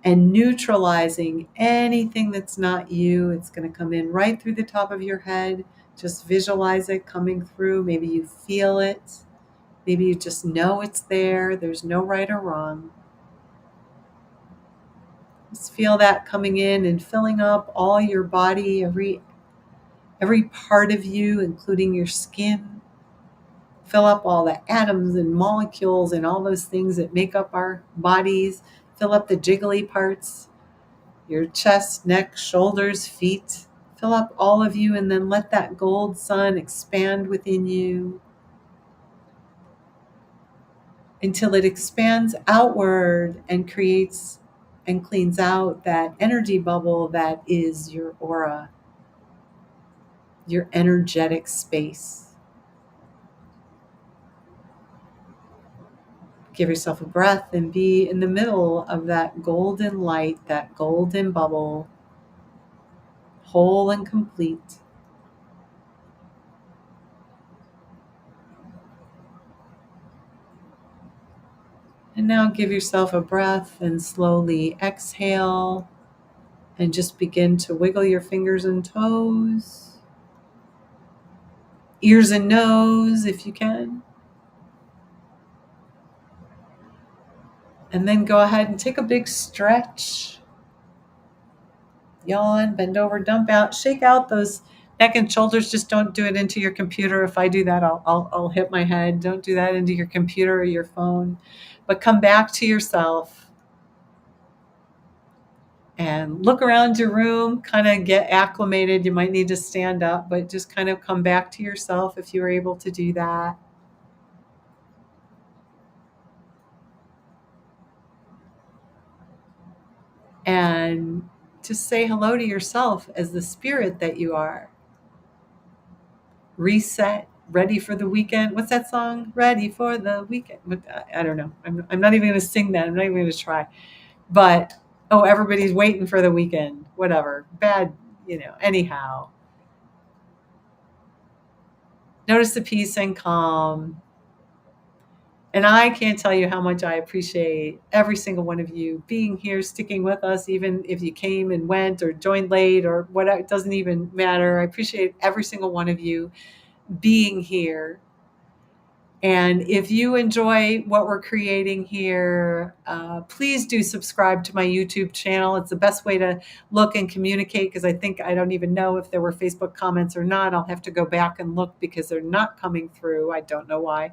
and neutralizing anything that's not you. It's going to come in right through the top of your head. Just visualize it coming through. Maybe you feel it. Maybe you just know it's there. There's no right or wrong. Just feel that coming in and filling up all your body, every part of you, including your skin. Fill up all the atoms and molecules and all those things that make up our bodies. Fill up the jiggly parts, your chest, neck, shoulders, feet. Fill up all of you and then let that gold sun expand within you until it expands outward and creates and cleans out that energy bubble that is your aura, your energetic space. Give yourself a breath and be in the middle of that golden light, that golden bubble, whole and complete. And now give yourself a breath and slowly exhale and just begin to wiggle your fingers and toes, ears and nose if you can. And then go ahead and take a big stretch. Yawn, bend over, dump out, shake out those neck and shoulders. Just don't do it into your computer. If I do that, I'll hit my head. Don't do that into your computer or your phone. But come back to yourself and look around your room, kind of get acclimated. You might need to stand up, but just kind of come back to yourself if you're able to do that. And just say hello to yourself as the spirit that you are. Reset, ready for the weekend. What's that song? Ready for the weekend. I don't know. I'm not even going to sing that. I'm not even going to try. But, oh, everybody's waiting for the weekend. Whatever. Bad, anyhow. Notice the peace and calm. And I can't tell you how much I appreciate every single one of you being here, sticking with us, even if you came and went or joined late or what, it doesn't even matter. I appreciate every single one of you being here. And if you enjoy what we're creating here, please do subscribe to my YouTube channel. It's the best way to look and communicate, because I don't even know if there were Facebook comments or not. I'll have to go back and look because they're not coming through. I don't know why.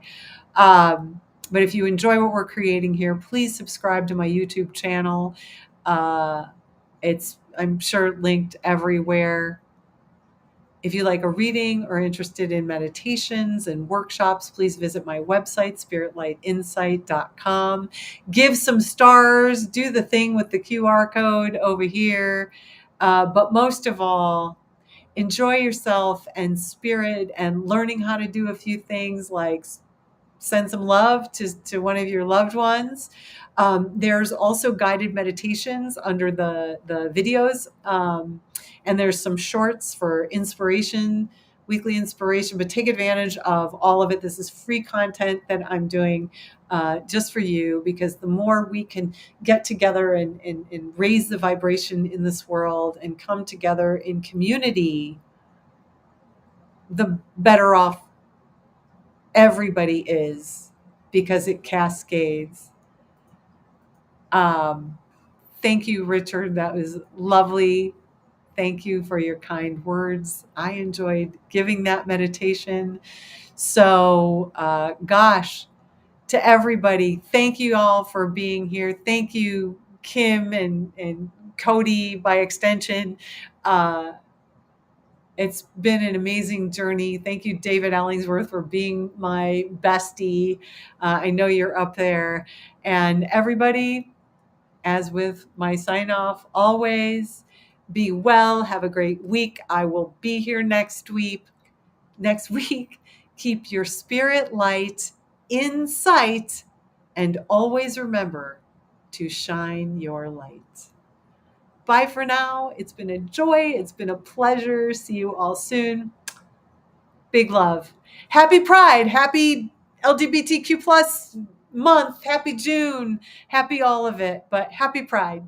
But if you enjoy what we're creating here, please subscribe to my YouTube channel. It's, I'm sure, linked everywhere. If you like a reading or interested in meditations and workshops, please visit my website, spiritlightinsight.com. Give some stars, do the thing with the QR code over here. But most of all, enjoy yourself and spirit, and learning how to do a few things like send some love to one of your loved ones. There's also guided meditations under the videos. And there's some shorts for inspiration, weekly inspiration, but take advantage of all of it. This is free content that I'm doing just for you, because the more we can get together and raise the vibration in this world and come together in community, the better off everybody is, because it cascades. Um, Thank you, Richard. That was lovely. Thank you for your kind words. I enjoyed giving that meditation. So, gosh, to everybody, thank you all for being here. Thank you, Kim and Cody by extension. Uh, it's been an amazing journey. Thank you, David Ellingsworth, for being my bestie. I know you're up there. And everybody, as with my sign off, always be well. Have a great week. I will be here next week. Keep your spirit light in sight, and always remember to shine your light. Bye for now. It's been a joy. It's been a pleasure. See you all soon. Big love. Happy Pride. Happy LGBTQ plus month. Happy June. Happy all of it. But happy Pride.